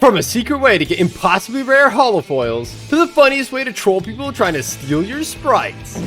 From a secret way to get impossibly rare holofoils, to the funniest way to troll people trying to steal your sprites.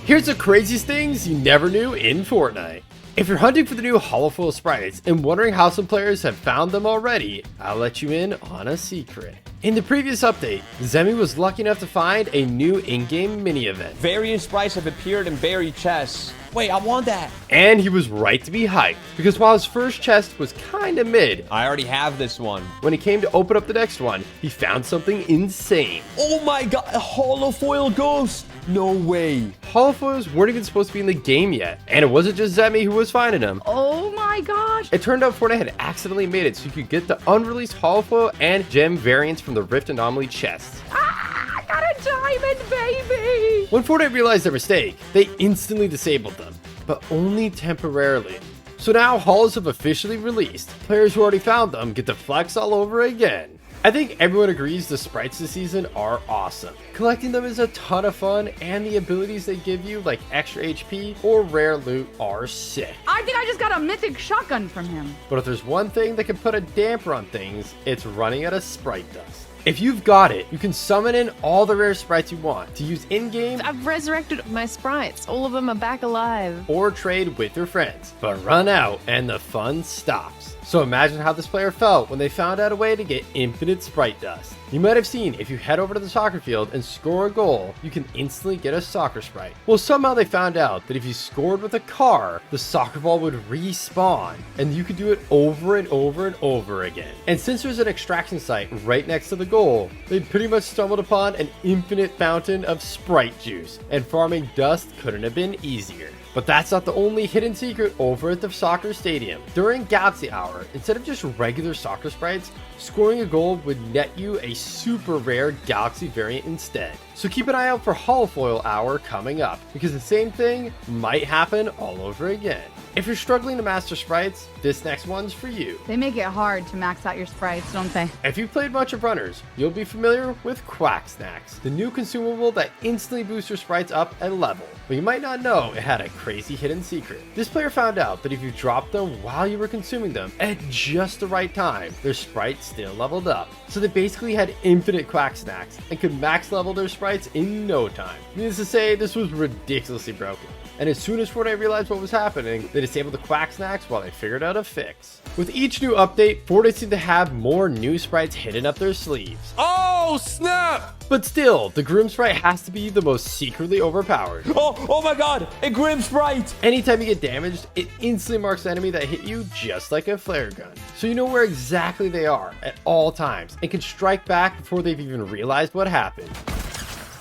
Here's the craziest things you never knew in Fortnite. If you're hunting for the new holofoil sprites and wondering how some players have found them already, I'll let you in on a secret. In the previous update, Zemi was lucky enough to find a new in-game mini-event. Variant sprites have appeared in buried chests. Wait, I want that. And he was right to be hyped, because while his first chest was kinda mid, I already have this one. when he came to open up the next one, he found something insane. Oh my god, a holofoil ghost! No way. Holofoils weren't even supposed to be in the game yet, and it wasn't just Zemi who was finding them. Oh my gosh. It turned out Fortnite had accidentally made it so you could get the unreleased holofoil and gem variants from the Rift Anomaly chests. I got a diamond, baby. When Fortnite realized their mistake, they instantly disabled them, but only temporarily. So now holos have officially released. Players who already found them get to flex all over again. I think everyone agrees the sprites this season are awesome. Collecting them is a ton of fun, and the abilities they give you, like extra HP or rare loot, are sick. I think I just got a mythic shotgun from him. But if there's one thing that can put a damper on things, it's running out of sprite dust. If you've got it, you can summon in all the rare sprites you want to use in-game I've resurrected my sprites. All of them are back alive. or trade with your friends. But run out and the fun stops. So imagine how this player felt when they found out a way to get infinite sprite dust. You might have seen if you head over to the soccer field and score a goal, you can instantly get a soccer sprite. Well, somehow they found out that if you scored with a car, the soccer ball would respawn, and you could do it over and over and over again. And since there's an extraction site right next to the goal, they pretty much stumbled upon an infinite fountain of sprite juice, and farming dust couldn't have been easier. But that's not the only hidden secret over at the soccer stadium. During Galaxy Hour, instead of just regular soccer sprites, scoring a goal would net you a super rare Galaxy variant instead. So keep an eye out for Holofoil Hour coming up, because the same thing might happen all over again. If you're struggling to master sprites, this next one's for you. They make it hard to max out your sprites, don't they? If you've played much of Runners, you'll be familiar with Quack Snacks, the new consumable that instantly boosts your sprites up a level. But you might not know it had a crazy hidden secret. This player found out that if you dropped them while you were consuming them at just the right time, their sprites still leveled up. So they basically had infinite Quack Snacks and could max level their sprites in no time. Needless to say, this was ridiculously broken. And as soon as Fortnite realized what was happening, they disabled the Quack Snacks while they figured out a fix. With each new update, Fortnite seemed to have more new sprites hidden up their sleeves. Oh, snap! But still, the Grim Sprite has to be the most secretly overpowered. Oh my god, a Grim Sprite! Anytime you get damaged, it instantly marks the enemy that hit you just like a flare gun. So you know where exactly they are at all times and can strike back before they've even realized what happened.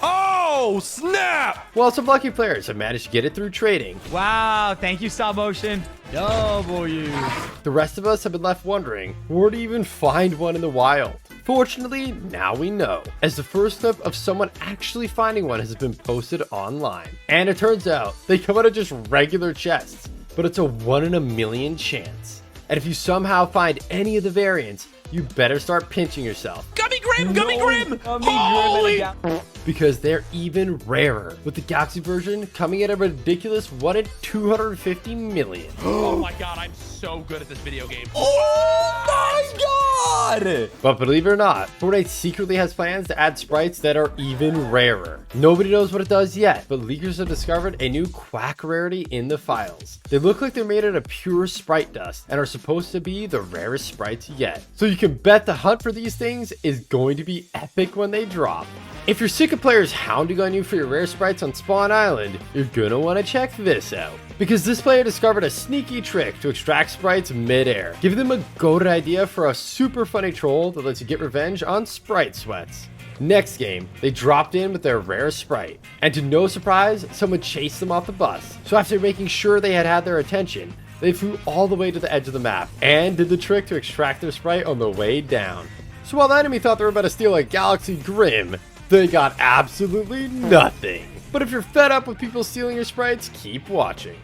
Oh, snap! While some lucky players have managed to get it through trading, Wow, thank you, stop motion. W. the rest of us have been left wondering where to even find one in the wild. Fortunately, now we know, as the first clip of someone actually finding one has been posted online. And it turns out, they come out of just regular chests, but it's a 1 in a million chance. And if you somehow find any of the variants, you better start pinching yourself. Gummy Grim! Gummy Grim! Holy! Because they're even rarer, with the Galaxy version coming at a ridiculous 1 in 250 million. Oh my god, I'm so good at this video game. Oh my god! But believe it or not, Fortnite secretly has plans to add sprites that are even rarer. Nobody knows what it does yet, but leakers have discovered a new quack rarity in the files. They look like they're made out of pure sprite dust and are supposed to be the rarest sprites yet. So you can bet the hunt for these things is going to be epic when they drop. If you're sick of players hounding on you for your rare sprites on Spawn Island, you're gonna want to check this out. Because this player discovered a sneaky trick to extract sprites mid-air, giving them a goated idea for a super funny troll that lets you get revenge on sprite sweats. Next game, they dropped in with their rare sprite, and to no surprise, someone chased them off the bus. So after making sure they had their attention, they flew all the way to the edge of the map and did the trick to extract their sprite on the way down. So while the enemy thought they were about to steal a Galaxy Grim, they got absolutely nothing. But if you're fed up with people stealing your sprites, keep watching.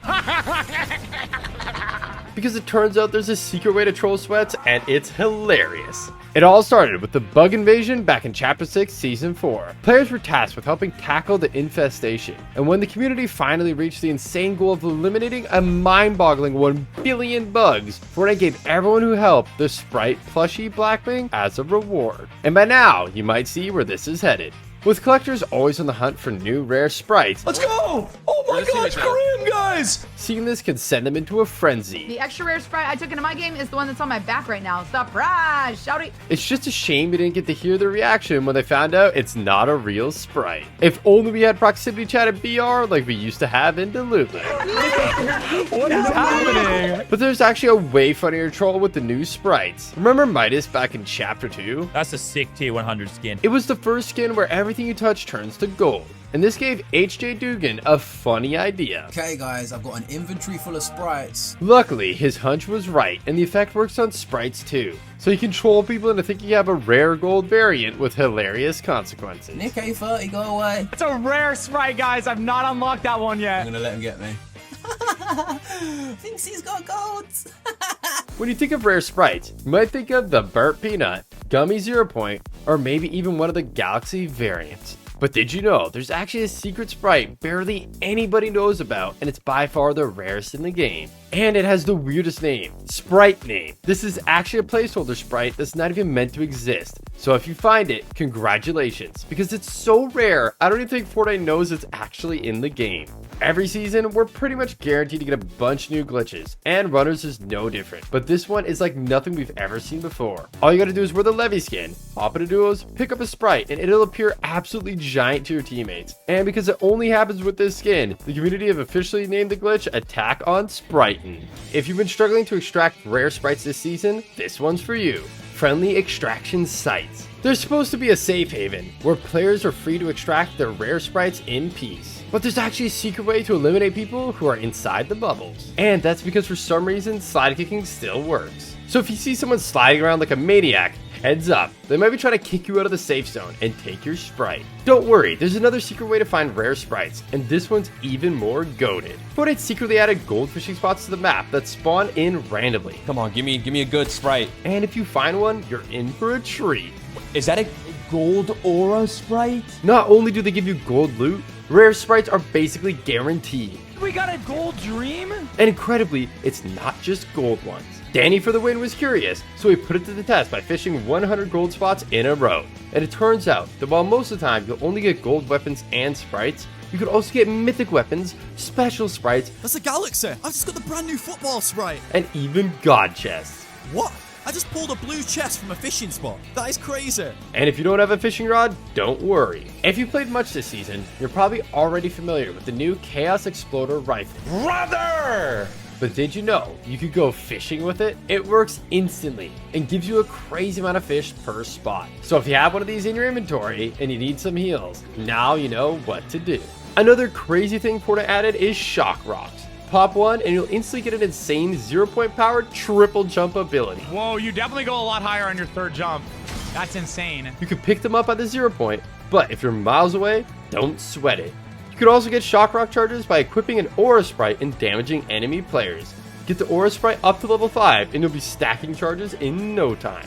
because it turns out there's a secret way to troll sweats and it's hilarious. It all started with the bug invasion back in Chapter 6, Season 4. Players were tasked with helping tackle the infestation, and when the community finally reached the insane goal of eliminating a mind-boggling 1 billion bugs, Fortnite gave everyone who helped the Sprite plushie Blackwing as a reward. And by now, you might see where this is headed. With collectors always on the hunt for new rare sprites, Let's go! Oh my gosh, hurry up, guys! seeing this can send them into a frenzy. The extra rare sprite I took into my game is the one that's on my back right now. Surprise! Shouty! It's just a shame we didn't get to hear the reaction when they found out it's not a real sprite. If only we had proximity chat at BR like we used to have in Duluth. What is happening? But there's actually a way funnier troll with the new sprites. Remember Midas back in Chapter 2? That's a sick tier 100 skin. It was the first skin where everything you touch turns to gold. And this gave HJ Dugan a funny idea. Okay guys, I've got an inventory full of sprites. Luckily, his hunch was right, and the effect works on sprites too. So you can troll people into thinking you have a rare gold variant with hilarious consequences. Nick A30, go away. It's a rare sprite, guys. I've not unlocked that one I'm yet. gonna let him get me. Thinks he's got golds. When you think of rare sprites, you might think of the Burnt Peanut, Gummy 0 Point, or maybe even one of the Galaxy variants. But did you know there's actually a secret sprite barely anybody knows about, and it's by far the rarest in the game? And it has the weirdest name, Sprite Name. This is actually a placeholder sprite that's not even meant to exist. So if you find it, congratulations, because it's so rare, I don't even think Fortnite knows it's actually in the game. Every season, we're pretty much guaranteed to get a bunch of new glitches, and Runners is no different. But this one is like nothing we've ever seen before. All you gotta do is wear the Levy skin, hop into duos, pick up a sprite, and it'll appear absolutely giant to your teammates. And because it only happens with this skin, the community have officially named the glitch Attack on Sprighten. If you've been struggling to extract rare sprites this season, this one's for you. Friendly extraction sites. There's supposed to be a safe haven where players are free to extract their rare sprites in peace. But there's actually a secret way to eliminate people who are inside the bubbles. And that's because for some reason, slide kicking still works. So if you see someone sliding around like a maniac, heads up, they might be trying to kick you out of the safe zone and take your sprite. Don't worry, there's another secret way to find rare sprites, and this one's even more goated. Fortnite secretly added gold fishing spots to the map that spawn in randomly. Come on, give me a good sprite. And if you find one, you're in for a treat. Is that a gold aura sprite? Not only do they give you gold loot, rare sprites are basically guaranteed. We got a gold dream? And incredibly, it's not just gold ones. Danny for the win was curious, so he put it to the test by fishing 100 gold spots in a row. And it turns out that while most of the time you'll only get gold weapons and sprites, you could also get mythic weapons, special sprites, That's a Galaxy. I've just got the brand new football sprite. and even god chests. What? I just pulled a blue chest from a fishing spot. That is crazy. And if you don't have a fishing rod, don't worry. If you played much this season, you're probably already familiar with the new Chaos Exploder rifle. Brother! But did you know you could go fishing with it? It works instantly and gives you a crazy amount of fish per spot. So if you have one of these in your inventory and you need some heals, now you know what to do. Another crazy thing Fortnite added is shock rocks. Pop one and you'll instantly get an insane 0 point powered triple jump ability. Whoa, you definitely go a lot higher on your third jump. That's insane. You can pick them up at the 0 point, but if you're miles away, don't sweat it. You could also get shock rock charges by equipping an aura sprite and damaging enemy players. Get the aura sprite up to level 5 and you'll be stacking charges in no time.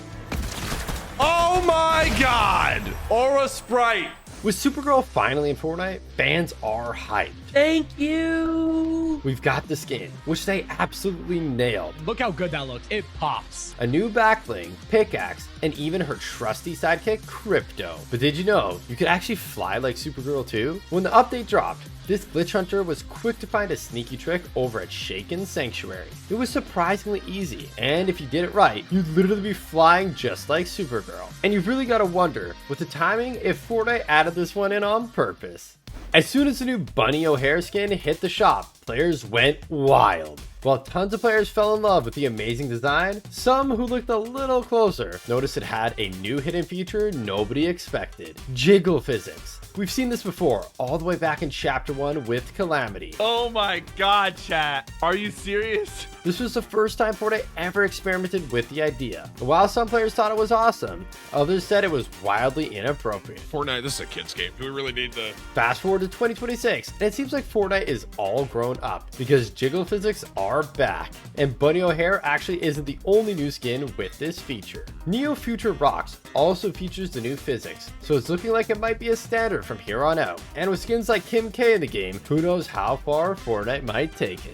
Oh my god! Aura sprite! With Supergirl finally in Fortnite, fans are hyped. Thank you. We've got the skin, which they absolutely nailed. Look how good that looks. It pops. A new backbling, pickaxe, and even her trusty sidekick, Crypto. But did you know you could actually fly like Supergirl too? When the update dropped, this glitch hunter was quick to find a sneaky trick over at Shaken Sanctuary. It was surprisingly easy, and if you did it right, you'd literally be flying just like Supergirl. And you've really got to wonder, with the timing, if Fortnite added this one in on purpose. As soon as the new Bunny O'Hare skin hit the shop, players went wild. While tons of players fell in love with the amazing design, some who looked a little closer noticed it had a new hidden feature nobody expected: jiggle physics. We've seen this before, all the way back in Chapter 1 with Calamity. Oh my god, chat. Are you serious? This was the first time Fortnite ever experimented with the idea. And while some players thought it was awesome, others said it was wildly inappropriate. Fortnite, this is a kid's game. Do we really need to... Fast forward to 2026, and it seems like Fortnite is all grown up, because jiggle physics are are back. And Bunny O'Hare actually isn't the only new skin with this feature. Neo Future Rocks also features the new physics, so it's looking like it might be a standard from here on out. And with skins like Kim K in the game, who knows how far Fortnite might take it.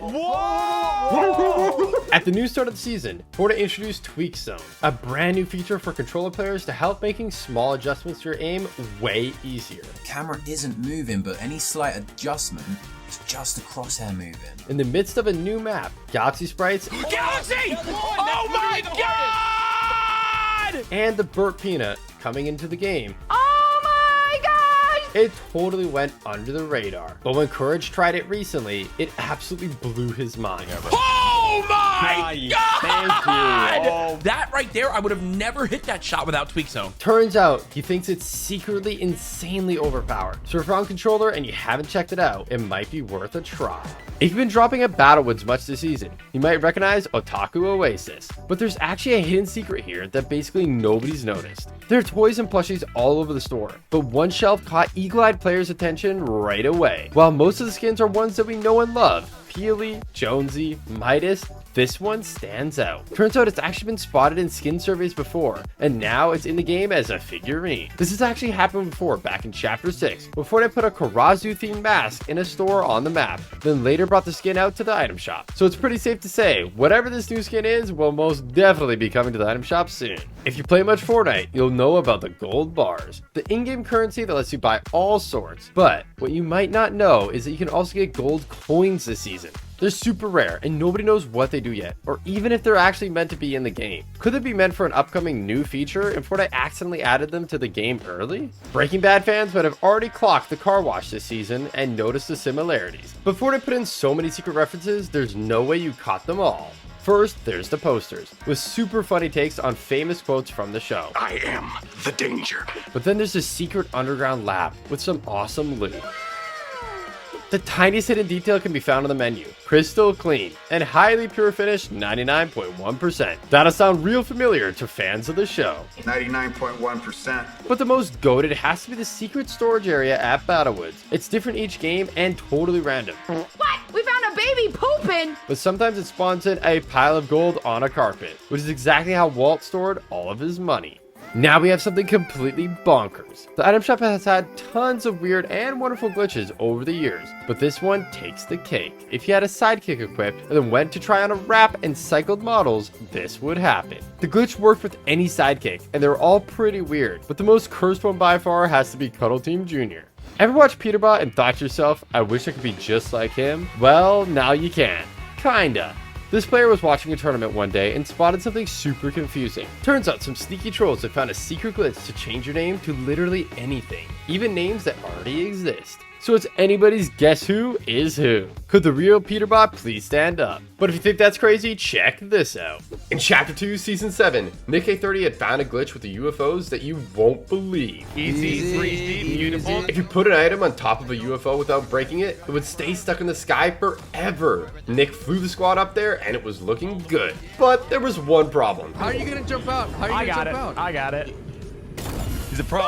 At the new start of the season, Fortnite introduced Tweak Zone, a brand new feature for controller players to help making small adjustments to your aim way easier. The camera isn't moving, but any slight adjustment is just a crosshair moving. In the midst of a new map, Galaxy Sprites Galaxy! Oh my god! and the Burnt Peanut coming into the game, Oh my gosh! it totally went under the radar. But when Courage tried it recently, it absolutely blew his mind. Oh my god! Thank you. Oh, That right there, I would have never hit that shot without Tweak Zone. Turns out he thinks it's secretly insanely overpowered. So if you're on controller and you haven't checked it out, it might be worth a try. If you've been dropping at Battlewoods much this season, you might recognize Otaku Oasis. But there's actually a hidden secret here that basically nobody's noticed. There are toys and plushies all over the store, but one shelf caught eagle-eyed players' attention right away. While most of the skins are ones that we know and love, Peely, Jonesy, Midas, this one stands out. Turns out it's actually been spotted in skin surveys before, and now it's in the game as a figurine. This has actually happened before back in Chapter 6, before they put a Karazu-themed mask in a store on the map, then later brought the skin out to the item shop. So it's pretty safe to say, whatever this new skin is will most definitely be coming to the item shop soon. If you play much Fortnite, you'll know about the gold bars, the in-game currency that lets you buy all sorts. But what you might not know is that you can also get gold coins this season. They're super rare and nobody knows what they do yet, or even if they're actually meant to be in the game. Could they be meant for an upcoming new feature and Fortnite accidentally added them to the game early? Breaking Bad fans might have already clocked the car wash this season and noticed the similarities. But Fortnite put in so many secret references, there's no way you caught them all. First, there's the posters, with super funny takes on famous quotes from the show. I am the danger. But then there's a secret underground lab with some awesome loot. The tiniest hidden detail can be found on the menu, crystal clean, and highly pure finish 99.1%. That'll sound real familiar to fans of the show. 99.1%. But the most goated has to be the secret storage area at Battlewoods. It's different each game and totally random. What? We found a baby pooping! But sometimes it spawns in a pile of gold on a carpet, which is exactly how Walt stored all of his money. Now we have something completely bonkers. The item shop has had tons of weird and wonderful glitches over the years, but this one takes the cake. If you had a sidekick equipped and then went to try on a wrap and cycled models, this would happen. The glitch worked with any sidekick, and they were all pretty weird, but the most cursed one by far has to be Cuddle Team Jr. Ever watch Peterbot and thought to yourself, I wish I could be just like him? Well, now you can. Kinda. This player was watching a tournament one day and spotted something super confusing. Turns out some sneaky trolls have found a secret glitch to change your name to literally anything, even names that already exist. So it's anybody's guess who is who. Could the real Peterbot please stand up? But if you think that's crazy, check this out. In Chapter 2, Season 7, Nick A30 had found a glitch with the UFOs that you won't believe. Easy, breezy, beautiful. If you put an item on top of a UFO without breaking it, it would stay stuck in the sky forever. Nick flew the squad up there and it was looking good. But there was one problem. How are you gonna jump out? How are you gonna jump out? I got it. he's a pro.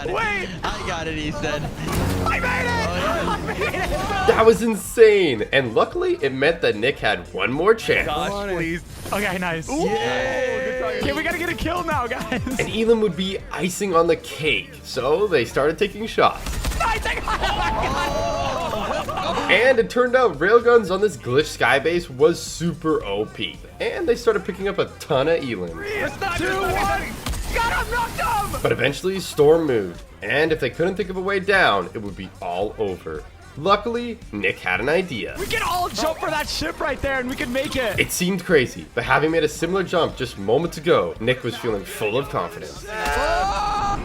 Wait! I got it, he said. I made it! That was insane. And luckily, it meant that Nick had one more chance. Gosh, please. Okay, nice. Okay, we gotta get a kill now, guys. And Elam would be icing on the cake. So they started taking shots. And it turned out railguns on this glitch skybase was super OP. And they started picking up a ton of Elam. 3, 2, 1. Got him, knocked him! But eventually, Storm moved. And if they couldn't think of a way down, it would be all over. Luckily, Nick had an idea. We can all jump for that ship right there and we can make it. It seemed crazy, but having made a similar jump just moments ago, Nick was feeling full of confidence. I'll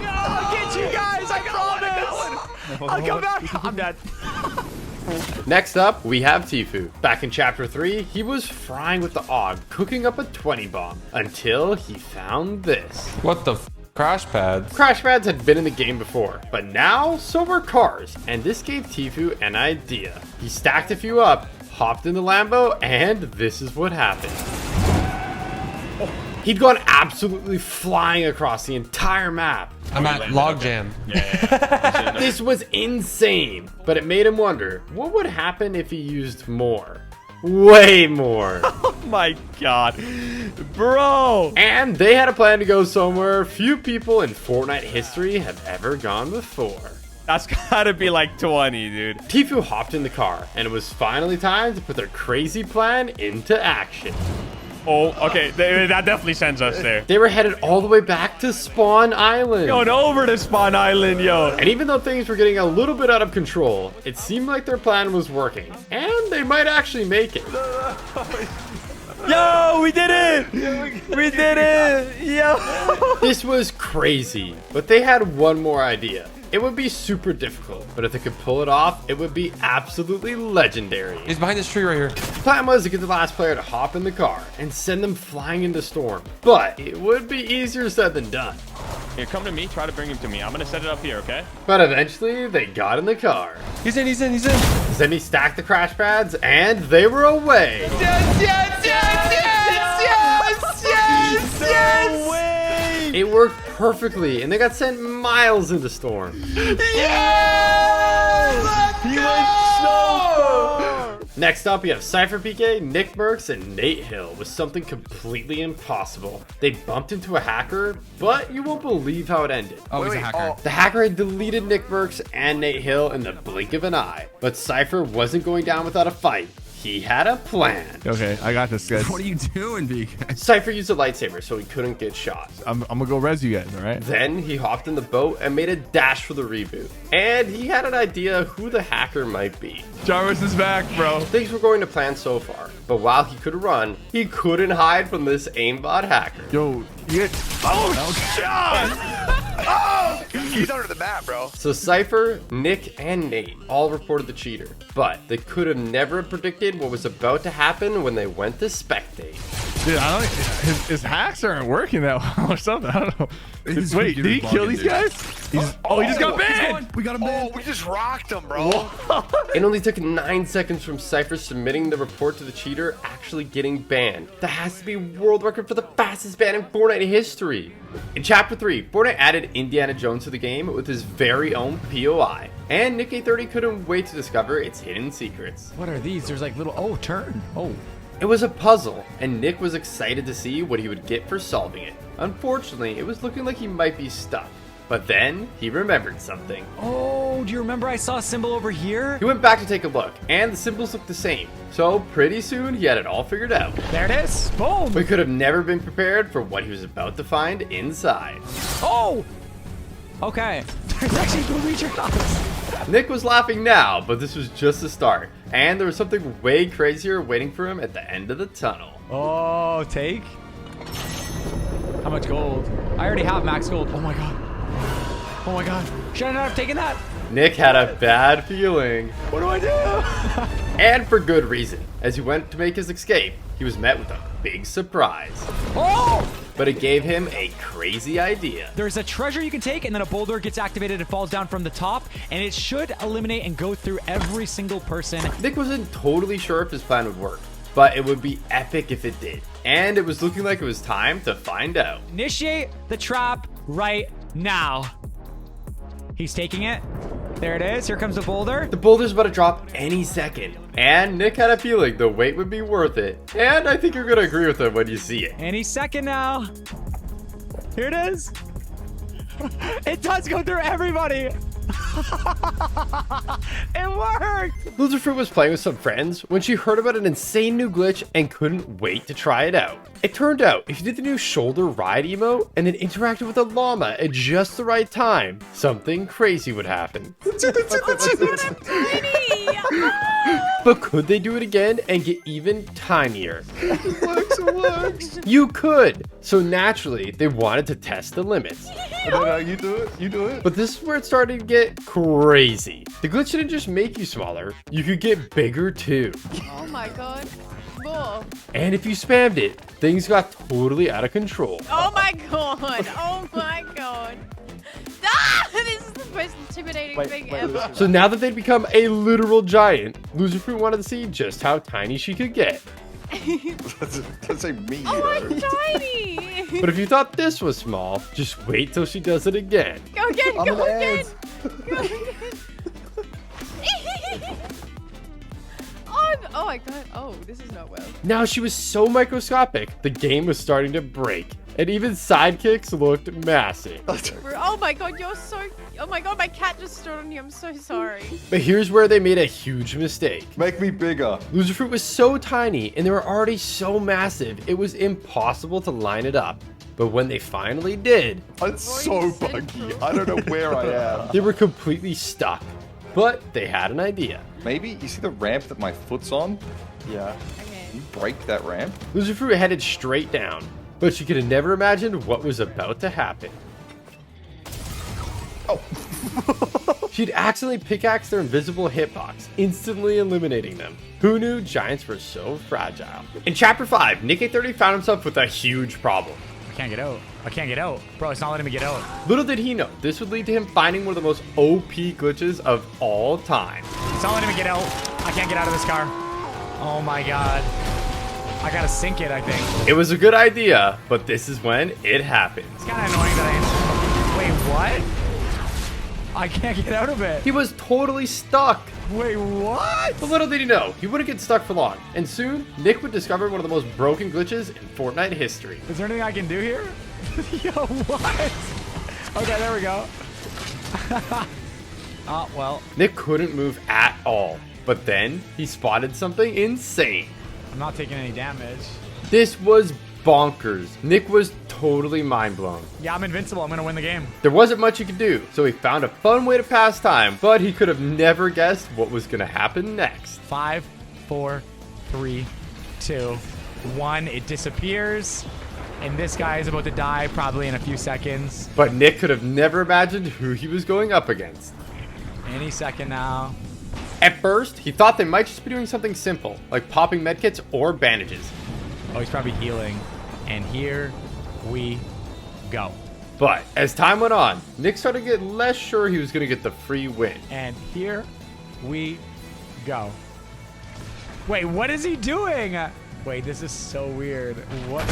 get you guys, I promise. I'll come back. I'm dead. Next up, we have Tfue. Back in Chapter 3, he was frying with the AUG, cooking up a 20 bomb, until he found this. What the crash pads? Crash pads had been in the game before, but now so were cars, and this gave Tfue an idea. He stacked a few up, hopped in the Lambo, and this is what happened. He'd gone absolutely flying across the entire map. I'm at logjam. This was insane, but it made him wonder, what would happen if he used more? Way more. Oh my god. Bro. And they had a plan to go somewhere few people in Fortnite history have ever gone before. That's gotta be like 20, dude. Tfue hopped in the car, and it was finally time to put their crazy plan into action. Oh, okay. That definitely sends us there. They were headed all the way back to Spawn Island. Going over to Spawn Island, yo. And even though things were getting a little bit out of control, it seemed like their plan was working. And they might actually make it. Yo, we did it! We did it! Yo! This was crazy, but they had one more idea. It would be super difficult, but if they could pull it off, it would be absolutely legendary. He's behind this tree right here. The plan was to get the last player to hop in the car and send them flying into storm, but it would be easier said than done. Here, come to me. Try to bring him to me. I'm gonna set it up here, okay? But eventually, they got in the car. He's in, he's in, he's in. Then he stacked the crash pads, and they were away. Yes, yes, yes, yes, yes, yes, no way! It worked perfectly, and they got sent miles into storm. Yes! He went so far! Next up, you have Cypher PK, Nick Mercs, and Nate Hill with something completely impossible. They bumped into a hacker, but you won't believe how it ended. Oh, he's a hacker. The hacker had deleted Nick Mercs and Nate Hill in the blink of an eye, but Cypher wasn't going down without a fight. He had a plan. Okay, I got this, guys. What are you doing, BK? Cypher used a lightsaber so he couldn't get shot. I'm gonna go res you guys, all right? Then he hopped in the boat and made a dash for the reboot. And he had an idea who the hacker might be. Jarvis is back, bro. Things were going to plan so far, but while he could run, he couldn't hide from this aimbot hacker. Yo, you get... Oh, shot! Oh! He's under the map, bro. So Cypher, Nick, and Nate all reported the cheater, but they could have never predicted what was about to happen when they went to spectate. Dude, I don't... His hacks aren't working that well or something. I don't know. Wait, did he kill these guys? He just got banned! We got him banned. Oh, we just rocked him, bro. It only took 9 seconds from Cypher submitting the report to the cheater actually getting banned. That has to be world record for the fastest ban in Fortnite history. In Chapter 3, Fortnite added Indiana Jones to the game with his very own POI. And Nick A30 couldn't wait to discover its hidden secrets. What are these? There's like little, oh, turn. Oh. It was a puzzle, and Nick was excited to see what he would get for solving it. Unfortunately, it was looking like he might be stuck. But then, he remembered something. Oh, do you remember I saw a symbol over here? He went back to take a look, and the symbols looked the same. So, pretty soon, he had it all figured out. There it is. Boom. We could have never been prepared for what he was about to find inside. Oh! Okay. There's actually no reach across. Nick was laughing now, but this was just the start. And there was something way crazier waiting for him at the end of the tunnel. Oh, take. How much gold? I already have max gold. Oh my god. Oh my god. Should I not have taken that? Nick had a bad feeling. What do I do? And for good reason. As he went to make his escape, he was met with a big surprise. Oh! But it gave him a crazy idea. There's a treasure you can take, and then a boulder gets activated and falls down from the top, and it should eliminate and go through every single person. Nick wasn't totally sure if his plan would work, but it would be epic if it did. And it was looking like it was time to find out. Initiate the trap right now. He's taking it. There it is. Here comes the boulder. The boulder's about to drop any second. And Nick had a feeling the wait would be worth it. And I think you're going to agree with him when you see it. Any second now. Here it is. It does go through everybody. It worked. Loser Fruit was playing with some friends when she heard about an insane new glitch and couldn't wait to try it out. It turned out if you did the new shoulder ride emote and then interacted with a llama at just the right time, something crazy would happen. But could they do it again and get even tinier? It works. You could. So naturally, they wanted to test the limits. You do it. You do it. But this is where it started to get crazy. The glitch didn't just make you smaller, you could get bigger too. Oh my god. Cool. And if you spammed it, things got totally out of control. Oh my god. Oh my god. Ah, this is the most intimidating thing ever. So now that they'd become a literal giant, Loser Fruit wanted to see just how tiny she could get. Don't say me. Oh, I'm tiny. But if you thought this was small, just wait till she does it again. Go again, I'm go an again. ant. Go again. Oh my god. Oh, this is not well. Now she was so microscopic, the game was starting to break. And even sidekicks looked massive. Oh my god, you're so... Oh my god, my cat just stood on you. I'm so sorry. But here's where they made a huge mistake. Make me bigger. Loser Fruit was so tiny and they were already so massive, it was impossible to line it up. But when they finally did, It's so buggy. I don't know where I am. they were completely stuck. But they had an idea. Maybe you see the ramp that my foot's on? Yeah. Okay. You break that ramp? Loser Fruit headed straight down, but she could have never imagined what was about to happen. Oh. She'd accidentally pickaxed their invisible hitbox, instantly eliminating them. Who knew giants were so fragile? In Chapter 5, Nick 830 found himself with a huge problem. I can't get out. I can't get out. Bro, it's not letting me get out. Little did he know, this would lead to him finding one of the most OP glitches of all time. It's not letting me get out. I can't get out of this car. Oh my god. I gotta sink it, I think. It was a good idea, but this is when it happened. It's kind of annoying that Wait, what? I can't get out of it. He was totally stuck. Wait, what? But little did he know, he wouldn't get stuck for long. And soon, Nick would discover one of the most broken glitches in Fortnite history. Is there anything I can do here? Yo, what? Okay, there we go. Oh, well. Nick couldn't move at all. But then, he spotted something insane. I'm not taking any damage. This was bonkers. Nick was totally mind blown. Yeah, I'm invincible. I'm gonna win the game. There wasn't much he could do, so he found a fun way to pass time, but he could have never guessed what was gonna happen next. 5, 4, 3, 2, 1. It disappears. And this guy is about to die probably in a few seconds. But Nick could have never imagined who he was going up against. Any second now. At first, he thought they might just be doing something simple, like popping medkits or bandages. Oh, he's probably healing. And here we go. But as time went on, Nick started to get less sure he was going to get the free win. And here we go. Wait, what is he doing? Wait, this is so weird. What?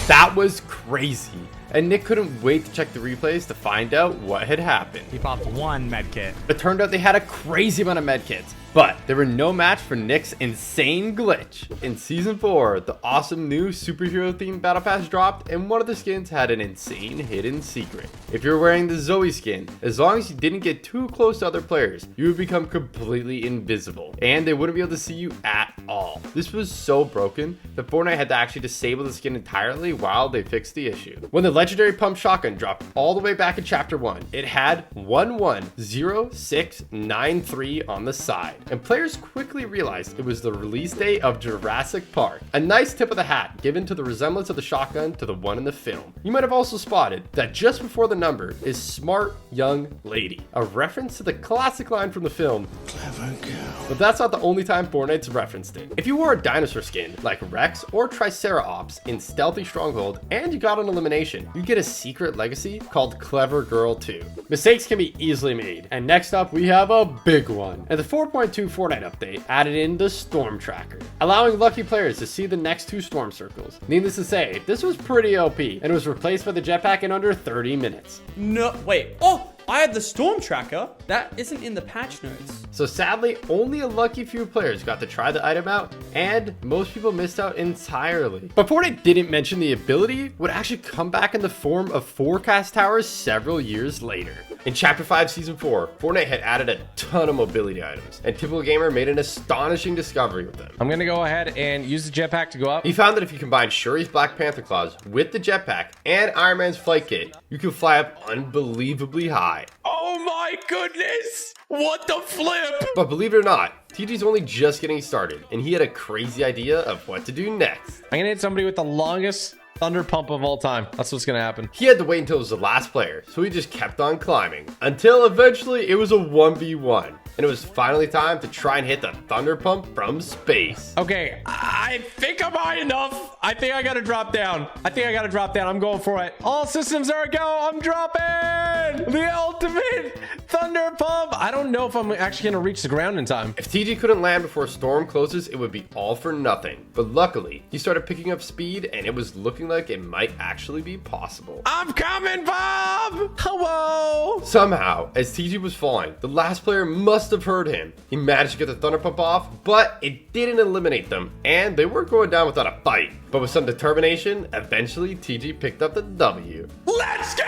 That was crazy. And Nick couldn't wait to check the replays to find out what had happened. He popped one medkit. It turned out they had a crazy amount of medkits, but they were no match for Nick's insane glitch. In Season 4, the awesome new superhero-themed Battle Pass dropped, and one of the skins had an insane hidden secret. If you're wearing the Zoe skin, as long as you didn't get too close to other players, you would become completely invisible, and they wouldn't be able to see you at all. This was so broken that Fortnite had to actually disable the skin entirely while they fixed the issue. When the legendary pump shotgun dropped all the way back in Chapter 1, it had 110693 on the side, and players quickly realized it was the release date of Jurassic Park. A nice tip of the hat given to the resemblance of the shotgun to the one in the film. You might have also spotted that just before the number is Smart Young Lady, a reference to the classic line from the film, Clever Girl. But that's not the only time Fortnite's referenced it. If you wore a dinosaur skin like Rex or Triceratops in Stealthy Stronghold and you got an elimination, you get a secret legacy called Clever Girl 2. Mistakes can be easily made, and next up we have a big one. And the 4.2 Fortnite update added in the Storm Tracker, allowing lucky players to see the next 2 storm circles. Needless to say, this was pretty OP, and it was replaced by the jetpack in under 30 minutes. No, wait. Oh, I had the storm tracker. That isn't in the patch notes. So sadly, only a lucky few players got to try the item out, and most people missed out entirely. But Fortnite didn't mention the ability would actually come back in the form of forecast towers several years later. In Chapter 5 Season 4, Fortnite had added a ton of mobility items, and Typical Gamer made an astonishing discovery with them. I'm gonna go ahead and use the jetpack to go up. He found that if you combine Shuri's Black Panther claws with the jetpack and Iron Man's flight kit, you can fly up unbelievably high. Oh my goodness! What the flip? But believe it or not, TG's only just getting started, and he had a crazy idea of what to do next. I'm gonna hit somebody with the longest thunder pump of all time. That's what's gonna happen. He had to wait until it was the last player, so he just kept on climbing, until eventually it was a 1v1. And it was finally time to try and hit the thunder pump from space. Okay, I think I'm high enough. I think I gotta drop down. I'm going for it. All systems are a go. I'm dropping the ultimate thunder pump. I don't know if I'm actually gonna reach the ground in time. If TG couldn't land before storm closes, it would be all for nothing. But luckily, he started picking up speed and it was looking like it might actually be possible. I'm coming, Bob! Hello! Somehow, as TG was falling, the last player must have heard him. He managed to get the thunder pump off, but it didn't eliminate them, and they weren't going down without a fight. But with some determination, eventually TG picked up the W. Let's go!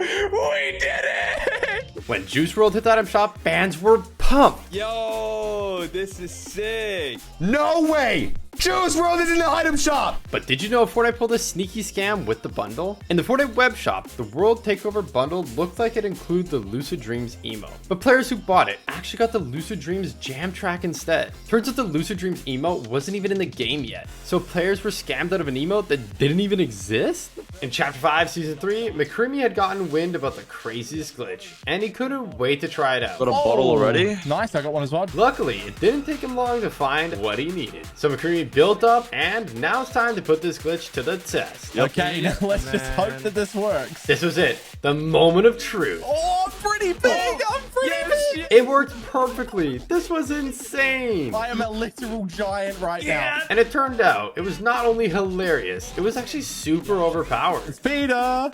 We did it! When Juice WRLD hit that item shop, fans were pumped. Yo, this is sick. No way! Juice WRLD is in the item shop! But did you know Fortnite pulled a sneaky scam with the bundle? In the Fortnite web shop, the World Takeover bundle looked like it included the Lucid Dreams emo. But players who bought it actually got the Lucid Dreams jam track instead. Turns out the Lucid Dreams emote wasn't even in the game yet, so players were scammed out of an emote that didn't even exist? In Chapter 5, Season 3, McCreamy had gotten wind about the craziest glitch, and he couldn't wait to try it out. Got a bottle already? Nice, I got one as well. Luckily, it didn't take him long to find what he needed. So McCreamy built up, and now it's time to put this glitch to the test. Okay, now let's just hope that this works. This was it, the moment of truth. Oh, I'm pretty big! I'm pretty big! It worked perfectly. This was insane. I am a literal giant right now. And it turned out, it was not only hilarious, it was actually super overpowered. It's Peter!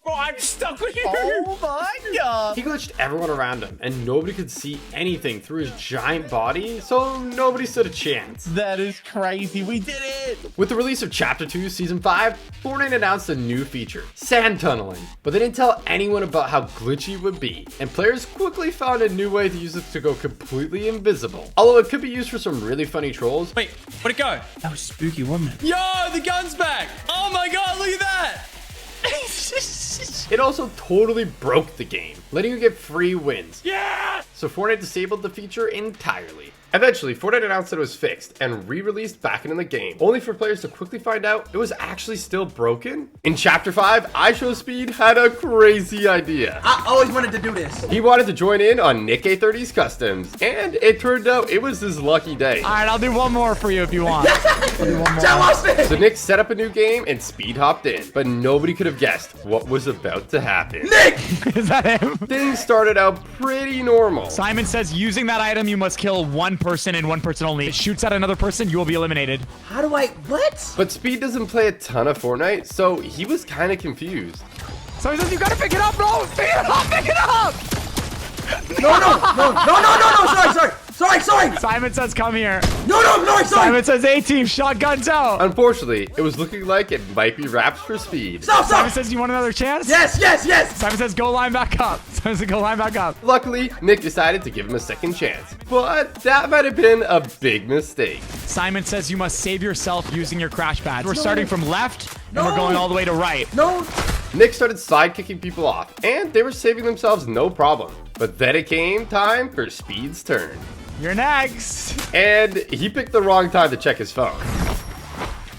Oh, I'm stuck with you! Oh my god! He glitched everyone around him, and nobody could see anything through his giant body, so nobody stood a chance. That is crazy. We did it! With the release of Chapter 2, Season 5, Fortnite announced a new feature, sand tunneling. But they didn't tell anyone about how glitchy it would be, and players quickly found a new way to use it to go completely invisible. Although it could be used for some really funny trolls. Wait, where'd it go? That was spooky, wasn't it? Yo, the gun's back! Oh my god, look at that! It also totally broke the game, letting you get free wins. Yeah! So Fortnite disabled the feature entirely. Eventually, Fortnite announced that it was fixed and re-released back into the game, only for players to quickly find out it was actually still broken. In Chapter 5, iShowSpeed had a crazy idea. I always wanted to do this. He wanted to join in on Nick A30's customs, and it turned out it was his lucky day. All right, I'll do one more for you if you want. So Nick set up a new game and speed hopped in, but nobody could have guessed what was about to happen. Nick! Is that him? Things started out pretty normal. Simon says using that item, you must kill one person and one person only. If it shoots at another person, you will be eliminated. How do I... What? But Speed doesn't play a ton of Fortnite, so he was kind of confused. So he says you gotta pick it up, bro! Pick it up! Pick it up! No, sorry. Simon says come here. No, sorry. Simon says A-team, shotguns out. Unfortunately, it was looking like it might be wraps for Speed. Simon says you want another chance? Yes. Simon says go line back up. Simon says go line back up. Luckily, Nick decided to give him a second chance, but that might have been a big mistake. Simon says you must save yourself using your crash pad. We're starting from left, and we're going all the way to right. No. Nick started side kicking people off, and they were saving themselves no problem. But then it came time for Speed's turn. You're next. And he picked the wrong time to check his phone.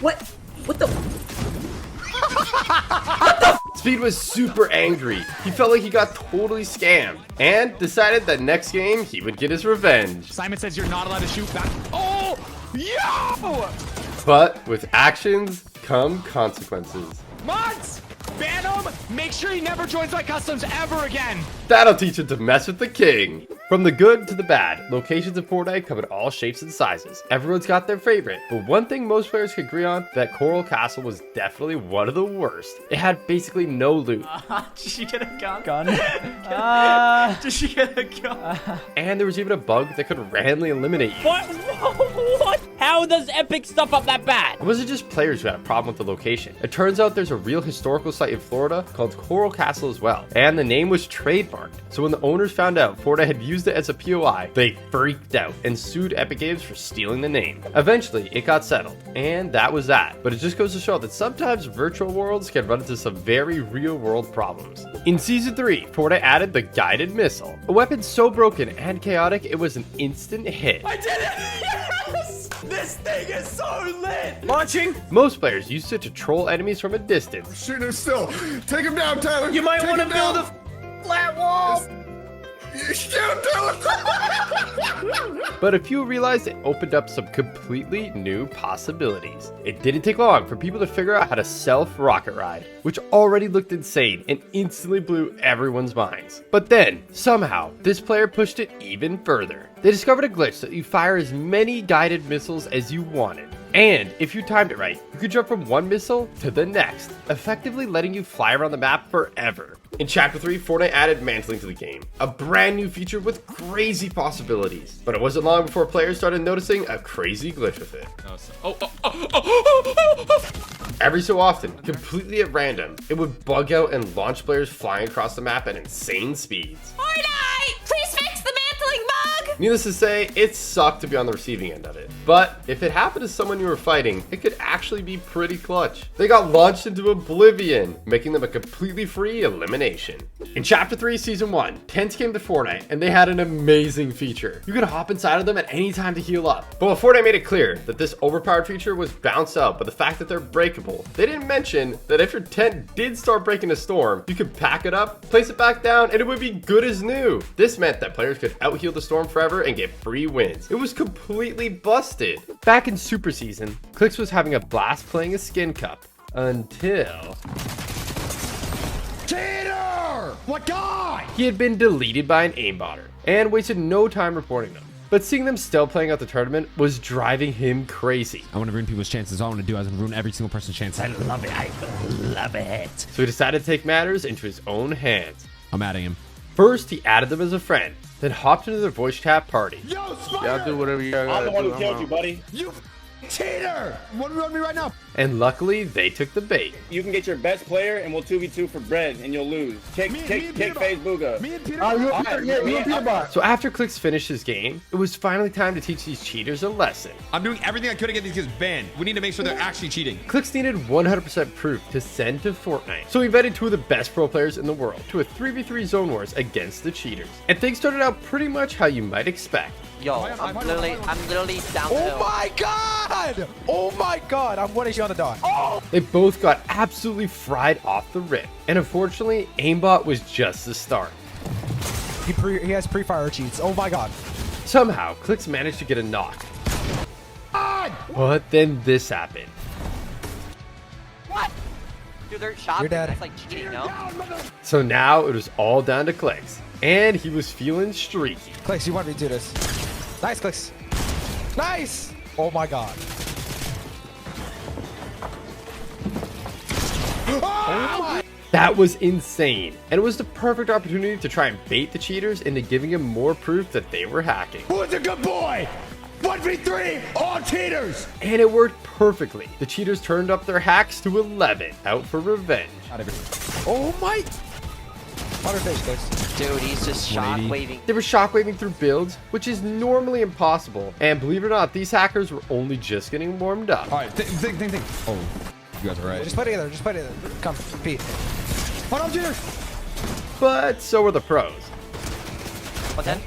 What the... Speed was super angry. He felt like he got totally scammed and decided that next game he would get his revenge. Simon says you're not allowed to shoot back. Oh, yo! But with actions come consequences. Mods! Ban him! Make sure he never joins my customs ever again! That'll teach him to mess with the king. From the good to the bad, locations in Fortnite come in all shapes and sizes. Everyone's got their favorite, but one thing most players could agree on, that Coral Castle was definitely one of the worst. It had basically no loot. Did she get a gun? Did she get a gun? And there was even a bug that could randomly eliminate you. What? How does Epic stuff up that bad? It wasn't just players who had a problem with the location. It turns out there's a real historical site in Florida called Coral Castle as well. And the name was trademarked. So when the owners found out Fortnite had used it as a POI, they freaked out and sued Epic Games for stealing the name. Eventually, it got settled. And that was that. But it just goes to show that sometimes virtual worlds can run into some very real world problems. In Season 3, Fortnite added the guided missile. A weapon so broken and chaotic, it was an instant hit. I did it! Yes! This thing is so lit! Launching? Most players used it to troll enemies from a distance. Shoot him still. Take him down, Tyler. You might want to build a flat wall. But a few realized it opened up some completely new possibilities. It didn't take long for people to figure out how to self-rocket ride, which already looked insane and instantly blew everyone's minds. But then, somehow, this player pushed it even further. They discovered a glitch that you fire as many guided missiles as you wanted. And if you timed it right, you could jump from one missile to the next, effectively letting you fly around the map forever. In Chapter 3, Fortnite added mantling to the game, a brand new feature with crazy possibilities. But it wasn't long before players started noticing a crazy glitch with it. Every so often, completely at random, it would bug out and launch players flying across the map at insane speeds. Fortnite! Please fix the mantling bug! Needless to say, it sucked to be on the receiving end of it. But if it happened to someone you were fighting, it could actually be pretty clutch. They got launched into oblivion, making them a completely free elimination. In Chapter 3, Season 1, tents came to Fortnite, and they had an amazing feature. You could hop inside of them at any time to heal up. But while Fortnite made it clear that this overpowered feature was bounced out by the fact that they're breakable, they didn't mention that if your tent did start breaking a storm, you could pack it up, place it back down, and it would be good as new. This meant that players could out-heal the storm forever and get free wins. It was completely busted. Back in Super Season, Clix was having a blast playing a skin cup until... Cheater! What guy? He had been deleted by an aimbotter and wasted no time reporting them. But seeing them still playing out the tournament was driving him crazy. I want to ruin people's chances. All I want to do is ruin every single person's chance. I love it. I love it. So he decided to take matters into his own hands. I'm adding him. First, he added them as a friend, then hopped into their voice chat party. Yo, Spider! Y'all do whatever you gotta I'm the one do. who killed you, buddy. You cheater! Want to run me right now? And luckily, they took the bait. You can get your best player and we'll 2v2 for bread and you'll lose. Kick FaZe Booga. Me and Peter. So after Clix finished his game, it was finally time to teach these cheaters a lesson. I'm doing everything I could to get these kids banned. We need to make sure they're actually cheating. Clix needed 100% proof to send to Fortnite. So he invited two of the best pro players in the world to a 3v3 zone wars against the cheaters. And things started out pretty much how you might expect. Yo, I'm literally down. Oh my god! Oh my god! I'm 1 HP on the dot. Oh! They both got absolutely fried off the rip. And unfortunately, aimbot was just the start. He has pre-fire cheats. Oh my god. Somehow, Clix managed to get a knock. But then this happened. What? Dude, they're shot. You're dead. That's like cheating, no? So now it was all down to Clix. And he was feeling streaky. Clix, you want me to do this? Nice, Clix. Nice! Oh my god. Oh my! That was insane. And it was the perfect opportunity to try and bait the cheaters into giving him more proof that they were hacking. Who's a good boy? 1v3, all cheaters! And it worked perfectly. The cheaters turned up their hacks to 11, out for revenge. Oh my! Dude, he's just shockwaving. They were shockwaving through builds, which is normally impossible. And believe it or not, these hackers were only just getting warmed up. All right, think. Oh, you guys are right. Just play together, Come, compete. Hold on, cheaters! But so were the pros. What's that?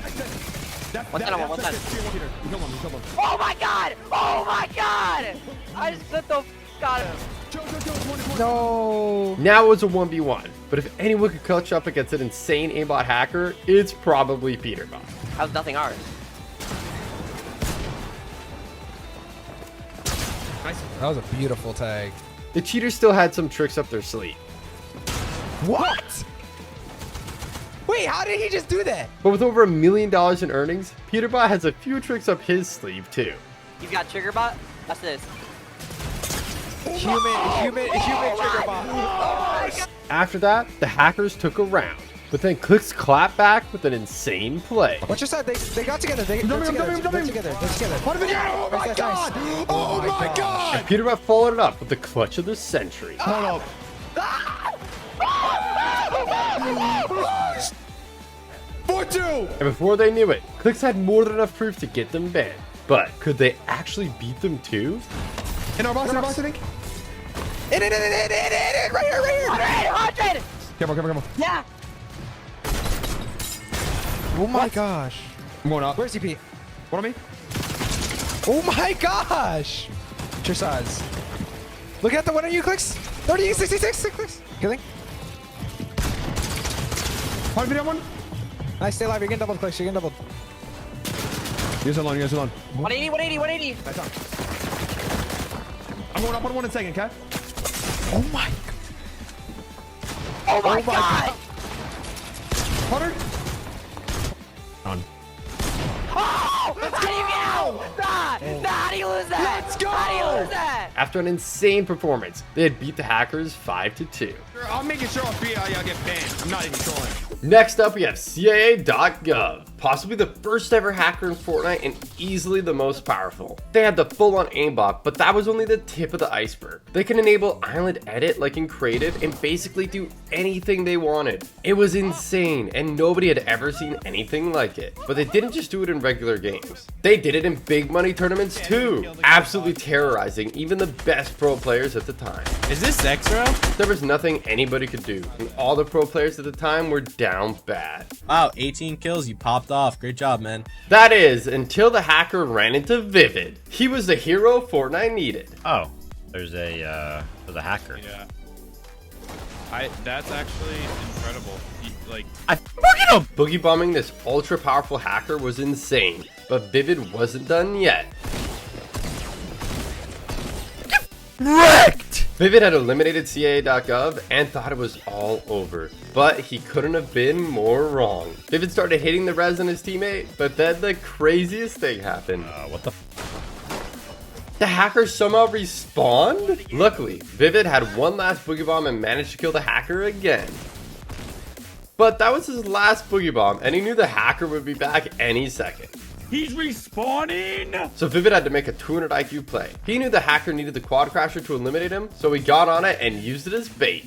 Oh my god! Oh my god! I just clipped the got him. No. Now it was a 1v1, but if anyone could catch up against an insane aimbot hacker, it's probably Peterbot. How's nothing ours? Nice. That was a beautiful tag. The cheaters still had some tricks up their sleeve. What? Wait, how did he just do that? But with over $1 million in earnings, Peterbot has a few tricks up his sleeve too. You got trigger bot? That's this. Human trigger bot. After that, the hackers took a round, but then Clix clapped back with an insane play. Watch your side. They got together. They're together. Oh my god! Oh my god! And Peterbot followed it up with the clutch of the century. Hold up. 4-2! And before they knew it, Clix had more than enough proof to get them banned. But could they actually beat them too? In our box, I think. In, right here. 100! Careful. Yeah! Oh my gosh. I'm going up. Where's CP? What on me? Oh my gosh! What's your size? Look at the one on you, Clix. 38, 66, Clix. Killing. 1 video, one. Nice, stay alive. You're getting doubled, Clicks. You're getting doubled. You guys are alone. You guys are alone. 180, 180, 180. Nice on. I'm going up on 1 in a second, okay? Oh my. Oh my god. 100. On. Oh! How do you get out? Nah, how do you lose that? Let's go! How do you lose that? After an insane performance, they had beat the hackers 5-2. I'm making sure I'll get banned. I'm not even trolling. Next up, we have CIA.gov, possibly the first ever hacker in Fortnite and easily the most powerful. They had the full-on aimbot, but that was only the tip of the iceberg. They can enable island edit like in creative and basically do anything they wanted. It was insane and nobody had ever seen anything like it. But they didn't just do it in regular games. They did it in big money tournaments too, absolutely terrorizing even the best pro players at the time. Is this extra? There was nothing anybody could do, and all the pro players at the time were down bad. Wow, 18 kills. You popped off. Great job, man. That is, until the hacker ran into Vivid. He was the hero Fortnite needed. Oh, there's a hacker. Yeah. That's actually incredible. Boogie bombing this ultra powerful hacker was insane, but Vivid wasn't done yet. Wrecked! Vivid had eliminated CIA.gov and thought it was all over, but he couldn't have been more wrong. Vivid started hitting the res on his teammate, but then the craziest thing happened. What the? The hacker somehow respawned? Luckily, Vivid had one last boogie bomb and managed to kill the hacker again. But that was his last boogie bomb, and he knew the hacker would be back any second. He's respawning! So Vivid had to make a 200 IQ play. He knew the hacker needed the quad crasher to eliminate him, so he got on it and used it as bait.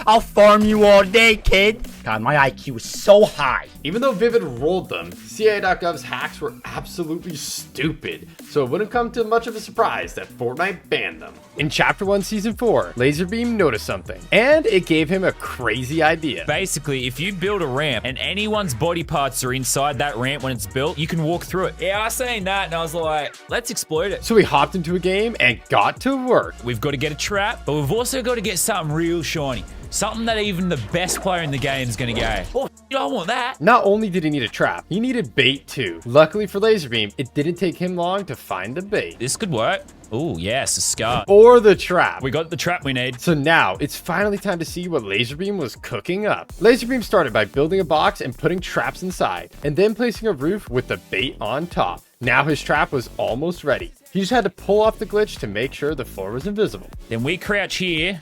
I'll farm you all day, kid. God, my IQ is so high. Even though Vivid rolled them, CIA.gov's hacks were absolutely stupid, so it wouldn't come to much of a surprise that Fortnite banned them. In Chapter 1, Season 4, Laserbeam noticed something, and it gave him a crazy idea. Basically, if you build a ramp and anyone's body parts are inside that ramp when it's built, you can walk through it. Yeah, I was saying that, and I was like, let's exploit it. So he hopped into a game and got to work. We've got to get a trap, but we've also got to get something real shiny. Something that even the best player in the game is going to go, oh, I want that. Not only did he need a trap, he needed bait too. Luckily for Laserbeam, it didn't take him long to find the bait. This could work. Oh, yes, a scar. Or the trap. We got the trap we need. So now, it's finally time to see what Laserbeam was cooking up. Laserbeam started by building a box and putting traps inside, and then placing a roof with the bait on top. Now his trap was almost ready. He just had to pull off the glitch to make sure the floor was invisible. Then we crouch here,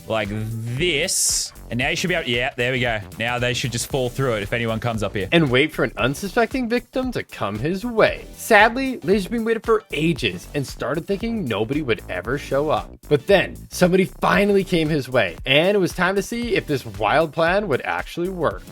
like this, and now you should be able, yeah, there we go. Now they should just fall through it if anyone comes up here. And wait for an unsuspecting victim to come his way. Sadly, Laserbeam waited for ages and started thinking nobody would ever show up. But then, somebody finally came his way, and it was time to see if this wild plan would actually work.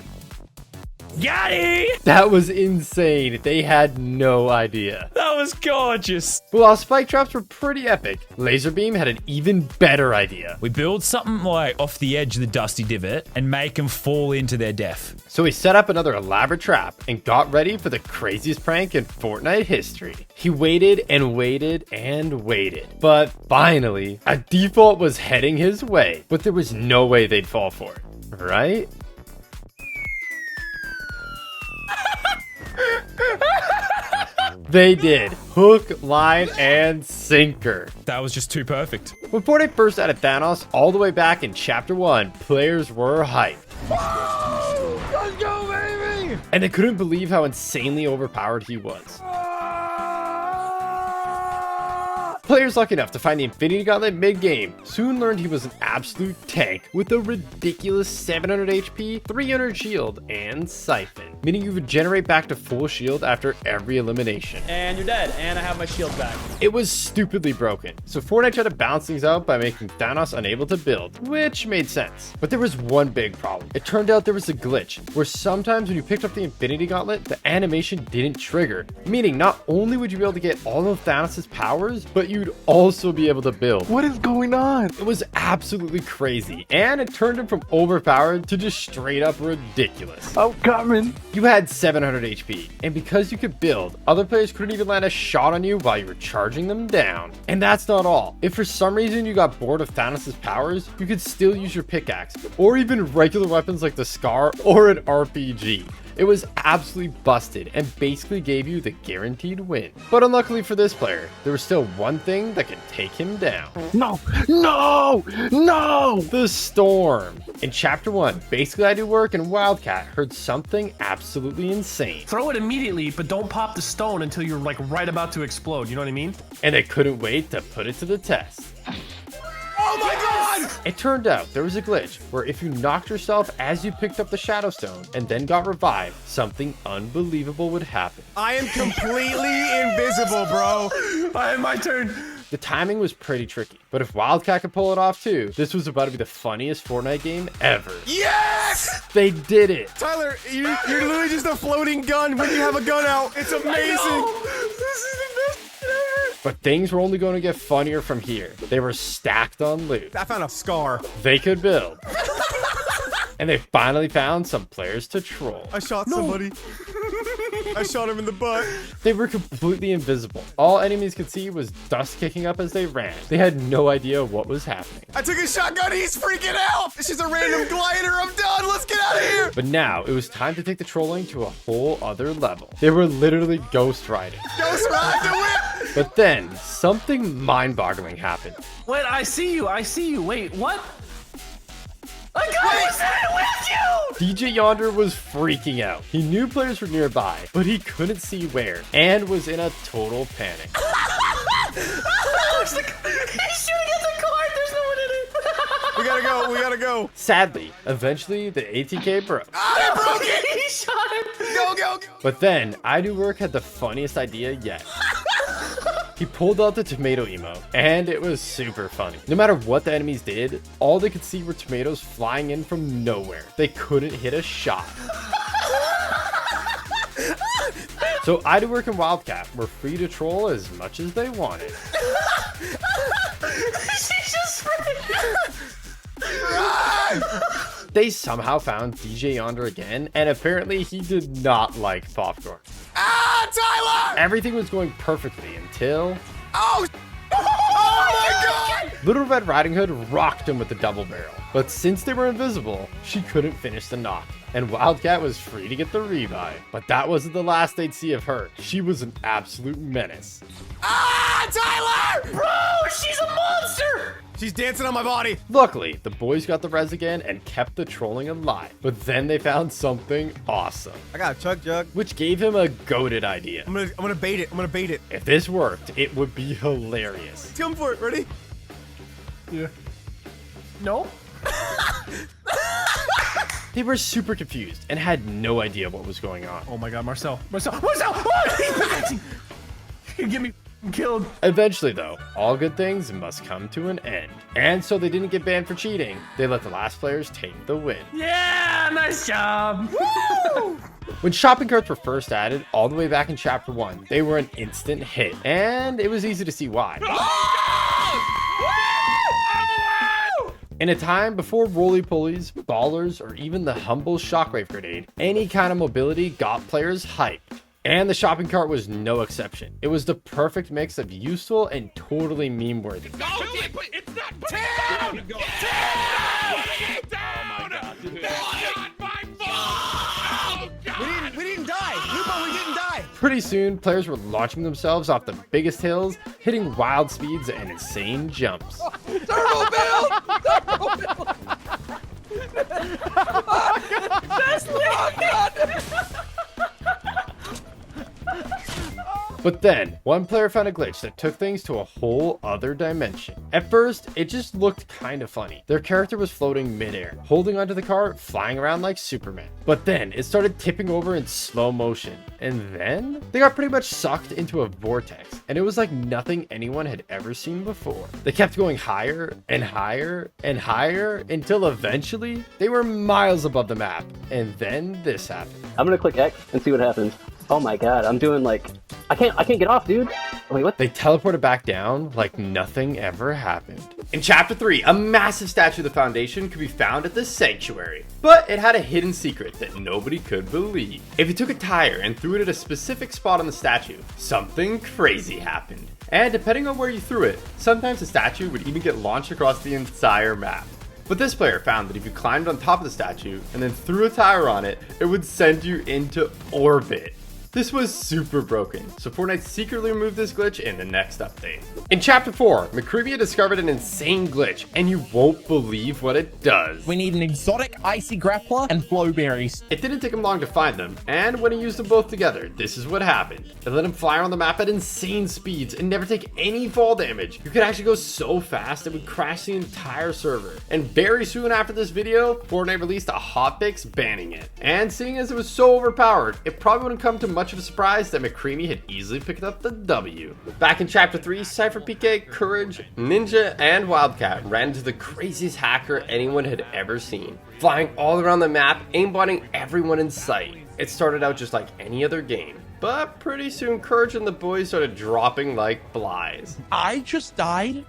Got it! That was insane. They had no idea. That was gorgeous. But while spike traps were pretty epic, Laserbeam had an even better idea. We build something like off the edge of the dusty divot and make them fall into their death. So he set up another elaborate trap and got ready for the craziest prank in Fortnite history. He waited and waited and waited. But finally, a default was heading his way. But there was no way they'd fall for it, right? They did. Hook, line, and sinker. That was just too perfect. When Fortnite first added Thanos all the way back in Chapter 1, players were hyped. Let's go, baby! And they couldn't believe how insanely overpowered he was. Players lucky enough to find the Infinity Gauntlet mid-game soon learned he was an absolute tank with a ridiculous 700 HP, 300 shield, and Siphon, meaning you would generate back to full shield after every elimination. And you're dead, and I have my shield back. It was stupidly broken, so Fortnite tried to balance things out by making Thanos unable to build, which made sense. But there was one big problem. It turned out there was a glitch, where sometimes when you picked up the Infinity Gauntlet, the animation didn't trigger, meaning not only would you be able to get all of Thanos' powers, but you'd also be able to build. What is going on? It was absolutely crazy, and it turned him from overpowered to just straight up ridiculous. I'm coming. You had 700 HP, and because you could build, other players couldn't even land a shot on you while you were charging them down. And that's not all. If for some reason you got bored of Thanos' powers, you could still use your pickaxe, or even regular weapons like the Scar or an RPG. It was absolutely busted and basically gave you the guaranteed win. But unluckily for this player, there was still one thing that could take him down. No! The storm. In chapter 1, basically I do work and Wildcat heard something absolutely insane. Throw it immediately, but don't pop the stone until you're like right about to explode. You know what I mean? And they couldn't wait to put it to the test. Oh my god! It turned out there was a glitch where if you knocked yourself as you picked up the Shadow Stone and then got revived, something unbelievable would happen. I am completely invisible, bro. My turn. The timing was pretty tricky, but if Wildcat could pull it off too, this was about to be the funniest Fortnite game ever. Yes! They did it! Tyler, you're literally just a floating gun when you have a gun out. It's amazing. This is the best shit ever. But things were only going to get funnier from here. They were stacked on loot. I found a scar. They could build. And they finally found some players to troll. I shot somebody. I shot him in the butt. They were completely invisible. All enemies could see was dust kicking up as they ran. They had no idea what was happening. I took a shotgun. He's freaking out. This is a random glider. I'm done. Let's get out of here. But now it was time to take the trolling to a whole other level. They were literally ghost riding. Ghost ride the whip. But then something mind-boggling happened. Wait, I see you. Wait, what? I got with you! DJ Yonder was freaking out. He knew players were nearby, but he couldn't see where, and was in a total panic. He's shooting at the card! There's no one in it! We gotta go. Sadly, eventually the ATK broke. I broke it! He shot him! Go! But then, I Do Work had the funniest idea yet. He pulled out the tomato emote, and it was super funny. No matter what the enemies did, all they could see were tomatoes flying in from nowhere. They couldn't hit a shot. So I Do Work and Wildcat were free to troll as much as they wanted. She's just They somehow found DJ Yonder again, and apparently he did not like popcorn. Tyler! Everything was going perfectly until... Oh my god! Little Red Riding Hood rocked him with the double barrel. But since they were invisible, she couldn't finish the knock. And Wildcat was free to get the revive. But that wasn't the last they'd see of her. She was an absolute menace. Tyler! Bro, she's a monster! She's dancing on my body. Luckily, the boys got the res again and kept the trolling alive. But then they found something awesome. I got a chug jug. Which gave him a goated idea. I'm gonna bait it. If this worked, it would be hilarious. Let's come for it. Ready? Yeah. No? They were super confused and had no idea what was going on. Oh my god, Marcel! Oh, he's pickaxing! You get me killed. Eventually, though, all good things must come to an end. And so they didn't get banned for cheating. They let the last players take the win. Yeah, nice job. Woo! When shopping carts were first added, all the way back in Chapter 1, they were an instant hit. And it was easy to see why. In a time before roly-polies, ballers, or even the humble shockwave grenade, any kind of mobility got players hyped. And the shopping cart was no exception. It was the perfect mix of useful and totally meme-worthy. No, it's not down! We didn't die! Lupo, we didn't die! Pretty soon, players were launching themselves off the biggest hills, hitting wild speeds and insane jumps. Turbo build! Turbo build! That's But then, one player found a glitch that took things to a whole other dimension. At first, it just looked kind of funny. Their character was floating midair, holding onto the cart, flying around like Superman. But then, it started tipping over in slow motion. And then, they got pretty much sucked into a vortex. And it was like nothing anyone had ever seen before. They kept going higher and higher and higher until eventually, they were miles above the map. And then this happened. I'm gonna click X and see what happens. Oh my god, I'm doing like, I can't get off, dude. Wait, what? They teleported back down like nothing ever happened. In Chapter 3, a massive statue of the Foundation could be found at the Sanctuary, but it had a hidden secret that nobody could believe. If you took a tire and threw it at a specific spot on the statue, something crazy happened. And depending on where you threw it, sometimes the statue would even get launched across the entire map. But this player found that if you climbed on top of the statue and then threw a tire on it, it would send you into orbit. This was super broken, so Fortnite secretly removed this glitch in the next update. In Chapter 4, McCreamy discovered an insane glitch, and you won't believe what it does. We need an exotic icy grappler and blowberries. It didn't take him long to find them, and when he used them both together, this is what happened. It let him fly around the map at insane speeds and never take any fall damage. You could actually go so fast it would crash the entire server. And very soon after this video, Fortnite released a hotfix banning it. And seeing as it was so overpowered, it probably wouldn't come to much of a surprise that McCreamy had easily picked up the W. Back in Chapter 3, Cypher PK, Courage, Ninja, and Wildcat ran into the craziest hacker anyone had ever seen, flying all around the map, aimbotting everyone in sight. It started out just like any other game, but pretty soon Courage and the boys started dropping like flies. I just died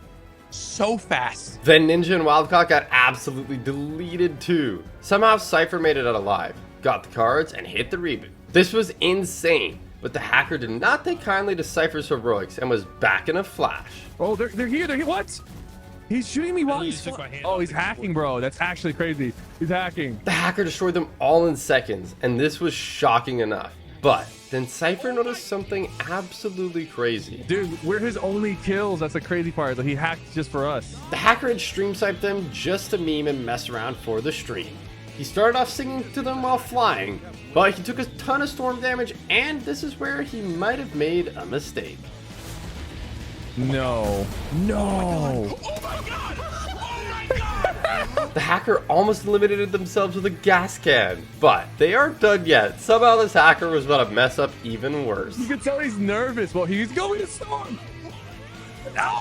so fast. Then Ninja and Wildcat got absolutely deleted too. Somehow Cypher made it out alive, got the cards, and hit the reboot. This was insane, but the hacker did not take kindly to Cypher's heroics and was back in a flash. Oh, they're here. They're here. What? He's shooting me while he's... Oh, he's hacking, bro. That's actually crazy. He's hacking. The hacker destroyed them all in seconds, and this was shocking enough. But then Cypher noticed something absolutely crazy. Dude, we're his only kills. That's the crazy part. He hacked just for us. The hacker had stream sniped them just to meme and mess around for the stream. He started off singing to them while flying, but he took a ton of storm damage, and this is where he might have made a mistake. No. No. Oh my god! Oh my god! The hacker almost eliminated themselves with a gas can, but they aren't done yet. Somehow this hacker was about to mess up even worse. You can tell he's nervous. Well, he's going to storm. No.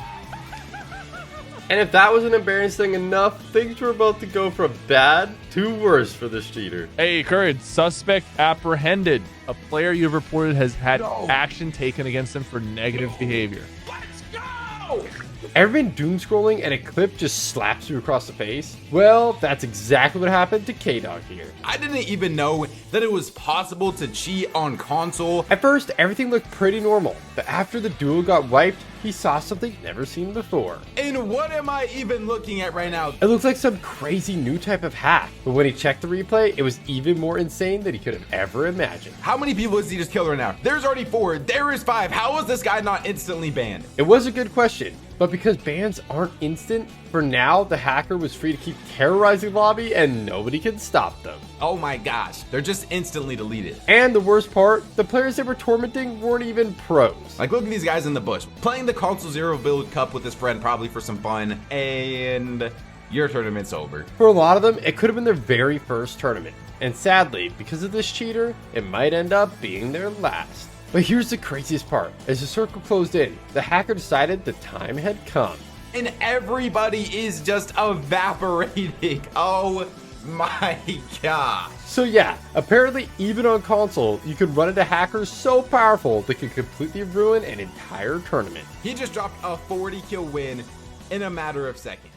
And if that wasn't embarrassing enough, things were about to go from bad to worse for this cheater. Hey, Courage, suspect apprehended. A player you've reported has had action taken against him for negative behavior. Let's go! Ever been doom scrolling and a clip just slaps you across the face? Well, that's exactly what happened to K-Dog here. I didn't even know that it was possible to cheat on console. At first, everything looked pretty normal, but after the duel got wiped, he saw something never seen before. And what am I even looking at right now? It looked like some crazy new type of hack, but when he checked the replay, it was even more insane than he could have ever imagined. How many people has he just killed right now? There's already 4, there is 5. How is this guy not instantly banned? It was a good question, but because bans aren't instant, for now, the hacker was free to keep terrorizing lobby and nobody can stop them. Oh my gosh, they're just instantly deleted. And the worst part, the players they were tormenting weren't even pros. Like, look at these guys in the bush, playing the console zero build cup with his friend probably for some fun, and your tournament's over. For a lot of them, it could have been their very first tournament. And sadly, because of this cheater, it might end up being their last. But here's the craziest part. As the circle closed in, the hacker decided the time had come. And everybody is just evaporating. Oh my god. So yeah, apparently even on console, you can run into hackers so powerful that can completely ruin an entire tournament. He just dropped a 40 kill win in a matter of seconds.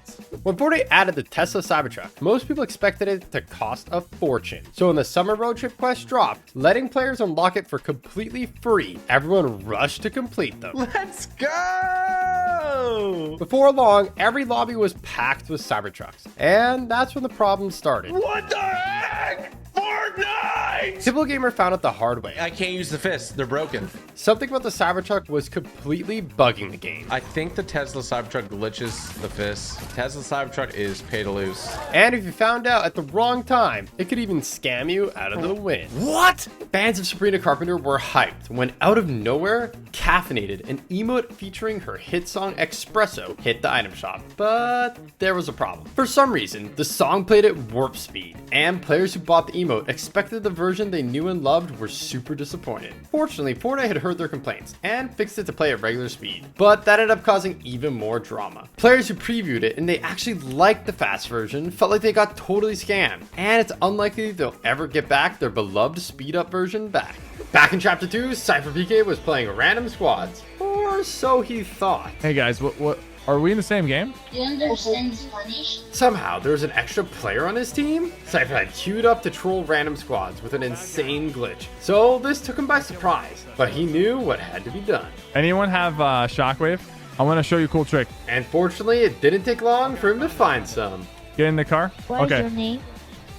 When Fortnite added the Tesla Cybertruck, most people expected it to cost a fortune. So when the summer road trip quest dropped, letting players unlock it for completely free, everyone rushed to complete them. Let's go! Before long, every lobby was packed with Cybertrucks, and that's when the problem started. What the heck? Fortnite! Typical Gamer found out the hard way. I can't use the fists. They're broken. Something about the Cybertruck was completely bugging the game. I think the Tesla Cybertruck glitches the fists. Tesla Cybertruck is pay to lose. And if you found out at the wrong time, it could even scam you out of the win. What? Fans of Sabrina Carpenter were hyped when out of nowhere, Caffeinated, an emote featuring her hit song Espresso, hit the item shop. But there was a problem. For some reason, the song played at warp speed, and players who bought the emote expected the version they knew and loved were super disappointed. Fortunately, Fortnite had heard their complaints and fixed it to play at regular speed, but that ended up causing even more drama. Players who previewed it and they actually liked the fast version felt like they got totally scammed, and it's unlikely they'll ever get back their beloved speed up version back. Back in Chapter 2, Cypher PK was playing random squads. Or so he thought. Hey guys, what are we in the same game? Do you understand Spanish? Somehow, there was an extra player on his team. Cypher had queued up to troll random squads with an insane glitch. So this took him by surprise, but he knew what had to be done. Anyone have Shockwave? I want to show you a cool trick. And fortunately, it didn't take long for him to find some. Get in the car. What is your name?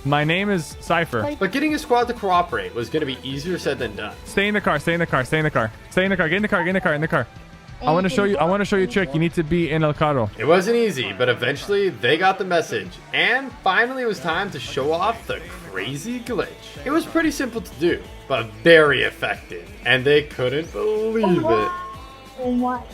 My name is Cypher. But getting a squad to cooperate was going to be easier said than done. Stay in the car. Stay in the car. Stay in the car. Stay in the car. Get in the car. Get in the car. In the car. I want to show you a trick. You need to be in el carro. It wasn't easy, but eventually they got the message. And finally it was time to show off the crazy glitch. It was pretty simple to do, but very effective. And they couldn't believe it. What?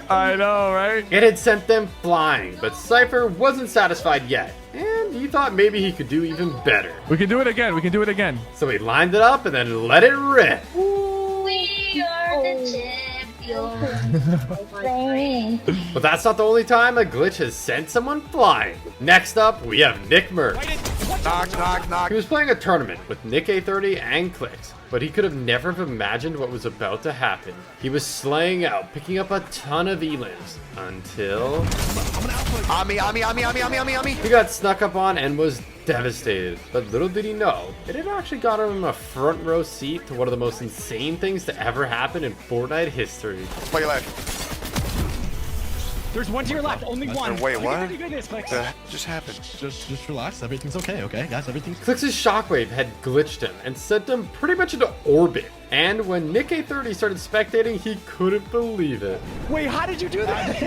I know, right? It had sent them flying, but Cypher wasn't satisfied yet. And he thought maybe he could do even better. We can do it again. We can do it again. So he lined it up and then let it rip. We are the champions. But that's not the only time a glitch has sent someone flying. Next up, we have Nick Merck. Knock, knock, knock. He was playing a tournament with Nick A30 and Clicks, but he could have never have imagined what was about to happen. He was slaying out, picking up a ton of elims, until... He got snuck up on and was devastated, but little did he know, it had actually got him a front row seat to one of the most insane things to ever happen in Fortnite history. Play left. There's one to your left, only one. Wait, what? Look at goodness, Clicks. Just happened. Just relax. Everything's okay, guys? Everything's... Clicks' shockwave had glitched him and sent him pretty much into orbit. And when Nick A30 started spectating, he couldn't believe it. Wait, how did you do that?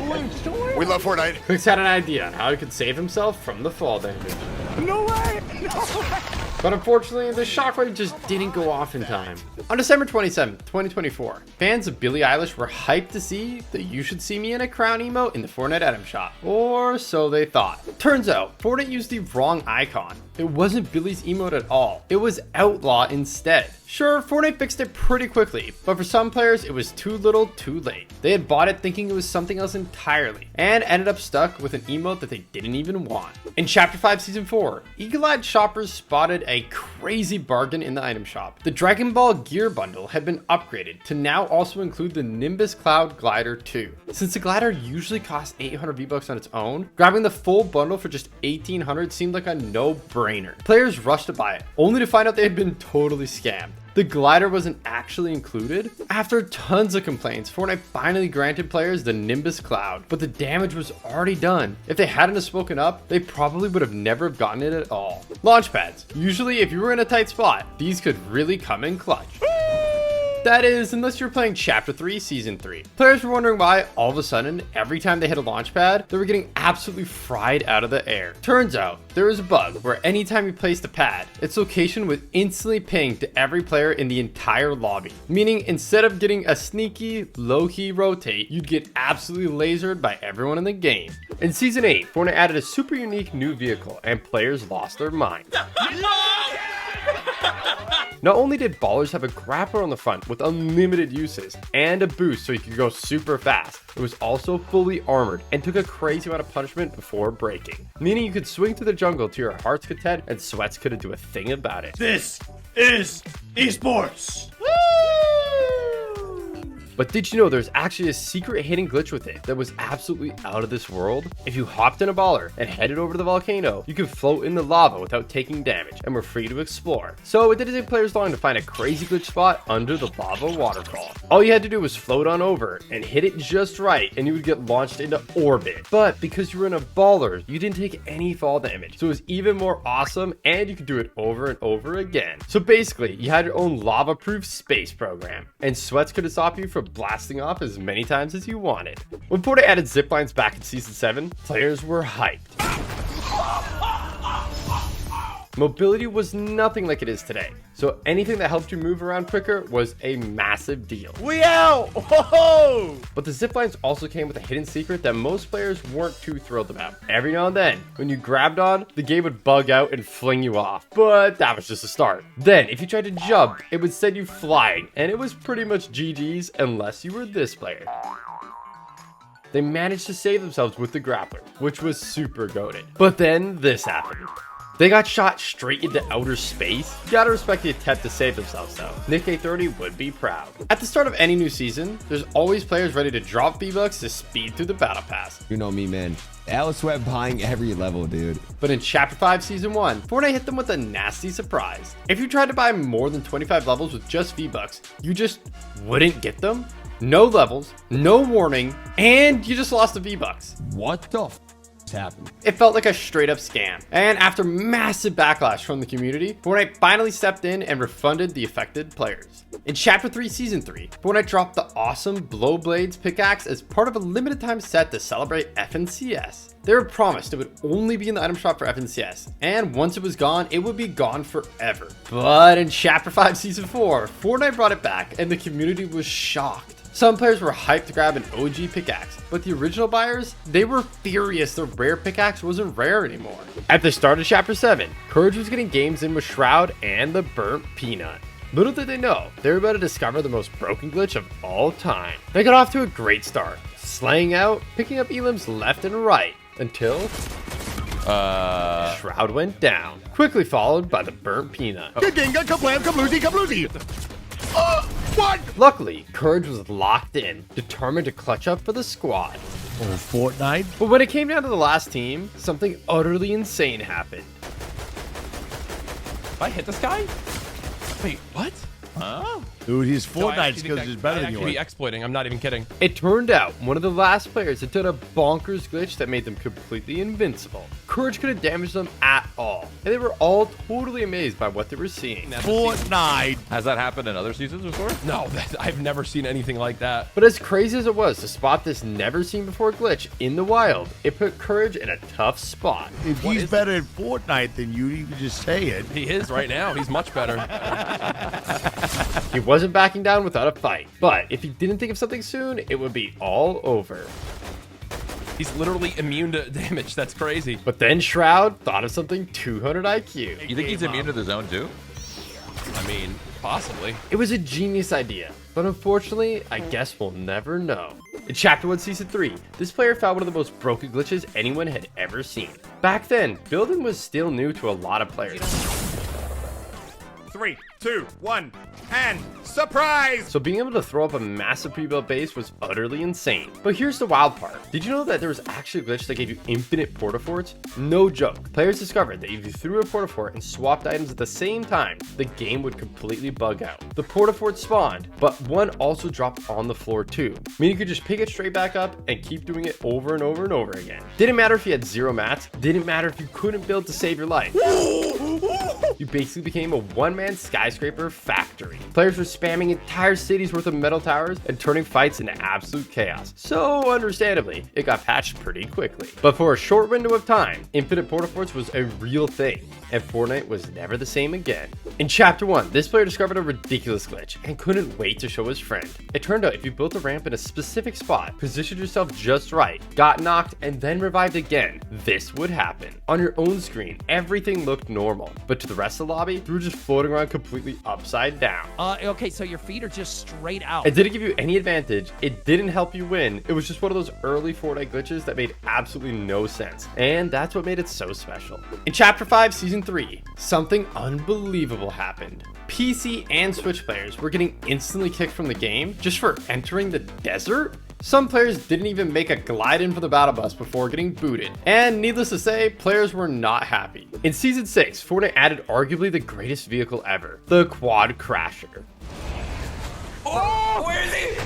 We love Fortnite. Clicks had an idea on how he could save himself from the fall damage. No way! No way! But unfortunately, the shockwave just didn't go off in time. On December 27th, 2024, fans of Billie Eilish were hyped to see the You Should See Me in a Crown emote in the Fortnite item shop. Or so they thought. Turns out, Fortnite used the wrong icon. It wasn't Billie's emote at all. It was Outlaw instead. Sure, Fortnite fixed it pretty quickly, but for some players, it was too little too late. They had bought it thinking it was something else entirely, and ended up stuck with an emote that they didn't even want. In Chapter 5 Season 4, eagle-eyed shoppers spotted a crazy bargain in the item shop. The Dragon Ball Gear Bundle had been upgraded to now also include the Nimbus Cloud Glider 2. Since the glider usually costs 800 V-Bucks on its own, grabbing the full bundle for just 1800 seemed like a no-brainer. Players rushed to buy it, only to find out they had been totally scammed. The glider wasn't actually included. After tons of complaints, Fortnite finally granted players the Nimbus Cloud, but the damage was already done. If they hadn't have spoken up, they probably would have never gotten it at all. Launchpads. Usually, if you were in a tight spot, these could really come in clutch. That is, unless you're playing Chapter 3, Season 3. Players were wondering why, all of a sudden, every time they hit a launch pad, they were getting absolutely fried out of the air. Turns out, there was a bug where anytime you placed a pad, its location would instantly ping to every player in the entire lobby. Meaning, instead of getting a sneaky, low-key rotate, you'd get absolutely lasered by everyone in the game. In Season 8, Fortnite added a super unique new vehicle, and players lost their minds. Not only did Ballers have a grappler on the front with unlimited uses and a boost so you could go super fast, it was also fully armored and took a crazy amount of punishment before breaking. Meaning you could swing through the jungle to your heart's content and Sweats couldn't do a thing about it. This is esports. But did you know there's actually a secret hidden glitch with it that was absolutely out of this world? If you hopped in a baller and headed over to the volcano, you could float in the lava without taking damage and were free to explore. So it didn't take players long to find a crazy glitch spot under the lava waterfall. All you had to do was float on over and hit it just right and you would get launched into orbit. But because you were in a baller, you didn't take any fall damage. So it was even more awesome and you could do it over and over again. So basically, you had your own lava-proof space program and Sweats couldn't stop you from blasting off as many times as you wanted. When Fortnite added ziplines back in Season 7, players were hyped. Mobility was nothing like it is today, so anything that helped you move around quicker was a massive deal. We out! Whoa! But the ziplines also came with a hidden secret that most players weren't too thrilled about. Every now and then, when you grabbed on, the game would bug out and fling you off, but that was just a start. Then, if you tried to jump, it would send you flying, and it was pretty much GG's unless you were this player. They managed to save themselves with the grappler, which was super goated. But then this happened. They got shot straight into outer space. You gotta respect the attempt to save themselves though. Nick A30 would be proud. At the start of any new season, there's always players ready to drop V-Bucks to speed through the battle pass. You know me, man. Alice Web buying every level, dude. But in Chapter 5 Season 1, Fortnite hit them with a nasty surprise. If you tried to buy more than 25 levels with just V-Bucks, you just wouldn't get them. No levels, no warning, and you just lost the V-Bucks. What the f happened? It felt like a straight up scam. And after massive backlash from the community, Fortnite finally stepped in and refunded the affected players. In Chapter 3 Season 3, Fortnite dropped the awesome Blowblades pickaxe as part of a limited time set to celebrate FNCS. They were promised it would only be in the item shop for FNCS, and once it was gone, it would be gone forever. But in Chapter 5 Season 4, Fortnite brought it back and the community was shocked. Some players were hyped to grab an OG pickaxe, but the original buyers, they were furious the rare pickaxe wasn't rare anymore. At the start of Chapter 7, Courage was getting games in with Shroud and the Burnt Peanut. Little did they know, they were about to discover the most broken glitch of all time. They got off to a great start, slaying out, picking up elims left and right, until Shroud went down, quickly followed by the Burnt Peanut. Good game, good kablam, kabloozy, kabloozy. What? Luckily, Courage was locked in, determined to clutch up for the squad. Oh, Fortnite? But when it came down to the last team, something utterly insane happened. If I hit this guy? Wait, what? Huh? Dude, he's Fortnite because he's better than you. Actually exploiting. I'm not even kidding. It turned out one of the last players had done a bonkers glitch that made them completely invincible. Courage couldn't damage them at all, and they were all totally amazed by what they were seeing. Fortnite! Has that happened in other seasons before? No, I've never seen anything like that. But as crazy as it was to spot this never seen before glitch in the wild, it put Courage in a tough spot. If he's better at Fortnite than you can just say it. He is right now. He's much better. He wasn't backing down without a fight, but if he didn't think of something soon, it would be all over. He's literally immune to damage. That's crazy. But then Shroud thought of something 200 IQ. You think he's immune to the zone too? I mean, possibly. It was a genius idea, but unfortunately, I guess we'll never know. In Chapter 1 Season 3, this player found one of the most broken glitches anyone had ever seen. Back then, building was still new to a lot of players. 3, 2, 1, and surprise! So being able to throw up a massive pre-built base was utterly insane. But here's the wild part. Did you know that there was actually a glitch that gave you infinite porta-forts? No joke. Players discovered that if you threw a porta-fort and swapped items at the same time, the game would completely bug out. The porta-fort spawned, but one also dropped on the floor too, meaning you could just pick it straight back up and keep doing it over and over and over again. Didn't matter if you had 0 mats, didn't matter if you couldn't build to save your life. You basically became a one-man skyscraper factory. Players were spamming entire cities worth of metal towers and turning fights into absolute chaos. So understandably, it got patched pretty quickly. But for a short window of time, infinite porta-forts was a real thing, and Fortnite was never the same again. In Chapter 1, this player discovered a ridiculous glitch and couldn't wait to show his friend. It turned out if you built a ramp in a specific spot, positioned yourself just right, got knocked, and then revived again, this would happen. On your own screen, everything looked normal, but to the rest of the lobby, you were just floating around completely upside down. Okay, so your feet are just straight out. It didn't give you any advantage, it didn't help you win, it was just one of those early Fortnite glitches that made absolutely no sense, and that's what made it so special. In Chapter 5 Season 3, something unbelievable happened. PC and Switch players were getting instantly kicked from the game just for entering the desert? Some players didn't even make a glide in for the battle bus before getting booted. And needless to say, players were not happy. In Season 6, Fortnite added arguably the greatest vehicle ever, the Quad Crasher. Oh, where is he?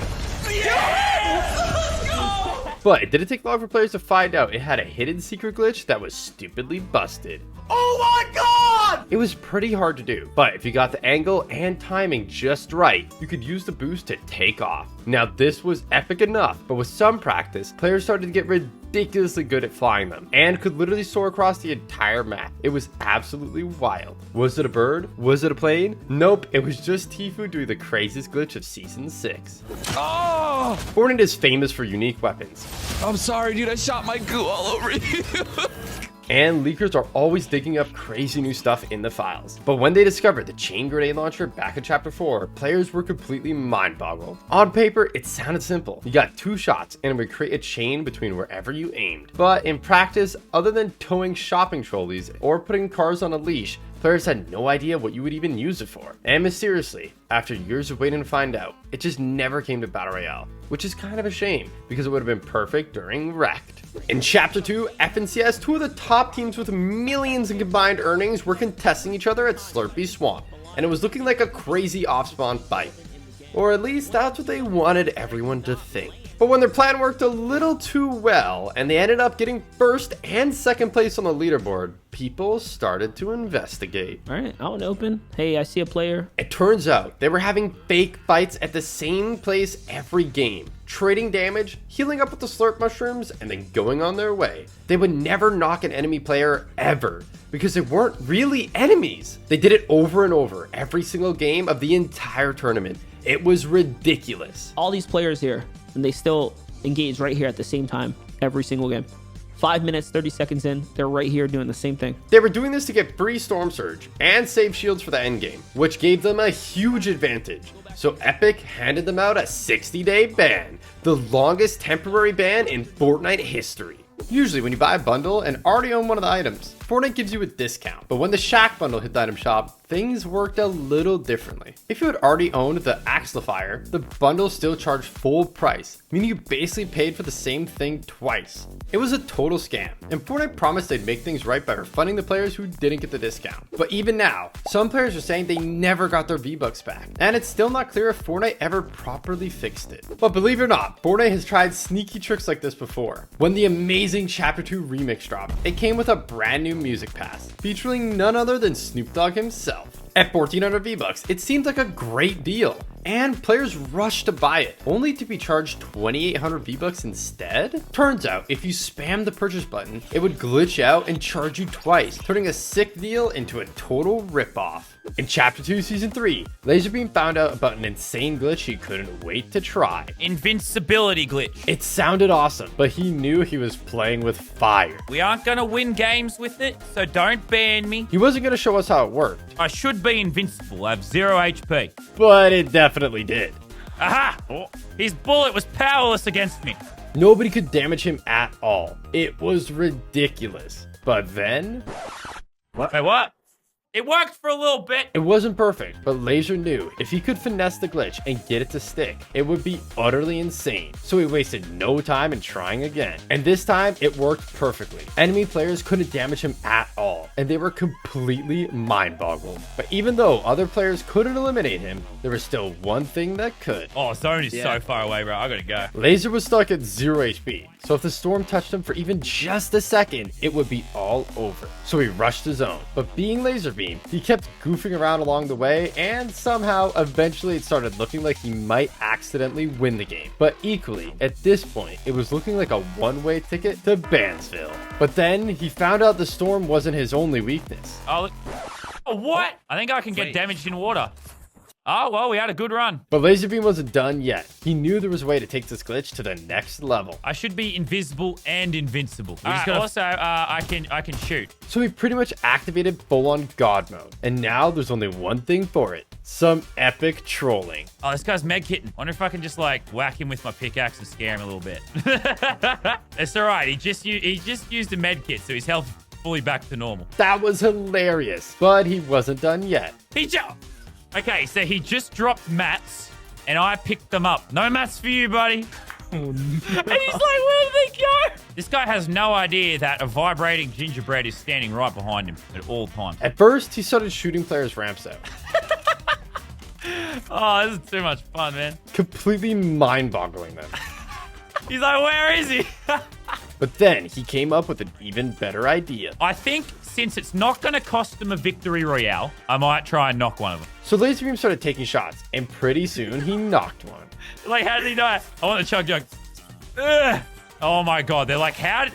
Yes! Let's go! But it didn't take long for players to find out it had a hidden secret glitch that was stupidly busted. Oh my god! It was pretty hard to do, but if you got the angle and timing just right, you could use the boost to take off. Now this was epic enough, but with some practice, players started to get ridiculously good at flying them and could literally soar across the entire map. It was absolutely wild. Was it a bird? Was it a plane? Nope, it was just Tfue doing the craziest glitch of Season 6. Oh! Fortnite is famous for unique weapons. I'm sorry, dude. I shot my goo all over you. and leakers are always digging up crazy new stuff in the files. But when they discovered the chain grenade launcher back in chapter 4, players were completely mind-boggled. On paper, it sounded simple. You got 2 shots and it would create a chain between wherever you aimed. But in practice, other than towing shopping trolleys or putting cars on a leash, players had no idea what you would even use it for. And mysteriously, after years of waiting to find out, it just never came to Battle Royale, which is kind of a shame because it would have been perfect during Wrecked. In Chapter 2, FNCS, 2 of the top teams with millions in combined earnings were contesting each other at Slurpy Swamp, and it was looking like a crazy off-spawn fight. Or at least that's what they wanted everyone to think. But when their plan worked a little too well, and they ended up getting first and second place on the leaderboard, people started to investigate. All right, out and open. Hey, I see a player. It turns out they were having fake fights at the same place every game, trading damage, healing up with the slurp mushrooms, and then going on their way. They would never knock an enemy player ever, because they weren't really enemies. They did it over and over, every single game of the entire tournament. It was ridiculous. All these players here, and they still engage right here at the same time every single game. 5 minutes, 30 seconds in, they're right here doing the same thing. They were doing this to get free Storm Surge and save shields for the endgame, which gave them a huge advantage. So Epic handed them out a 60-day ban, the longest temporary ban in Fortnite history. Usually when you buy a bundle and already own one of the items, Fortnite gives you a discount. But when the Shack bundle hit the item shop, things worked a little differently. If you had already owned the Axlifier, the bundle still charged full price, meaning you basically paid for the same thing twice. It was a total scam, and Fortnite promised they'd make things right by refunding the players who didn't get the discount. But even now, some players are saying they never got their V-Bucks back, and it's still not clear if Fortnite ever properly fixed it. But believe it or not, Fortnite has tried sneaky tricks like this before. When the amazing Chapter 2 remix dropped, it came with a brand new music pass, featuring none other than Snoop Dogg himself. At 1,400 V-Bucks, it seemed like a great deal, and players rushed to buy it, only to be charged 2,800 V-Bucks instead? Turns out, if you spam the purchase button, it would glitch out and charge you twice, turning a sick deal into a total ripoff. In Chapter 2 Season 3, Laserbeam found out about an insane glitch he couldn't wait to try. Invincibility glitch. It sounded awesome, but he knew he was playing with fire. We aren't gonna win games with it, so don't ban me. He wasn't gonna show us how it worked. I should be invincible. I have 0 HP. But it definitely did. Aha! Oh, his bullet was powerless against me. Nobody could damage him at all. It was ridiculous. But then... Wait, what? It worked for a little bit. It wasn't perfect, but Laser knew if he could finesse the glitch and get it to stick, it would be utterly insane. So he wasted no time in trying again. And this time, it worked perfectly. Enemy players couldn't damage him at all, and they were completely mind-boggled. But even though other players couldn't eliminate him, there was still one thing that could. Oh, Zone is so far away, bro. I gotta go. Laser was stuck at 0 HP, so if the storm touched him for even just a second, it would be all over. So he rushed his Zone, but being Laserbeam, he kept goofing around along the way, and somehow, eventually it started looking like he might accidentally win the game. But equally, at this point, it was looking like a one-way ticket to Bansville. But then, he found out the storm wasn't his only weakness. Oh, look. Oh, what? I think I can get damaged in water. Oh, well, we had a good run. But Laserbeam wasn't done yet. He knew there was a way to take this glitch to the next level. I should be invisible and invincible. Also, I can shoot. So he pretty much activated full-on God mode. And now there's only one thing for it. Some epic trolling. Oh, this guy's medkitting. Wonder if I can just, like, whack him with my pickaxe and scare him a little bit. It's all right. He just used a medkit, so his health is fully back to normal. That was hilarious. But he wasn't done yet. Okay, so he just dropped mats, and I picked them up. No mats for you, buddy. And he's like, where did they go? This guy has no idea that a vibrating gingerbread is standing right behind him at all times. At first, he started shooting players' ramps out. Oh, this is too much fun, man. Completely mind-boggling them. He's like, where is he? But then he came up with an even better idea. I think since it's not going to cost them a victory royale, I might try and knock one of them. So Laserbeam started taking shots, and pretty soon he knocked one. Like, how did he die? I want the chug jug. Ugh. Oh my god, they're like, how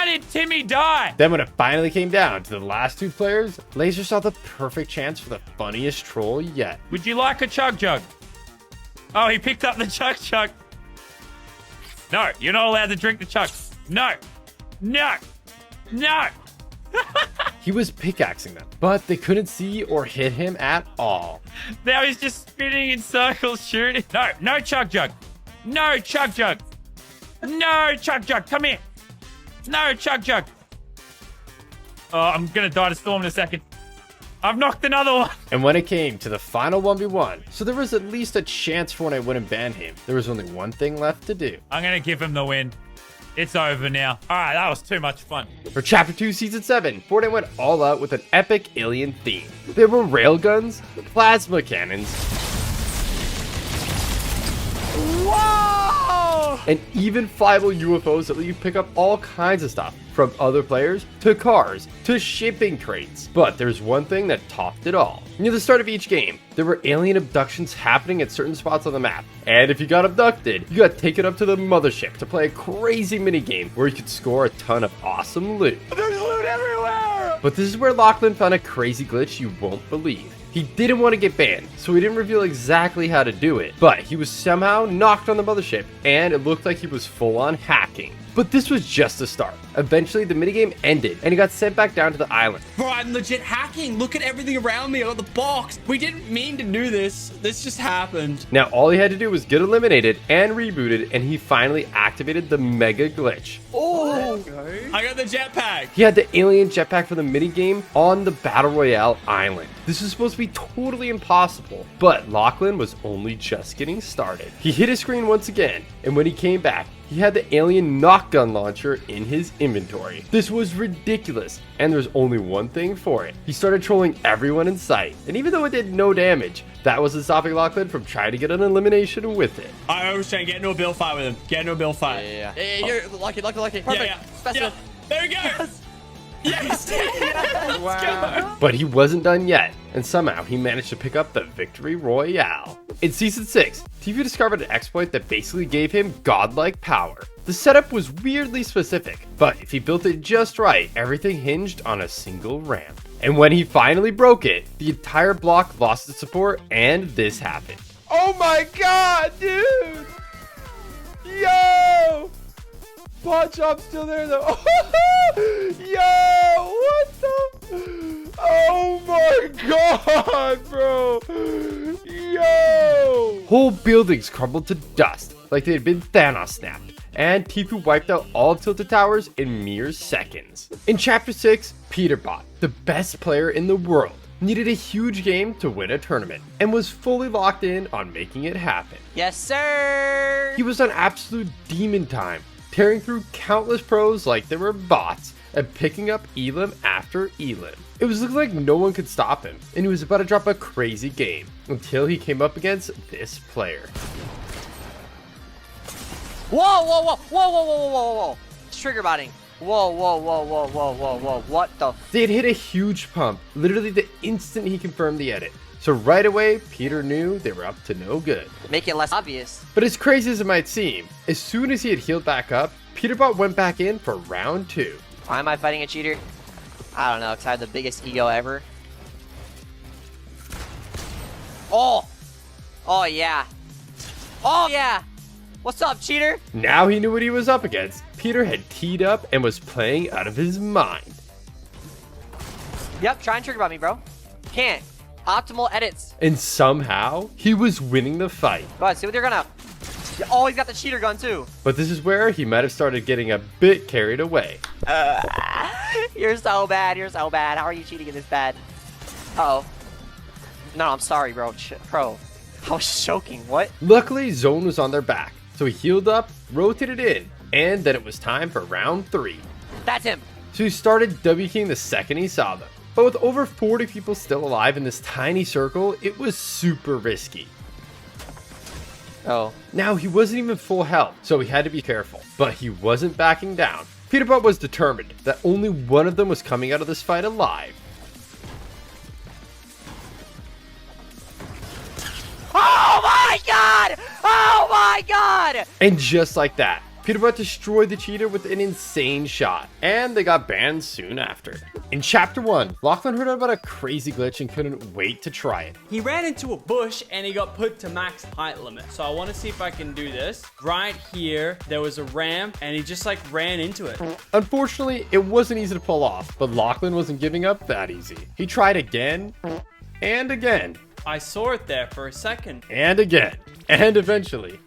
did Timmy die? Then when it finally came down to the last 2 players, Laser saw the perfect chance for the funniest troll yet. Would you like a chug jug? Oh, he picked up the chug jug. No, you're not allowed to drink the chug. No. No. No. He was pickaxing them, but they couldn't see or hit him at all. Now he's just spinning in circles shooting. No, no Chug Jug. No Chug Jug. No Chug Jug. Come here. No Chug Jug. Oh, I'm going to die to Storm in a second. I've knocked another one. And when it came to the final 1v1, so there was at least a chance for when I wouldn't ban him, there was only one thing left to do. I'm going to give him the win. It's over now. All right, that was too much fun. For Chapter 2, Season 7, Fortnite went all out with an epic alien theme. There were railguns, plasma cannons, Whoa! and even flyable UFOs that let you pick up all kinds of stuff, from other players, to cars, to shipping crates. But there's one thing that topped it all. Near the start of each game, there were alien abductions happening at certain spots on the map. And if you got abducted, you got taken up to the mothership to play a crazy minigame where you could score a ton of awesome loot. There's loot everywhere! But this is where Lachlan found a crazy glitch you won't believe. He didn't want to get banned, so he didn't reveal exactly how to do it. But he was somehow knocked on the mothership, and it looked like he was full on hacking. But this was just the start. Eventually, the minigame ended, and he got sent back down to the island. Bro, I'm legit hacking. Look at everything around me. I got the box. We didn't mean to do this. This just happened. Now, all he had to do was get eliminated and rebooted, and he finally activated the mega glitch. Oh, I got the jetpack. He had the alien jetpack for the minigame on the Battle Royale island. This was supposed to be totally impossible, but Lachlan was only just getting started. He hit his screen once again, and when he came back, he had the alien knockgun launcher in his inventory. This was ridiculous, and there's only one thing for it. He started trolling everyone in sight, and even though it did no damage, that wasn't stopping Lachlan from trying to get an elimination with it. I was trying to get into a bill fight with him. Get into a bill fight. Yeah. You're lucky. Perfect. Yeah. There we go. Yes. Let's go. But he wasn't done yet, and somehow he managed to pick up the victory royale. In Season 6, TV discovered an exploit that basically gave him godlike power. The setup was weirdly specific, but if he built it just right, everything hinged on a single ramp. And when he finally broke it, the entire block lost its support, and this happened. Oh my god, dude! Yo! Pawn shop's still there though. Yo! What the? Oh my god, bro! Yo! Whole buildings crumbled to dust like they had been Thanos snapped, and Tifu wiped out all of Tilted Towers in mere seconds. In Chapter 6, Peterbot, the best player in the world, needed a huge game to win a tournament, and was fully locked in on making it happen. Yes, sir! He was on absolute demon time, tearing through countless pros like they were bots, and picking up elim after elim. It was looking like no one could stop him, and he was about to drop a crazy game, until he came up against this player. Whoa. It's trigger botting. Whoa. What the? They had hit a huge pump, literally the instant he confirmed the edit. So right away, Peter knew they were up to no good. Make it less obvious. But as crazy as it might seem, as soon as he had healed back up, Peterbot went back in for round 2. Why am I fighting a cheater? I don't know, because I have the biggest ego ever. Oh yeah. What's up, cheater? Now he knew what he was up against. Peter had teed up and was playing out of his mind. Yep, try and trigger bot me, bro. Can't. Optimal edits. And somehow, he was winning the fight. Go ahead, see what they're gonna... Oh, he's got the cheater gun, too. But this is where he might have started getting a bit carried away. You're so bad. How are you cheating in this bad? Uh-oh. No, I'm sorry, bro. Bro, I was choking. What? Luckily, Zone was on their back. So he healed up, rotated in, and then it was time for round 3. That's him. So he started W-keying the second he saw them. But with over 40 people still alive in this tiny circle, it was super risky. Oh. Now, he wasn't even full health, so he had to be careful. But he wasn't backing down. Peterbot was determined that only one of them was coming out of this fight alive. Oh my god! Oh my god! And just like that, Peterbot destroyed the cheater with an insane shot, and they got banned soon after. In Chapter 1, Lachlan heard about a crazy glitch and couldn't wait to try it. He ran into a bush and he got put to max height limit. So I want to see if I can do this. Right here, there was a ramp and he just like ran into it. Unfortunately, it wasn't easy to pull off, but Lachlan wasn't giving up that easy. He tried again and again. I saw it there for a second. And again. And eventually.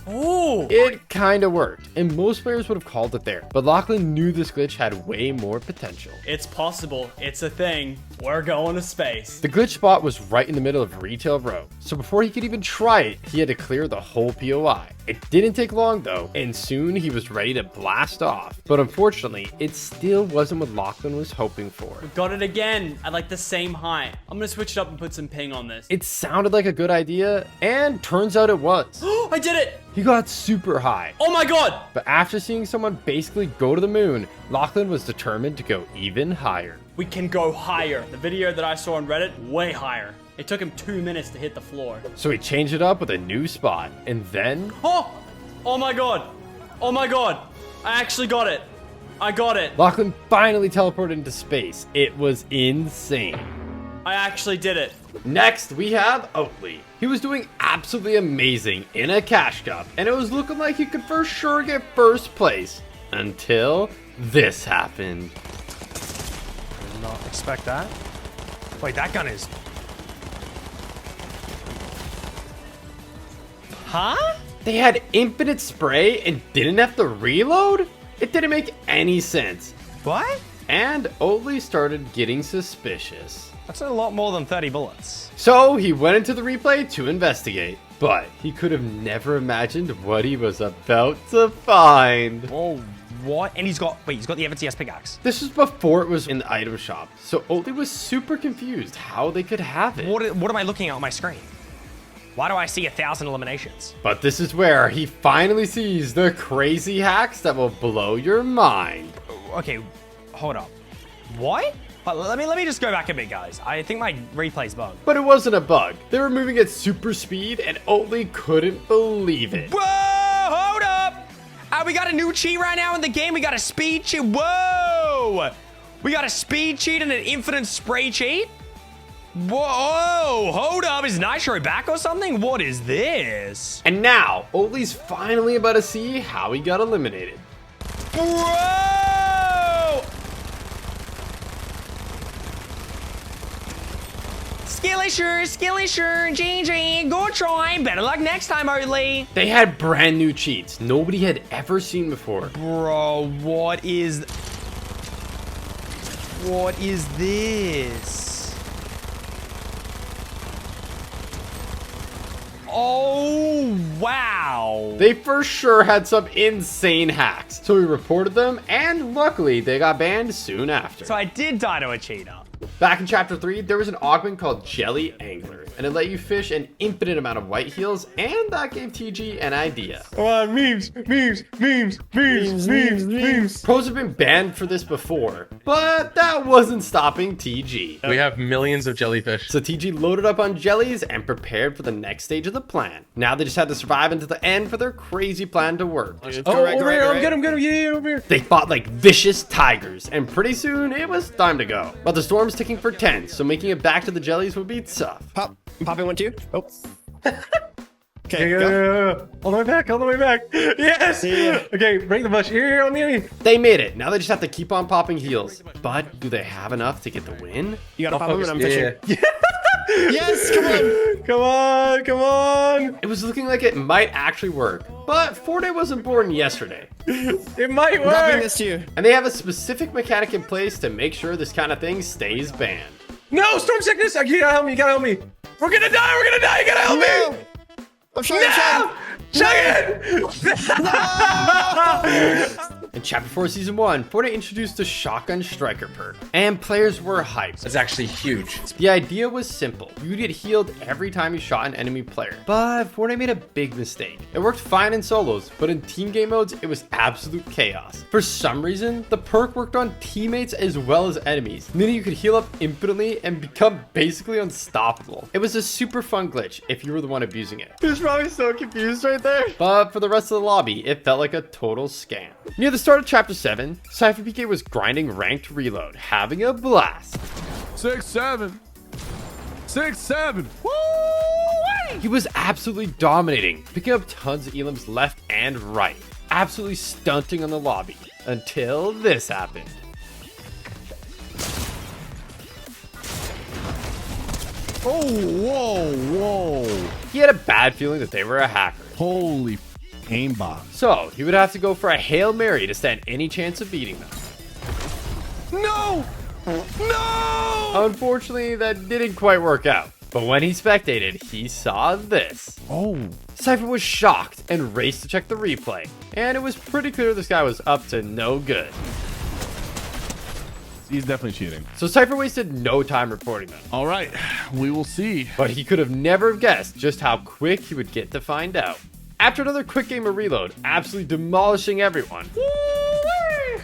Oh! It kinda worked, and most players would have called it there, but Lachlan knew this glitch had way more potential. It's possible. It's a thing. We're going to space. The glitch spot was right in the middle of Retail Row, so before he could even try it, he had to clear the whole POI. It didn't take long though, and soon he was ready to blast off, but unfortunately, it still wasn't what Lachlan was hoping for. We got it again at like the same height. I'm gonna switch it up and put some ping on this. It sounded like a good idea, and turns out it was. I did it! He got super high. Oh my god! But after seeing someone basically go to the moon, Lachlan was determined to go even higher. We can go higher. The video that I saw on Reddit, way higher. It took him 2 minutes to hit the floor. So he changed it up with a new spot, and then... Oh! Oh my god! Oh my god! I actually got it! I got it! Lachlan finally teleported into space. It was insane. I actually did it. Next, we have Oatly. He was doing absolutely amazing in a cash cup, and it was looking like he could for sure get first place. Until this happened. Did not expect that. Wait, that gun is... Huh? They had infinite spray and didn't have to reload? It didn't make any sense. What? And Oatly started getting suspicious. That's a lot more than 30 bullets. So he went into the replay to investigate, but he could have never imagined what he was about to find. Whoa, what? And he's got the FNCS pickaxe. This was before it was in the item shop, so Oatly was super confused how they could have it. What am I looking at on my screen? Why do I see 1,000 eliminations? But this is where he finally sees the crazy hacks that will blow your mind. Okay, hold up. What? Let me just go back a bit, guys. I think my replay's bugged. But it wasn't a bug. They were moving at super speed, and Oatly couldn't believe it. Whoa, hold up. We got a new cheat right now in the game. We got a speed cheat. Whoa. We got a speed cheat and an infinite spray cheat. Whoa, hold up. Is Nitro back or something? What is this? And now, Oatly's finally about to see how he got eliminated. Whoa! Skilly sure, GG, go try. Better luck next time, Oatly. They had brand new cheats nobody had ever seen before. Bro, what is this? Oh, wow. They for sure had some insane hacks, so we reported them, and luckily they got banned soon after. So I did die to a cheater. Back in Chapter 3, there was an augment called Jelly Angler, and it let you fish an infinite amount of white heels, and that gave TG an idea. Come on, memes. Pros have been banned for this before, but that wasn't stopping TG. We have millions of jellyfish. So TG loaded up on jellies and prepared for the next stage of the plan. Now they just had to survive until the end for their crazy plan to work. Over here, get him, yeah, over here. They fought like vicious tigers, and pretty soon it was time to go. But the storm's ticking for 10, so making it back to the jellies would be tough. Popping 1, 2. Oh. Okay, go. All the way back. Yes! Yeah. Okay, break the bush. Here, on me. They made it. Now they just have to keep on popping heals. But do they have enough to get the win? You gotta pop them and I'm fishing. Yeah. Yes, come on. Come on. It was looking like it might actually work. But Fortnite wasn't born yesterday. It might work. I'm this to you. And they have a specific mechanic in place to make sure this kind of thing stays banned. No, storm sickness. You gotta help me. We're gonna die. You gotta help me. I'm trying. Chug it! In Chapter 4 Season 1, Fortnite introduced the Shotgun Striker perk, and players were hyped. That's actually huge. The idea was simple. You would get healed every time you shot an enemy player. But Fortnite made a big mistake. It worked fine in solos, but in team game modes, it was absolute chaos. For some reason, the perk worked on teammates as well as enemies, meaning you could heal up infinitely and become basically unstoppable. It was a super fun glitch if you were the one abusing it. He was probably so confused right there. But for the rest of the lobby, it felt like a total scam. Near the start of Chapter 7, Cypher PK was grinding ranked reload, having a blast. 6-7. 6-7. Woo! He was absolutely dominating, picking up tons of elims left and right, absolutely stunting on the lobby, until this happened. Oh, whoa, whoa. He had a bad feeling that they were a hacker. Holy aimbot. So he would have to go for a Hail Mary to stand any chance of beating them. No! No! Unfortunately, that didn't quite work out. But when he spectated, he saw this. Oh. Cypher was shocked and raced to check the replay. And it was pretty clear this guy was up to no good. He's definitely cheating. So Cypher wasted no time reporting them. All right, we will see. But he could have never guessed just how quick he would get to find out. After another quick game of reload, absolutely demolishing everyone,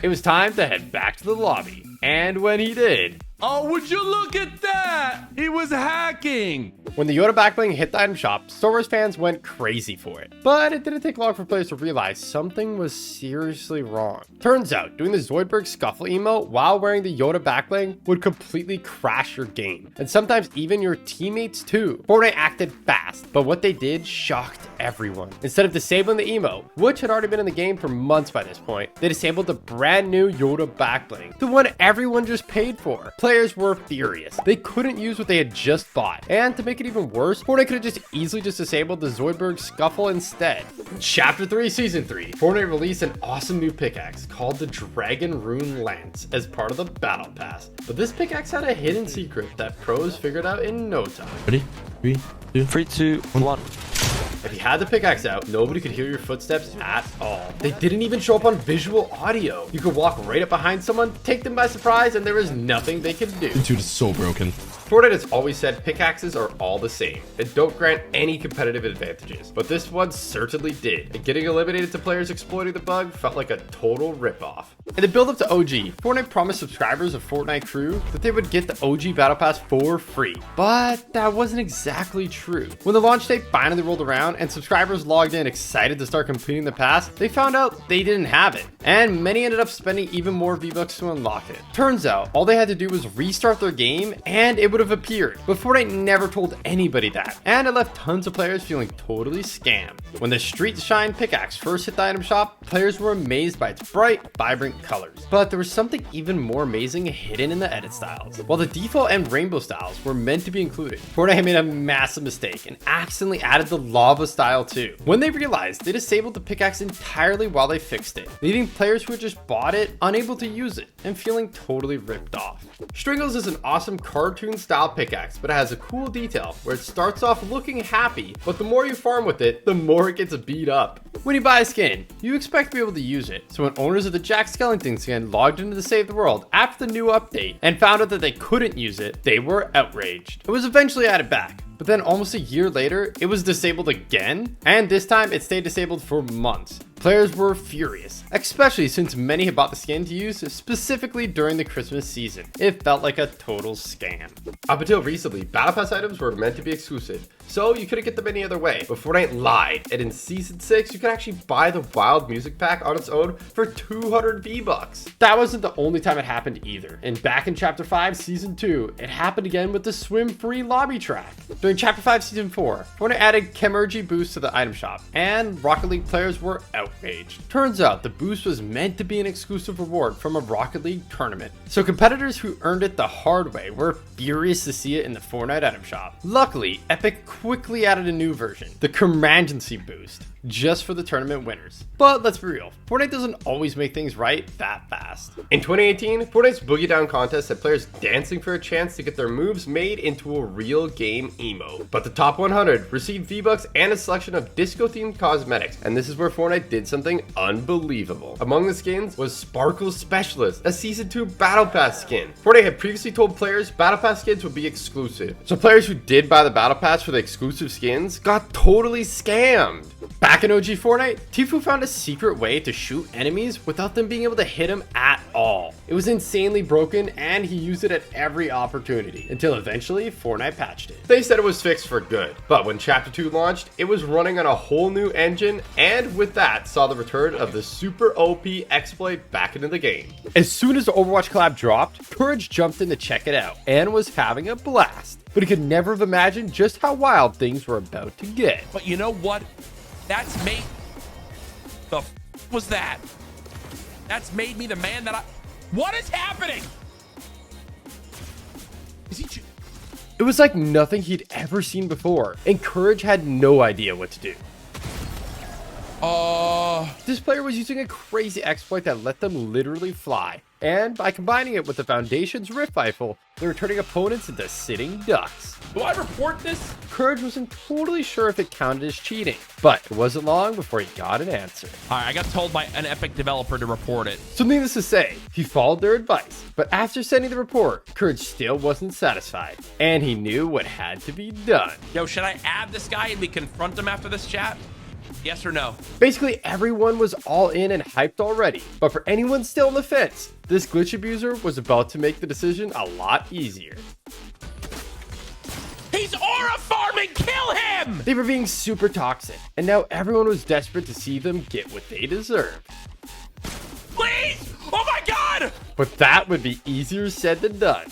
it was time to head back to the lobby. And when he did... Oh, would you look at that? He was hacking. When the Yoda backbling hit the item shop, Star Wars fans went crazy for it. But it didn't take long for players to realize something was seriously wrong. Turns out, doing the Zoidberg Scuffle emote while wearing the Yoda backbling would completely crash your game. And sometimes even your teammates too. Fortnite acted fast, but what they did shocked everyone. Instead of disabling the emote, which had already been in the game for months by this point, they disabled the brand new Yoda backbling, the one everyone just paid for. Players were furious. They couldn't use what they had just bought. And to make it even worse, Fortnite could have just easily disabled the Zoidberg Scuffle instead. Chapter 3 Season 3, Fortnite released an awesome new pickaxe called the Dragon Rune Lance as part of the Battle Pass. But this pickaxe had a hidden secret that pros figured out in no time. Ready? 3, 2, 1. If you had the pickaxe out, nobody could hear your footsteps at all. They didn't even show up on visual audio. You could walk right up behind someone, take them by surprise, and there was nothing they could do. This dude is so broken. Fortnite has always said pickaxes are all the same and don't grant any competitive advantages, but this one certainly did, and getting eliminated to players exploiting the bug felt like a total ripoff. In the build-up to OG, Fortnite promised subscribers of Fortnite Crew that they would get the OG Battle Pass for free, but that wasn't exactly true. When the launch date finally rolled around and subscribers logged in excited to start completing the pass, they found out they didn't have it, and many ended up spending even more V-Bucks to unlock it. Turns out, all they had to do was restart their game and it would have appeared, but Fortnite never told anybody that, and it left tons of players feeling totally scammed. When the Street Shine pickaxe first hit the item shop, players were amazed by its bright, vibrant colors. But there was something even more amazing hidden in the edit styles. While the default and rainbow styles were meant to be included, Fortnite had made a massive mistake and accidentally added the lava style too. When they realized, they disabled the pickaxe entirely while they fixed it, leaving players who had just bought it unable to use it and feeling totally ripped off. Stringles is an awesome cartoon style pickaxe, but it has a cool detail where it starts off looking happy, but the more you farm with it, the more it gets beat up. When you buy a skin, you expect to be able to use it, so when owners of the Jack Skellington skin logged into the Save the World after the new update and found out that they couldn't use it, they were outraged. It was eventually added back, but then almost a year later, it was disabled again, and this time it stayed disabled for months. Players were furious, especially since many had bought the skin to use specifically during the Christmas season. It felt like a total scam. Up until recently, Battle Pass items were meant to be exclusive, so you couldn't get them any other way. But Fortnite lied, and in Season 6, you could actually buy the Wild Music Pack on its own for 200 V-Bucks. That wasn't the only time it happened either. And back in Chapter 5, Season 2, it happened again with the swim-free lobby track. During Chapter 5, Season 4, Fortnite added Chemergy boost to the item shop, and Rocket League players were outraged. Turns out the boost was meant to be an exclusive reward from a Rocket League tournament, so competitors who earned it the hard way were furious to see it in the Fortnite item shop. Luckily, Epic quickly added a new version, the Comandancy boost, just for the tournament winners. But let's be real, Fortnite doesn't always make things right that fast. In 2018, Fortnite's Boogie Down contest had players dancing for a chance to get their moves made into a real game emote. But the top 100 received V-Bucks and a selection of disco-themed cosmetics, and this is where Fortnite did did something unbelievable. Among the skins was Sparkle Specialist, a Season 2 Battle Pass skin. Fortnite had previously told players Battle Pass skins would be exclusive. So players who did buy the Battle Pass for the exclusive skins got totally scammed. Back in OG Fortnite, Tfue found a secret way to shoot enemies without them being able to hit him at all. It was insanely broken and he used it at every opportunity until eventually Fortnite patched it. They said it was fixed for good, but when Chapter 2 launched, it was running on a whole new engine, and with that saw the return of the super OP exploit back into the game. As soon as the Overwatch collab dropped, Courage jumped in to check it out and was having a blast, but he could never have imagined just how wild things were about to get. But you know what? That's made was that? That's made me the man that I. What is happening? Is he? It was like nothing he'd ever seen before, and Courage had no idea what to do. This player was using a crazy exploit that let them literally fly, and by combining it with the Foundation's Rift Rifle, they were turning opponents into sitting ducks. Do I report this? Courage wasn't totally sure if it counted as cheating, but it wasn't long before he got an answer. All right, I got told by an Epic developer to report it. So needless to say, he followed their advice, but after sending the report, Courage still wasn't satisfied, and he knew what had to be done. Yo, should I add this guy and we confront him after this chat? Yes or no? Basically, everyone was all in and hyped already, but for anyone still on the fence, this glitch abuser was about to make the decision a lot easier. He's aura farming! Kill him! They were being super toxic, and now everyone was desperate to see them get what they deserved. Please! Oh my god! But that would be easier said than done.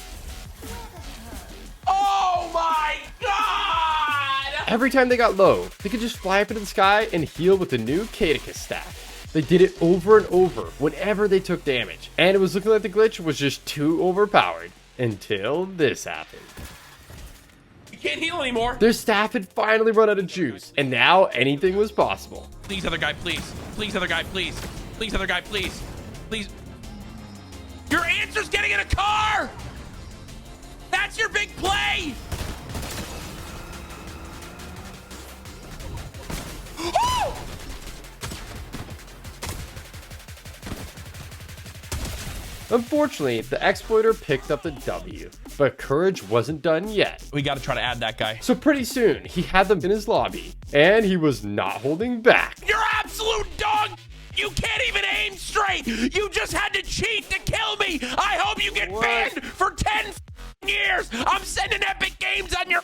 Oh my god! Every time they got low, they could just fly up into the sky and heal with the new Katicus staff. They did it over and over whenever they took damage, and it was looking like the glitch was just too overpowered until this happened. You can't heal anymore. Their staff had finally run out of juice, and now anything was possible. Please, other guy, please. Please, other guy, please. Please, other guy, please. Please. Your answer's getting in a car! That's your big play! Oh! Unfortunately, the exploiter picked up the W, but Courage wasn't done yet. We gotta try to add that guy. So pretty soon, he had them in his lobby, and he was not holding back. You're absolute dog! You can't even aim straight! You just had to cheat to kill me! I hope you get banned for 10 years! I'm sending Epic Games on your...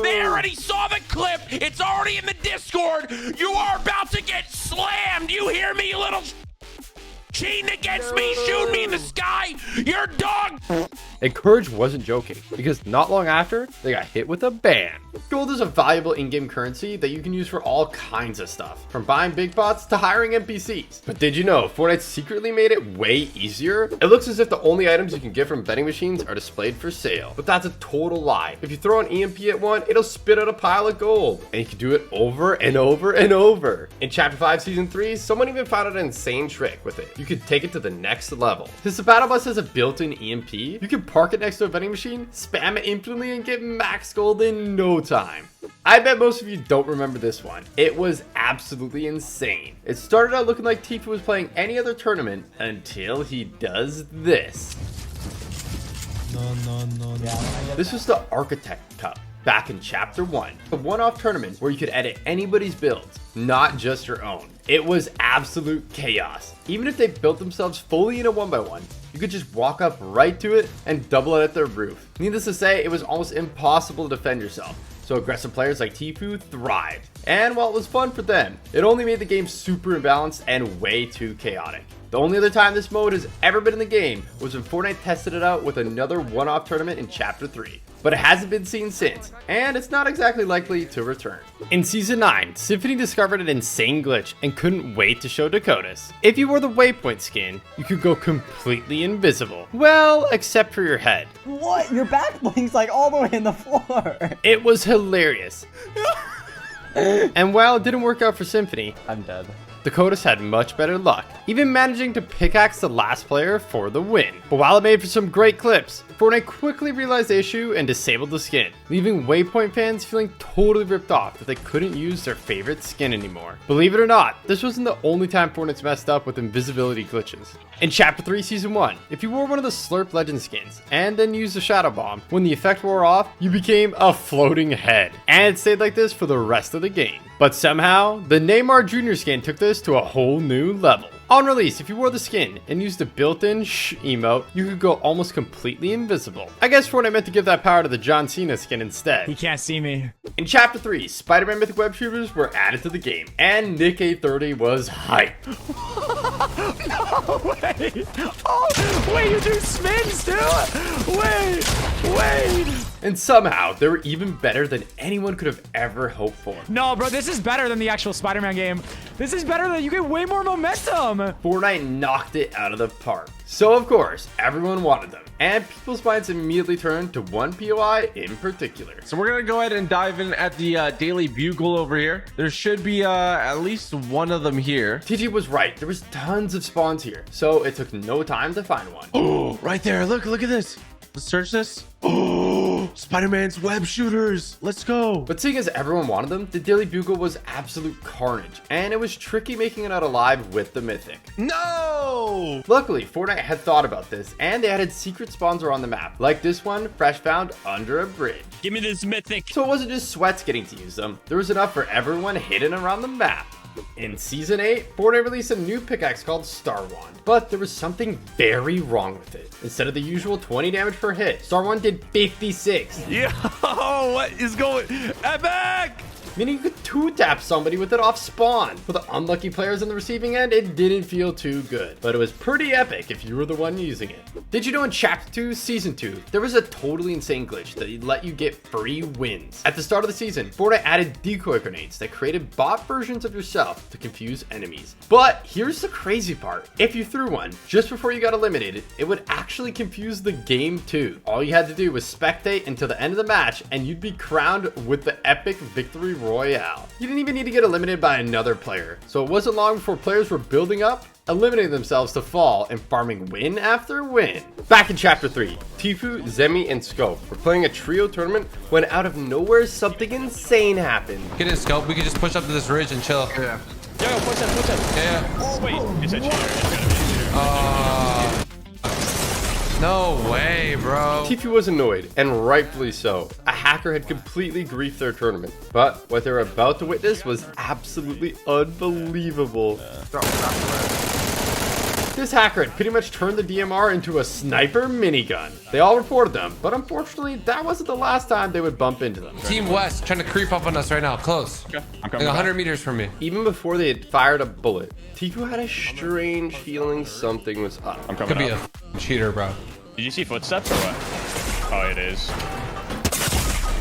They already saw the clip! It's already in the Discord! You are about to get slammed! You hear me, you little... Cheating against me, shoot me in the sky, you're a dog! And Courage wasn't joking, because not long after, they got hit with a ban. Gold is a valuable in-game currency that you can use for all kinds of stuff, from buying big bots to hiring NPCs. But did you know Fortnite secretly made it way easier? It looks as if the only items you can get from vending machines are displayed for sale, but that's a total lie. If you throw an EMP at one, it'll spit out a pile of gold, and you can do it over and over and over. In Chapter 5 Season 3, someone even found out an insane trick with it. You could take it to the next level. Since the battle bus has a built-in EMP, you can park it next to a vending machine, spam it instantly, and get max gold in no time. I bet most of you don't remember this one. It was absolutely insane. It started out looking like Tfue was playing any other tournament until he does this. No. This was the Architect Cup. Back in Chapter 1, a one-off tournament where you could edit anybody's builds, not just your own. It was absolute chaos. Even if they built themselves fully in a 1x1, you could just walk up right to it and double it at their roof. Needless to say, it was almost impossible to defend yourself, so aggressive players like Tfue thrived. And while it was fun for them, it only made the game super imbalanced and way too chaotic. The only other time this mode has ever been in the game was when Fortnite tested it out with another one-off tournament in Chapter 3. But it hasn't been seen since, and it's not exactly likely to return. In Season 9, Symphony discovered an insane glitch and couldn't wait to show Dakotas. If you wore the Waypoint skin, you could go completely invisible. Well, except for your head. What? Your back blinks like all the way in the floor. It was hilarious. And while it didn't work out for Symphony, I'm dead. Dakotas had much better luck, even managing to pickaxe the last player for the win. But while it made for some great clips, Fortnite quickly realized the issue and disabled the skin, leaving Waypoint fans feeling totally ripped off that they couldn't use their favorite skin anymore. Believe it or not, this wasn't the only time Fortnite's messed up with invisibility glitches. In Chapter 3 Season 1, if you wore one of the Slurp Legend skins and then used the Shadow Bomb, when the effect wore off, you became a floating head. And it stayed like this for the rest of the game. But somehow, the Neymar Jr. skin took this to a whole new level. On release, if you wore the skin and used the built-in shh emote, you could go almost completely invisible. I guess Fortnite meant to give that power to the John Cena skin instead. He can't see me. In Chapter 3, Spider-Man Mythic Web Shooters were added to the game, and Nick 830 was hype. No way! Oh, wait, you do spins too? Wait! And somehow, they were even better than anyone could have ever hoped for. No, bro, this is better than the actual Spider-Man game. This is better than, you get way more momentum. Fortnite knocked it out of the park. So of course, everyone wanted them. And people's minds immediately turned to one POI in particular. So we're gonna go ahead and dive in at the Daily Bugle over here. There should be at least one of them here. TG was right, there was tons of spawns here, so it took no time to find one. Oh, right there, look at this. Let's search this. Oh, Spider-Man's web shooters. Let's go. But seeing as everyone wanted them, the Daily Bugle was absolute carnage, and it was tricky making it out alive with the Mythic. No! Luckily, Fortnite had thought about this, and they added secret spawns around the map, like this one fresh found under a bridge. Give me this Mythic. So it wasn't just sweats getting to use them, there was enough for everyone hidden around the map. In Season 8, Fortnite released a new pickaxe called Star Wand, but there was something very wrong with it. Instead of the usual 20 damage per hit, Star Wand did 56. Yo, what is going? Epic! Meaning you could two-tap somebody with it off spawn. For the unlucky players on the receiving end, it didn't feel too good, but it was pretty epic if you were the one using it. Did you know in Chapter 2, Season 2, there was a totally insane glitch that let you get free wins? At the start of the season, Fortnite added decoy grenades that created bot versions of yourself to confuse enemies. But here's the crazy part. If you threw one just before you got eliminated, it would actually confuse the game too. All you had to do was spectate until the end of the match and you'd be crowned with the epic victory royale. You didn't even need to get eliminated by another player. So it wasn't long before players were building up, eliminating themselves to fall, and farming win after win. Back in Chapter 3, Tifu, Zemi, and Scope were playing a trio tournament when out of nowhere something insane happened. Get in, Scope. We can just push up to this ridge and chill. Yeah. Yo, push up. Yeah. Oh, wait, it's a cheater. It's gonna be a cheater. No way, bro. Tifu was annoyed, and rightfully so. A hacker had completely griefed their tournament. But what they were about to witness was absolutely unbelievable. This hacker had pretty much turned the DMR into a sniper minigun. They all reported them, but unfortunately, that wasn't the last time they would bump into them. Team West trying to creep up on us right now. Close. Okay, I'm Like coming 100 meters from me. Even before they had fired a bullet, Tifu had a strange feeling something was up. I'm coming Could be up. a cheater, bro. Did you see footsteps or what? Oh, it is.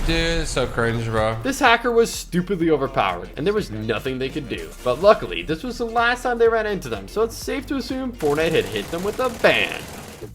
Dude, it's so cringe, bro. This hacker was stupidly overpowered, and there was nothing they could do. But luckily, this was the last time they ran into them, so it's safe to assume Fortnite had hit them with a ban.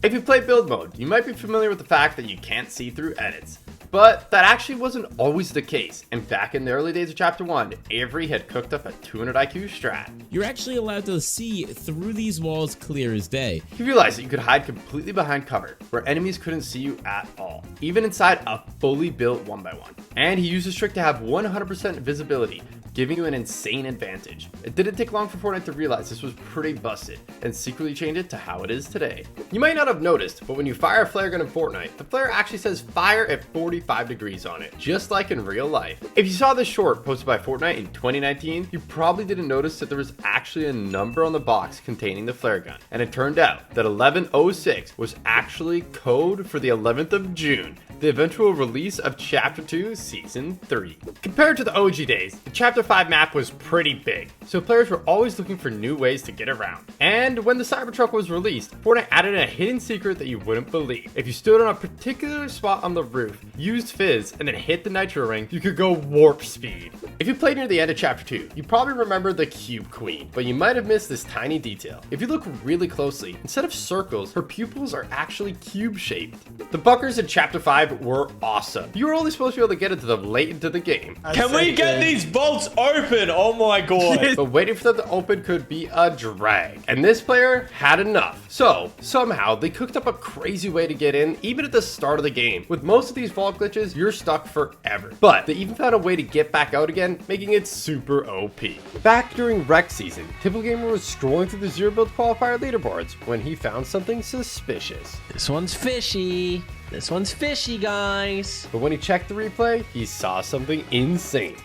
If you play build mode, you might be familiar with the fact that you can't see through edits. But that actually wasn't always the case, and back in the early days of Chapter 1, Avery had cooked up a 200 IQ strat. You're actually allowed to see through these walls clear as day. He realized that you could hide completely behind cover, where enemies couldn't see you at all, even inside a fully built 1x1. And he used this trick to have 100% visibility, giving you an insane advantage. It didn't take long for Fortnite to realize this was pretty busted, and secretly change it to how it is today. You might not have noticed, but when you fire a flare gun in Fortnite, the flare actually says fire at 45 degrees on it, just like in real life. If you saw this short posted by Fortnite in 2019, you probably didn't notice that there was actually a number on the box containing the flare gun, and it turned out that 1106 was actually code for the 11th of June, the eventual release of Chapter 2 Season 3. Compared to the OG days, the Chapter 5 map was pretty big, so players were always looking for new ways to get around. And when the Cybertruck was released, Fortnite added a hidden secret that you wouldn't believe. If you stood on a particular spot on the roof, used Fizz, and then hit the Nitro Ring, you could go warp speed. If you played near the end of Chapter 2, you probably remember the Cube Queen, but you might have missed this tiny detail. If you look really closely, instead of circles, her pupils are actually cube-shaped. The bunkers in Chapter 5 were awesome. You were only supposed to be able to get into them late into the game. Can we get these bolts open. Oh my god. But waiting for them to open could be a drag. And this player had enough. So somehow they cooked up a crazy way to get in, even at the start of the game. With most of these vault glitches, you're stuck forever. But they even found a way to get back out again, making it super OP. Back during rec season, Typical Gamer was scrolling through the zero build qualifier leaderboards when he found something suspicious. This one's fishy. This one's fishy, guys. But when he checked the replay, he saw something insane.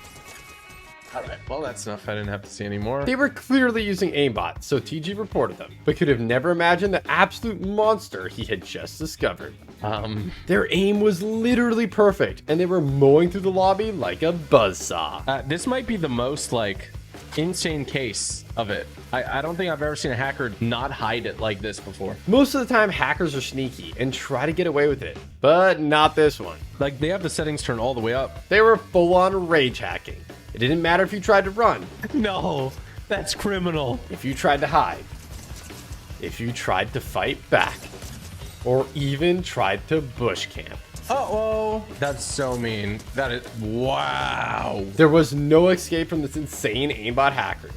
All right, well, that's enough. I didn't have to see anymore. They were clearly using aimbot, so TG reported them, but could have never imagined the absolute monster he had just discovered. Their aim was literally perfect, and they were mowing through the lobby like a buzzsaw. This might be the most, like, insane case of it. I don't think I've ever seen a hacker not hide it like this before. Most of the time, hackers are sneaky and try to get away with it, but not this one. Like, they have the settings turned all the way up. They were full-on rage hacking. It didn't matter if you tried to run. No, that's criminal. If you tried to hide. If you tried to fight back. Or even tried to bush camp. Uh-oh. That's so mean. That is... Wow. There was no escape from this insane aimbot hacker.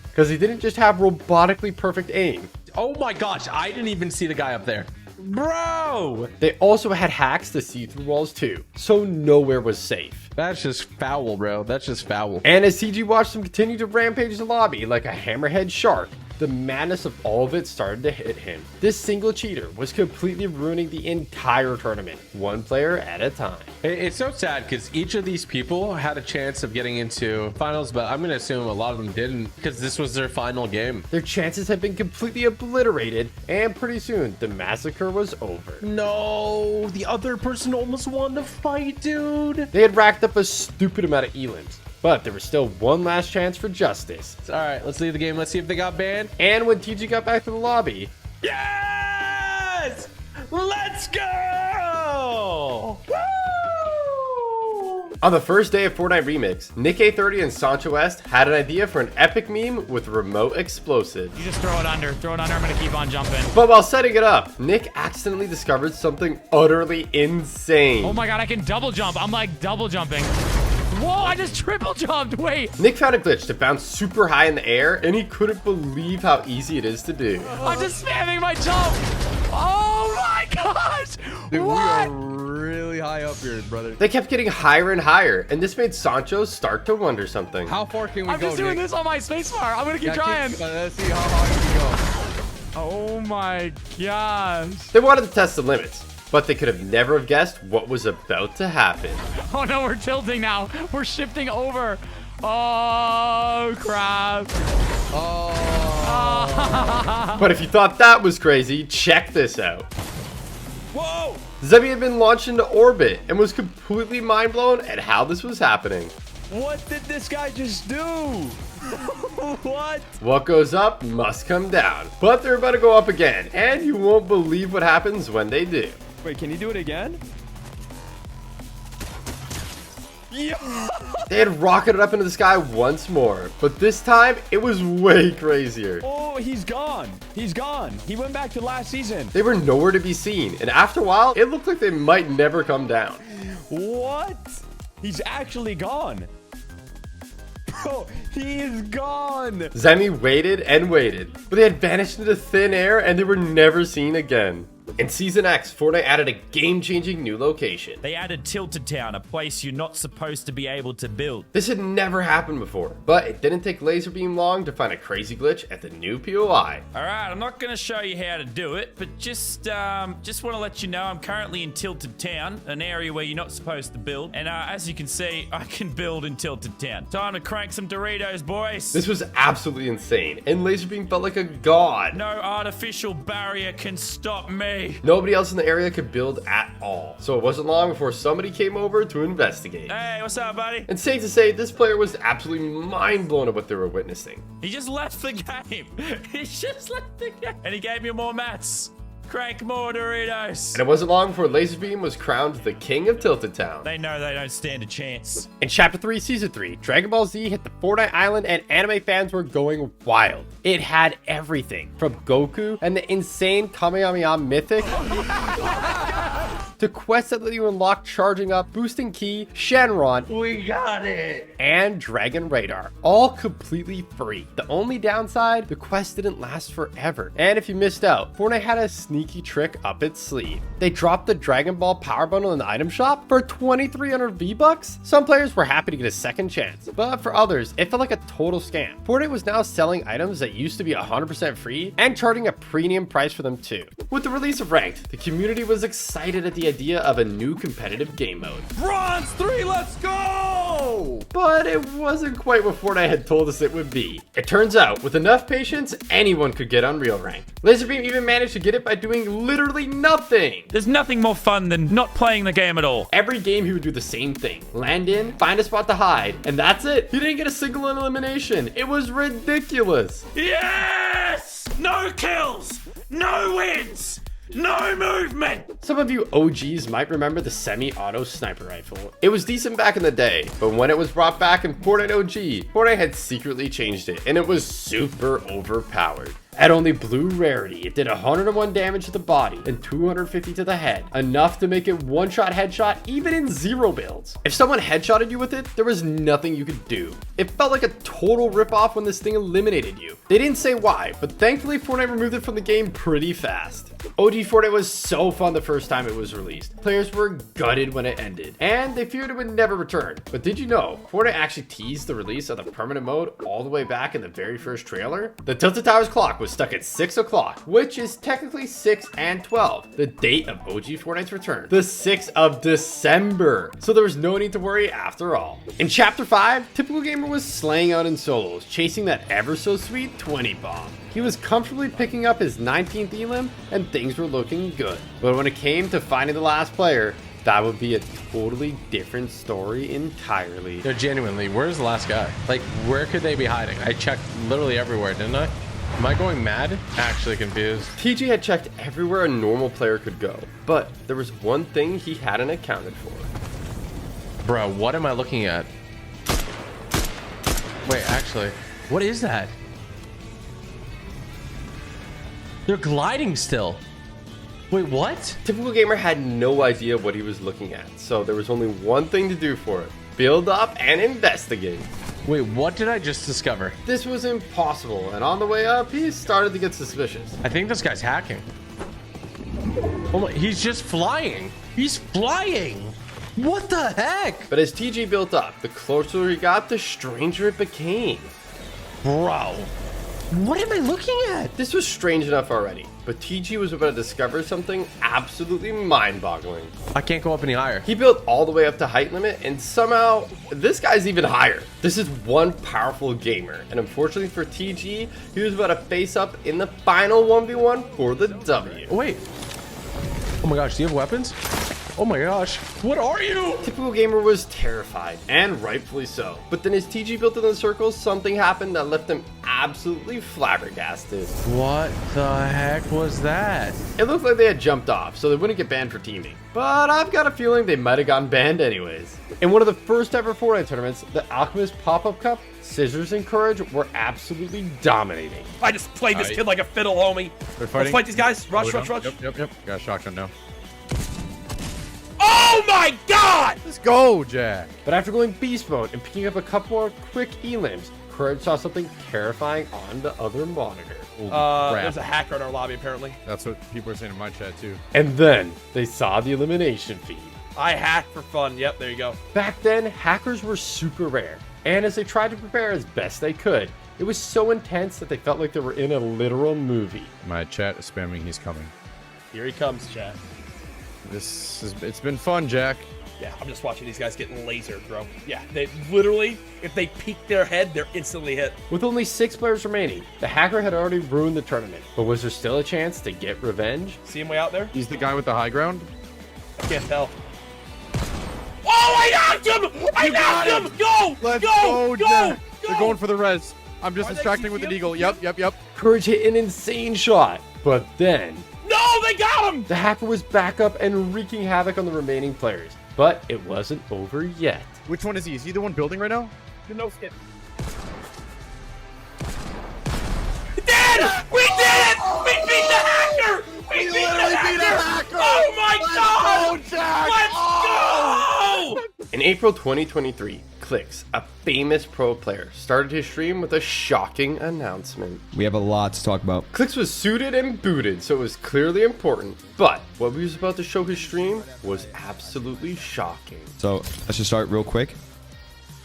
Because he didn't just have robotically perfect aim. Oh my gosh, I didn't even see the guy up there. Bro! They also had hacks to see through walls too, so nowhere was safe. That's just foul, bro. That's just foul. And as CG watched them continue to rampage the lobby like a hammerhead shark, the madness of all of it started to hit him. This single cheater was completely ruining the entire tournament, one player at a time. It's so sad because each of these people had a chance of getting into finals, but I'm going to assume a lot of them didn't because this was their final game. Their chances had been completely obliterated, and pretty soon the massacre was over. No, the other person almost won the fight, dude. They had racked up a stupid amount of elims. But there was still one last chance for justice. All right, let's leave the game. Let's see if they got banned. And when TG got back to the lobby... Yes! Let's go! Woo! On the first day of Fortnite Remix, Nick A30 and Sancho West had an idea for an epic meme with remote explosive. You just throw it under. Throw it under. I'm going to keep on jumping. But while setting it up, Nick accidentally discovered something utterly insane. Oh my god, I can double jump. I'm like double jumping. Whoa, I just triple jumped. Wait. Nick found a glitch to bounce super high in the air, and he couldn't believe how easy it is to do. I'm just spamming my jump. Oh my gosh. Dude, what? we are really high up here, brother. They kept getting higher and higher, and this made Sancho start to wonder something. How far can we go, I'm just doing Nick? this on my spacebar. I'm going to keep trying. Let's see how high we go. Oh my gosh. They wanted to test the limits, but they could have never have guessed what was about to happen. Oh no, we're tilting now. We're shifting over. Oh crap. Oh. But if you thought that was crazy, check this out. Whoa! Zebby had been launched into orbit and was completely mind blown at how this was happening. What did this guy just do? What? What goes up must come down. But they're about to go up again, and you won't believe what happens when they do. Wait, can you do it again? Yeah. They had rocketed up into the sky once more, but this time it was way crazier. Oh, he's gone. He's gone. He went back to last season. They were nowhere to be seen, and after a while, it looked like they might never come down. What? He's actually gone. Bro, he is gone. Zemi waited and waited, but they had vanished into thin air and they were never seen again. In Season X, Fortnite added a game-changing new location. They added Tilted Town, a place you're not supposed to be able to build. This had never happened before, but it didn't take Laserbeam long to find a crazy glitch at the new POI. Alright, I'm not going to show you how to do it, but just want to let you know I'm currently in Tilted Town, an area where you're not supposed to build. And as you can see, I can build in Tilted Town. Time to crank some Doritos, boys. This was absolutely insane, and Laserbeam felt like a god. No artificial barrier can stop me. Nobody else in the area could build at all, so it wasn't long before somebody came over to investigate. Hey, what's up, buddy? And safe to say, this player was absolutely mind blown at what they were witnessing. He just left the game. He just left the game. And he gave me more mats. Crank more Doritos. And it wasn't long before Laserbeam was crowned the king of Tilted Town. They know they don't stand a chance. In Chapter 3, Season 3, Dragon Ball Z hit the Fortnite Island and anime fans were going wild. It had everything, from Goku and the insane Kamehameha Mythic to the quest that let you unlock Charging Up, Boosting Key, Shenron, We got it. and Dragon Radar, all completely free. The only downside, the quest didn't last forever. And if you missed out, Fortnite had a sneaky trick up its sleeve. They dropped the Dragon Ball Power Bundle in the item shop for 2,300 V-Bucks. Some players were happy to get a second chance, but for others, it felt like a total scam. Fortnite was now selling items that used to be 100% free and charging a premium price for them too. With the release of Ranked, the community was excited at the idea of a new competitive game mode. Bronze 3, let's go! But it wasn't quite what Fortnite had told us it would be. It turns out, with enough patience, anyone could get Unreal Ranked. Laserbeam even managed to get it by doing literally nothing. There's nothing more fun than not playing the game at all. Every game he would do the same thing. Land in, find a spot to hide, and that's it. He didn't get a single elimination. It was ridiculous. Yes! No kills! No wins! No movement! Some of you OGs might remember the semi-auto sniper rifle. It was decent back in the day, but when it was brought back in Fortnite OG, Fortnite had secretly changed it, and it was super overpowered. At only blue rarity, it did 101 damage to the body and 250 to the head, enough to make it one-shot headshot even in zero builds. If someone headshotted you with it, there was nothing you could do. It felt like a total ripoff when this thing eliminated you. They didn't say why, but thankfully Fortnite removed it from the game pretty fast. OG Fortnite was so fun the first time it was released. Players were gutted when it ended, and they feared it would never return. But did you know, Fortnite actually teased the release of the permanent mode all the way back in the very first trailer? The Tilted Towers clock was stuck at 6 o'clock, which is technically 6 and 12, the date of OG Fortnite's return, the 6th of December. So there was no need to worry after all. In Chapter 5, Typical Gamer was slaying out in solos, chasing that ever so sweet 20 bomb. He was comfortably picking up his 19th elim, and things were looking good. But when it came to finding the last player, that would be a totally different story entirely. No, genuinely, where's the last guy? Like, where could they be hiding? I checked literally everywhere, didn't I? Am I going mad? Actually confused. TG had checked everywhere a normal player could go, but there was one thing he hadn't accounted for. Bro, what am I looking at? Wait, actually, what is that? They're gliding still. Wait, what? Typical Gamer had no idea what he was looking at, so there was only one thing to do for it. Build up and investigate. Wait, what did I just discover? This was impossible, and on the way up, he started to get suspicious. I think this guy's hacking. Oh my, he's just flying. He's flying. What the heck? But as TG built up, the closer he got, the stranger it became. Bro, what am I looking at? This was strange enough already, but TG was about to discover something absolutely mind-boggling. I can't go up any higher. He built all the way up to height limit, and somehow, this guy's even higher. This is one powerful gamer, and unfortunately for TG, he was about to face up in the final 1v1 for the W. Wait. Oh my gosh, do you have weapons? Oh my gosh, what are you? Typical Gamer was terrified, and rightfully so. But then as TG built in the circles, something happened that left him absolutely flabbergasted. What the heck was that? It looked like they had jumped off, so they wouldn't get banned for teaming. But I've got a feeling they might have gotten banned anyways. In one of the first ever Fortnite tournaments, the Alchemist Pop-Up Cup, Scissors and Courage were absolutely dominating. I just played this kid like a fiddle, homie. They're fighting. Let's fight these guys. Rush, rush, rush. Yep. Got a shotgun now. Oh my god! Let's go, Jack. But after going beast mode and picking up a couple more quick elims, Courage saw something terrifying on the other monitor. There's a hacker in our lobby, apparently. That's what people are saying in my chat, too. And then they saw the elimination feed. I hacked for fun. Yep, there you go. Back then, hackers were super rare. And as they tried to prepare as best they could, it was so intense that they felt like they were in a literal movie. My chat is spamming, he's coming. Here he comes, chat. It's been fun, Jack. Yeah, I'm just watching these guys getting lasered, bro. Yeah, they literally, if they peek their head, they're instantly hit. With only 6 players remaining, the hacker had already ruined the tournament. But was there still a chance to get revenge? See him way out there? He's the guy with the high ground? I can't tell. Oh, I knocked him! I knocked him! Go! Let's go! Jack. They're going for the res. I'm just distracting with the deagle. Yep. Courage hit an insane shot. But then... No, they got him! The hacker was back up and wreaking havoc on the remaining players. But it wasn't over yet. Which one is he? Is he the one building right now? The no skip. We did it! We beat the hacker! We beat the hacker! Oh my god! April 2023, Clicks, a famous pro player, started his stream with a shocking announcement. We have a lot to talk about. Clicks was suited and booted, so it was clearly important. But what he was about to show his stream was absolutely shocking. So let's just start real quick.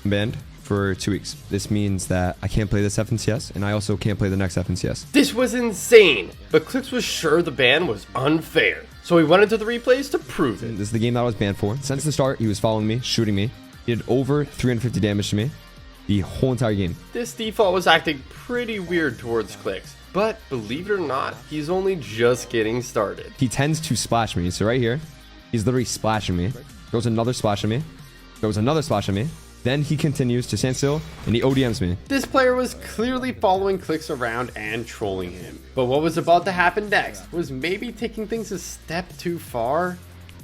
I'm banned for 2 weeks. This means that I can't play this FNCS, and I also can't play the next FNCS. This was insane, but Clicks was sure the ban was unfair. So he went into the replays to prove it. This is the game that I was banned for. Since the start, he was following me, shooting me. He did over 350 damage to me the whole entire game. This default was acting pretty weird towards Clicks, but believe it or not, he's only just getting started. He tends to splash me. So right here, he's literally splashing me. Throws another splash at me. Throws another splash at me. Then he continues to stand still and he ODMs me. This player was clearly following Clicks around and trolling him. But what was about to happen next was maybe taking things a step too far.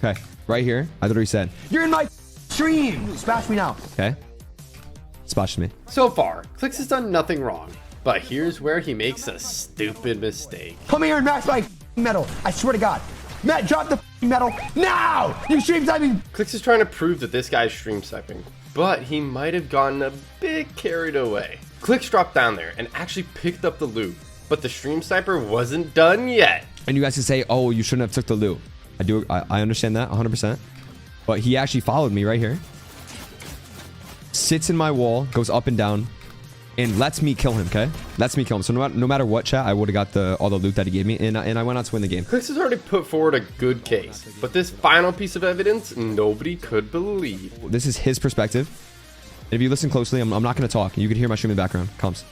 Okay, right here, I literally said, "You're in my stream. Smash me now." Okay, splashed me. So far, Clicks has done nothing wrong. But here's where he makes a stupid mistake. Come here and max my metal. I swear to God. Matt, drop the metal now. You stream sniping. Clicks is trying to prove that this guy's stream sniping, but he might have gotten a bit carried away. Clicks dropped down there and actually picked up the loot, but the stream sniper wasn't done yet. And you guys can say, oh, you shouldn't have took the loot. I understand that 100%. But he actually followed me right here. Sits in my wall, goes up and down, and lets me kill him, okay? Lets me kill him. So no matter what, chat, I would have got all the loot that he gave me, and I went on to win the game. Clicks has already put forward a good case, but this final piece of evidence, nobody could believe. This is his perspective. And if you listen closely, I'm not going to talk. You can hear my stream in the background. Comes.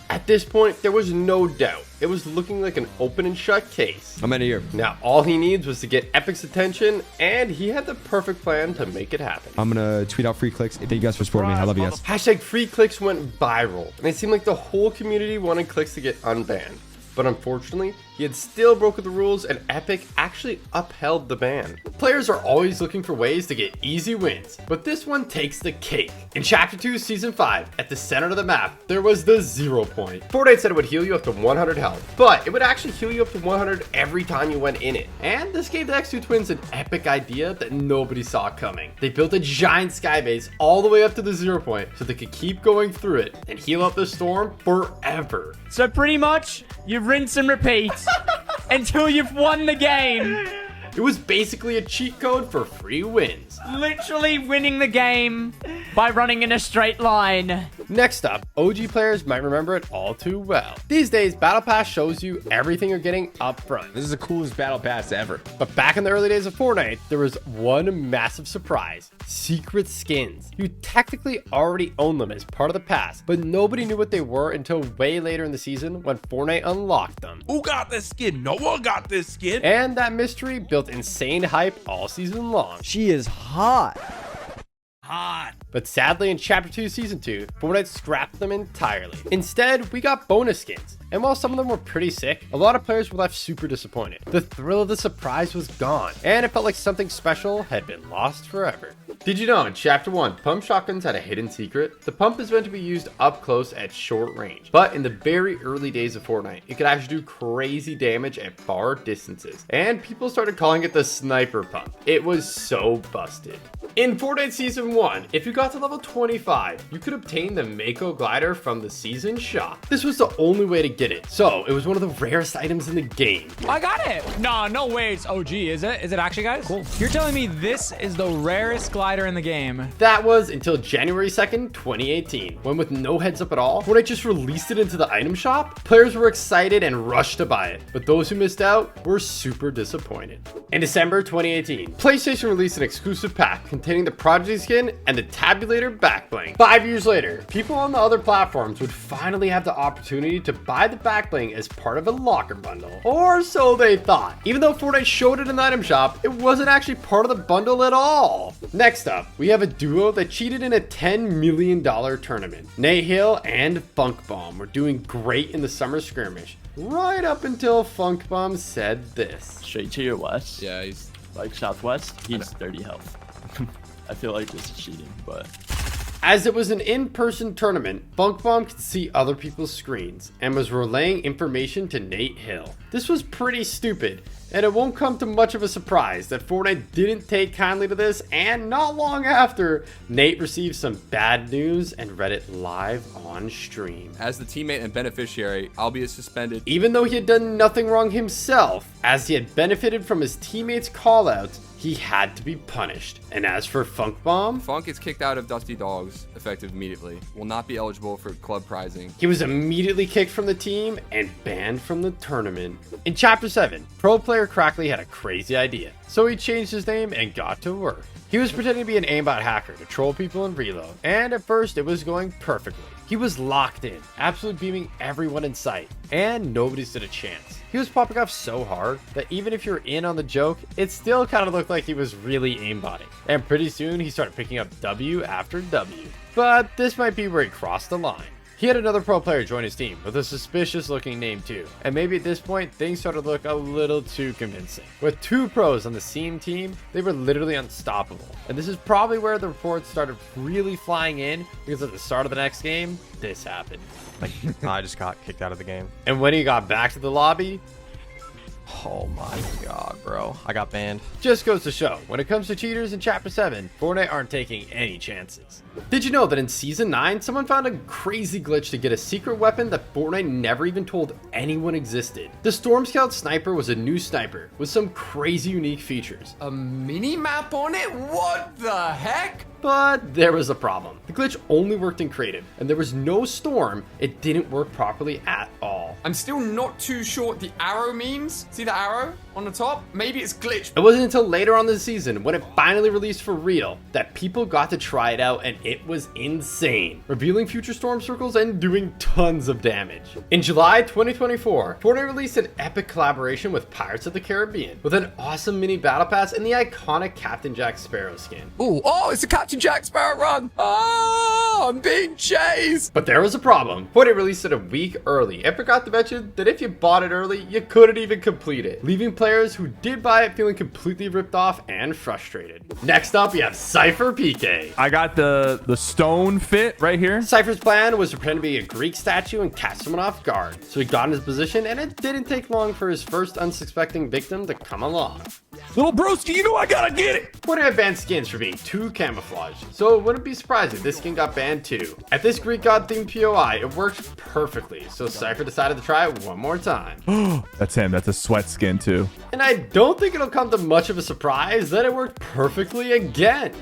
At this point, there was no doubt. It was looking like an open and shut case. I'm out of here. Now, all he needs was to get Epic's attention, and he had the perfect plan to make it happen. I'm going to tweet out free clicks. Thank you guys for supporting me. I love you guys. Hashtag free clicks went viral, and it seemed like the whole community wanted Clicks to get unbanned. But unfortunately, he had still broken the rules and Epic actually upheld the ban. Players are always looking for ways to get easy wins, but this one takes the cake. In Chapter 2, Season 5, at the center of the map, there was the 0 point. Fortnite said it would heal you up to 100 health, but it would actually heal you up to 100 every time you went in it. And this gave the X2 twins an epic idea that nobody saw coming. They built a giant skybase all the way up to the 0 point so they could keep going through it and heal up the storm forever. So pretty much, you rinse and repeat until you've won the game. It was basically a cheat code for free wins. Literally winning the game by running in a straight line. Next up, OG players might remember it all too well. These days, Battle Pass shows you everything you're getting up front. This is the coolest Battle Pass ever. But back in the early days of Fortnite, there was one massive surprise. Secret skins. You technically already own them as part of the pass, but nobody knew what they were until way later in the season when Fortnite unlocked them. Who got this skin? No one got this skin. And that mystery built insane hype all season long. She is hot. But sadly, in Chapter 2, Season 2, Fortnite scrapped them entirely. Instead, we got bonus skins. And while some of them were pretty sick, a lot of players were left super disappointed. The thrill of the surprise was gone, and it felt like something special had been lost forever. Did you know in Chapter 1, pump shotguns had a hidden secret? The pump is meant to be used up close at short range, but in the very early days of Fortnite, it could actually do crazy damage at far distances, and people started calling it the sniper pump. It was so busted. In Fortnite Season 1, if you got to level 25, you could obtain the Mako glider from the season shop. This was the only way to get it, so it was one of the rarest items in the game. I got it. No way it's OG, is it? Is it actually, guys? Cool. You're telling me this is the rarest glider in the game? That was until January 2nd, 2018, when with no heads up at all, Fortnite just released it into the item shop. Players were excited and rushed to buy it, but those who missed out were super disappointed. In December 2018, PlayStation released an exclusive pack containing the Prodigy skin and the Tabulator backbling. 5 years later, people on the other platforms would finally have the opportunity to buy the backbling as part of a locker bundle. Or so they thought. Even though Fortnite showed it in the item shop, it wasn't actually part of the bundle at all. Next up, we have a duo that cheated in a $10 million tournament. Nahil and Funk Bomb were doing great in the summer skirmish, right up until Funk Bomb said this. Straight to your west. Yeah, he's like southwest. He's 30 health. I feel like this is cheating, but As it was an in-person tournament, Funkbomb could see other people's screens and was relaying information to Nate Hill. This was pretty stupid, and it won't come to much of a surprise that Fortnite didn't take kindly to this, and not long after, Nate received some bad news and read it live on stream. As the teammate and beneficiary, I'll be suspended. Even though he had done nothing wrong himself, as he had benefited from his teammates' callouts, he had to be punished. And as for Funkbomb, Funk is kicked out of Dusty Dogs, effective immediately. Will not be eligible for club prizing. he was immediately kicked from the team and banned from the tournament. In Chapter 7, pro player Crackley had a crazy idea, so he changed his name and got to work. He was pretending to be an aimbot hacker to troll people and reload, and at first it was going perfectly. He was locked in, absolutely beaming everyone in sight, and nobody stood a chance. He was popping off so hard that even if you're in on the joke, it still kind of looked like he was really aimbotting. And pretty soon he started picking up W after W. But this might be where he crossed the line. He had another pro player join his team with a suspicious looking name too, and maybe at this point things started to look a little too convincing. With 2 pros on the same team, they were literally unstoppable, and this is probably where the reports started really flying in, because at the start of the next game, this happened. Like, I just got kicked out of the game. And when he got back to the lobby, oh my god, bro, I got banned. Just goes to show, when it comes to cheaters in Chapter 7, Fortnite aren't taking any chances. Did you know that in Season 9, someone found a crazy glitch to get a secret weapon that Fortnite never even told anyone existed? The Storm Scout Sniper was a new sniper with some crazy unique features. A mini map on it? What the heck? But there was a problem. The glitch only worked in creative, and there was no storm. It didn't work properly at all. I'm still not too sure what the arrow means. See the arrow on the top? Maybe it's glitched. It wasn't until later on this season, when it finally released for real, that people got to try it out, and it was insane, revealing future storm circles and doing tons of damage. In July 2024, Fortnite released an epic collaboration with Pirates of the Caribbean, with an awesome mini battle pass and the iconic Captain Jack Sparrow skin. Ooh, oh, it's a Captain Jack Sparrow run. Oh, I'm being chased. But there was a problem. Fortnite released it a week early and forgot to mention that if you bought it early, you couldn't even complete it, leaving players who did buy it feeling completely ripped off and frustrated. Next up, we have Cypher PK. I got the stone fit right here. Cypher's plan was to pretend to be a Greek statue and catch someone off guard. So he got in his position, and it didn't take long for his first unsuspecting victim to come along. Little broski, you know I gotta get it. Fortnite had banned skins for being too camouflaged, so it wouldn't be surprising this skin got banned too. At this Greek god themed POI, it worked perfectly, so Cypher decided to try it one more time. That's him. That's a sweat skin too. And I don't think it'll come to much of a surprise that it worked perfectly again.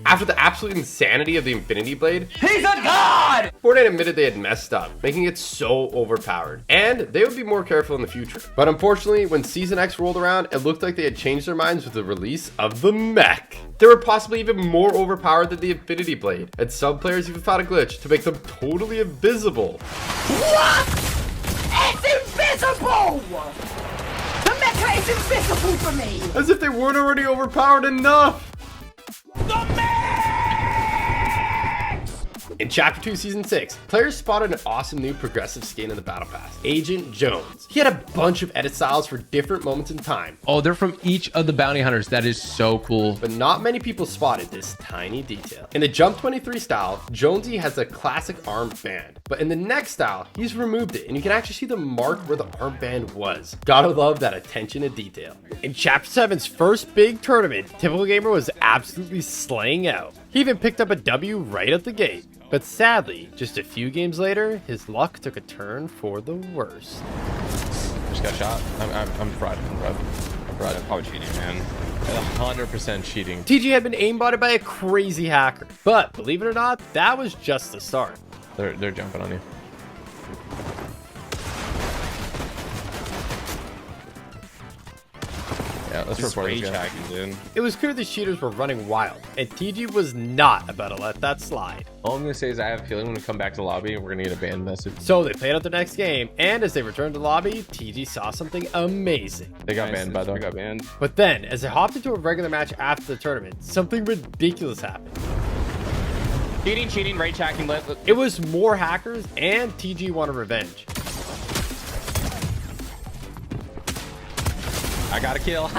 After the absolute insanity of the Infinity Blade, he's a god! Fortnite admitted they had messed up, making it so overpowered, and they would be more careful in the future. But unfortunately, when Season X rolled around, it looked like they had changed their minds with the release of the mech. They were possibly even more overpowered than the Infinity Blade, and some players even found a glitch to make them totally invisible. What? It's invisible! The mecha is invisible for me! As if they weren't already overpowered enough! In Chapter 2, Season 6, players spotted an awesome new progressive skin in the Battle Pass, Agent Jones. He had a bunch of edit styles for different moments in time. Oh, they're from each of the bounty hunters. That is so cool. But not many people spotted this tiny detail. In the Jump 23 style, Jonesy has a classic armband. But in the next style, he's removed it, and you can actually see the mark where the armband was. Gotta love that attention to detail. In Chapter 7's first big tournament, Typical Gamer was absolutely slaying out. He even picked up a W right at the gate. But sadly, just a few games later, his luck took a turn for the worse. Just got shot. I'm fried. I'm fried. Probably cheating, man. 100% cheating. TG had been aimbotted by a crazy hacker. But believe it or not, that was just the start. They're jumping on you. Yeah, let's report this guy. Dude. It was clear the cheaters were running wild, and TG was not about to let that slide. All I'm gonna say is I have a feeling when we come back to the lobby, we're gonna get a ban message. So they played out the next game, and as they returned to the lobby, TG saw something amazing. They got banned, by the way. Got banned. But then, as they hopped into a regular match after the tournament, something ridiculous happened. Cheating, rage hacking. It was more hackers, and TG wanted revenge. I got a kill.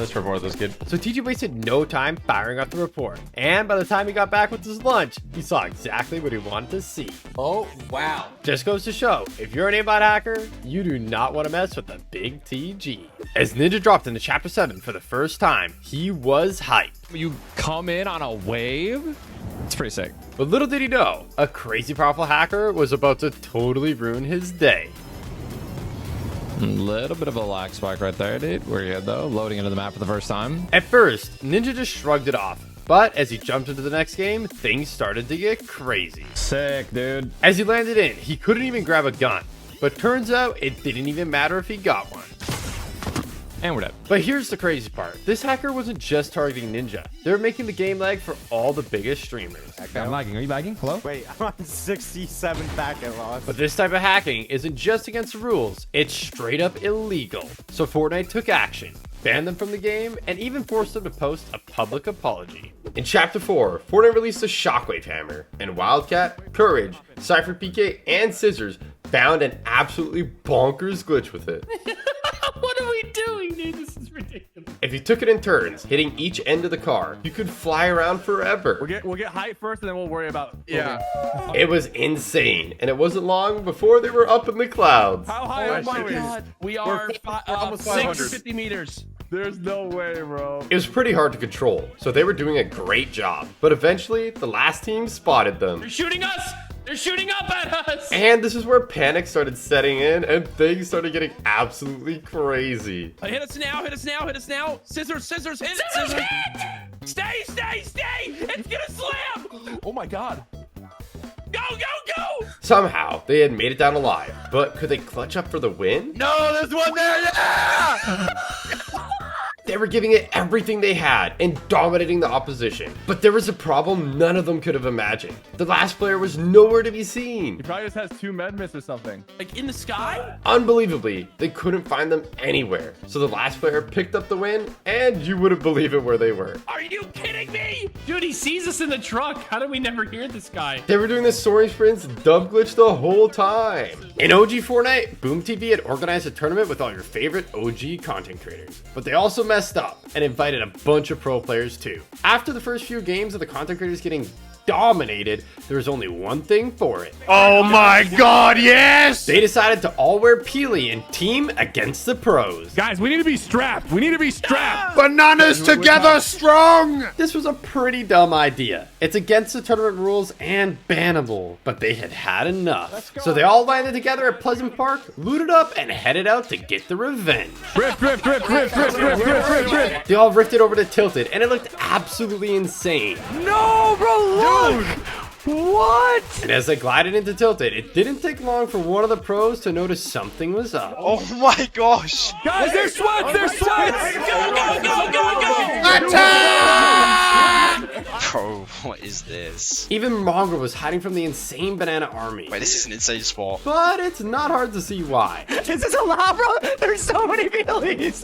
Let's report this kid. So TJ wasted no time firing off the report. And by the time he got back with his lunch, he saw exactly what he wanted to see. Oh, wow. Just goes to show, if you're an aimbot hacker, you do not want to mess with the big TG. As Ninja dropped into Chapter 7 for the first time, he was hyped. You come in on a wave? It's pretty sick. But little did he know, a crazy powerful hacker was about to totally ruin his day. A little bit of a lag spike right there, dude. Where you at, though? Loading into the map for the first time. At first, Ninja just shrugged it off. But as he jumped into the next game, things started to get crazy. Sick, dude. As he landed in, he couldn't even grab a gun. But turns out it didn't even matter if he got one. And we're dead. But here's the crazy part. This hacker wasn't just targeting Ninja. They were making the game lag for all the biggest streamers. I'm lagging. Are you lagging? Hello? Wait, I'm on 67 packet loss. But this type of hacking isn't just against the rules. It's straight up illegal. So Fortnite took action, banned them from the game, and even forced them to post a public apology. In Chapter 4, Fortnite released a Shockwave Hammer, and Wildcat, Courage, Cypher PK, and Scissors found an absolutely bonkers glitch with it. What are we doing, dude? This is ridiculous. If you took it in turns, hitting each end of the car, you could fly around forever. We'll get height first, and then we'll worry about. Yeah. It was insane, and it wasn't long before they were up in the clouds. How high Oh are my we? god. We are almost 500. 650 meters. There's no way, bro. It was pretty hard to control, so they were doing a great job. But eventually, the last team spotted them. They're shooting us! They're shooting up at us! And this is where panic started setting in, and things started getting absolutely crazy. Hit us now, hit us now, hit us now. Scissors, scissors, hit it, Scissors scissors. hit! Stay, stay, stay! It's gonna slam! Oh my god. Go, go, go! Somehow, they had made it down alive, but could they clutch up for the win? No, there's one there, yeah! They were giving it everything they had and dominating the opposition. But there was a problem none of them could have imagined. The last player was nowhere to be seen. He probably just has 2 med miss or something. Like in the sky? Unbelievably, they couldn't find them anywhere. So the last player picked up the win, and you wouldn't believe it where they were. Are you kidding me? Dude, he sees us in the truck. How did we never hear this guy? They were doing the soaring sprints dub glitch the whole time. In OG Fortnite, Boom TV had organized a tournament with all your favorite OG content creators. But they also messed up and invited a bunch of pro players too. After the first few games of the content creators getting dominated, there was only one thing for it. Oh my god, yes! They decided to all wear Peely and team against the pros. Guys, we need to be strapped. We need to be strapped. Bananas together strong! This was a pretty dumb idea. It's against the tournament rules and bannable, but they had had enough. So they all landed together at Pleasant Park, looted up, and headed out to get the revenge. Rift, rift, rift, rift, rift, rift, rift, rift, rift. They all rifted over to Tilted, and it looked absolutely insane. No, bro, look! What? And as they glided into Tilted, it didn't take long for one of the pros to notice something was up. Oh my gosh. Guys, they're sweats, they're sweats! Go, go, go, go, go! Bro, what is this? Even Mongo was hiding from the insane banana army. Wait, this is an insane spot. But it's not hard to see why. Is this allowed, bro? There's so many Peelies.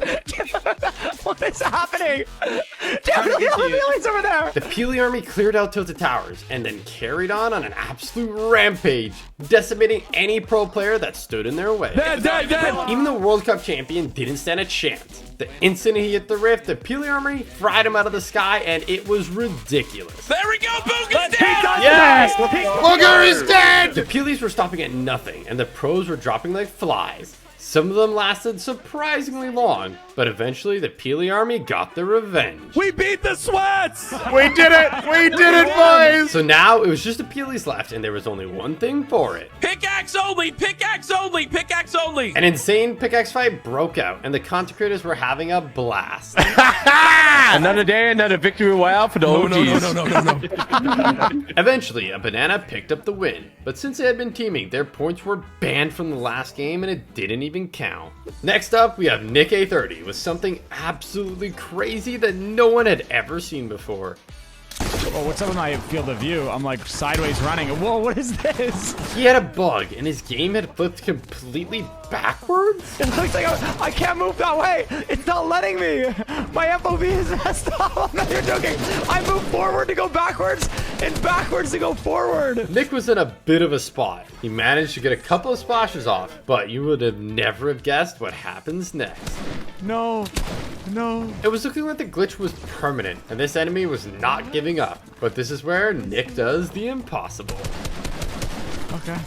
What is happening? Dude, look at all the Peelies over there. The Peely army cleared out Tilted Towers and then carried on an absolute rampage, decimating any pro player that stood in their way. Dead. Even the World Cup champion didn't stand a chance. The instant he hit the rift, the Peely army fried him out of the sky, and it was ridiculous. There we go, Booga's down! Yes! Booger is dead! The Peelies were stopping at nothing, and the pros were dropping like flies. Some of them lasted surprisingly long, but eventually the Peely army got their revenge. We beat the sweats! We did it! We did it, boys! So now it was just the Peelies left, and there was only one thing for it. Pickaxe only! Pickaxe only! Pickaxe only! An insane pickaxe fight broke out, and the content creators were having a blast. Another day, another victory royale for the OGs. No. Eventually, a banana picked up the win, but since they had been teaming, their points were banned from the last game, and it didn't even count. Next up, we have Nick A30 with something absolutely crazy that no one had ever seen before. Oh, what's up with my field of view? I'm like sideways running. Whoa, what is this? He had a bug, and his game had flipped completely backwards? It looks like I can't move that way. It's not letting me. My FOV is messed up. I'm not even joking. I move forward to go backwards and backwards to go forward. Nick was in a bit of a spot. He managed to get a couple of splashes off, but you would have never have guessed what happens next. No. No. It was looking like the glitch was permanent, and this enemy was not giving up. But this is where Nick does the impossible. Okay.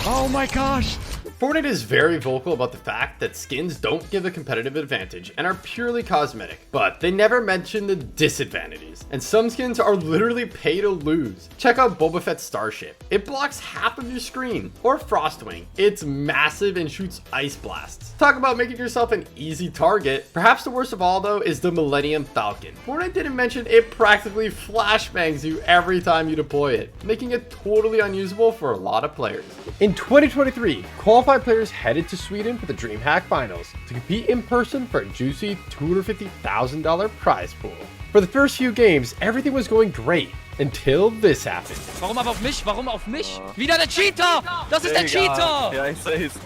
Oh my gosh. Fortnite is very vocal about the fact that skins don't give a competitive advantage and are purely cosmetic, but they never mention the disadvantages. And some skins are literally pay to lose. Check out Boba Fett's Starship. It blocks half of your screen. Or Frostwing. It's massive and shoots ice blasts. Talk about making yourself an easy target. Perhaps the worst of all though is the Millennium Falcon. Fortnite didn't mention it practically flashbangs you every time you deploy it, making it totally unusable for a lot of players. In 2023, qualified players headed to Sweden for the DreamHack Finals to compete in person for a juicy $250,000 prize pool. For the first few games, everything was going great until this happened. Warum aber auf mich? Warum auf mich? Wieder der Cheater! Das ist der Cheater! Ja, ich seh's.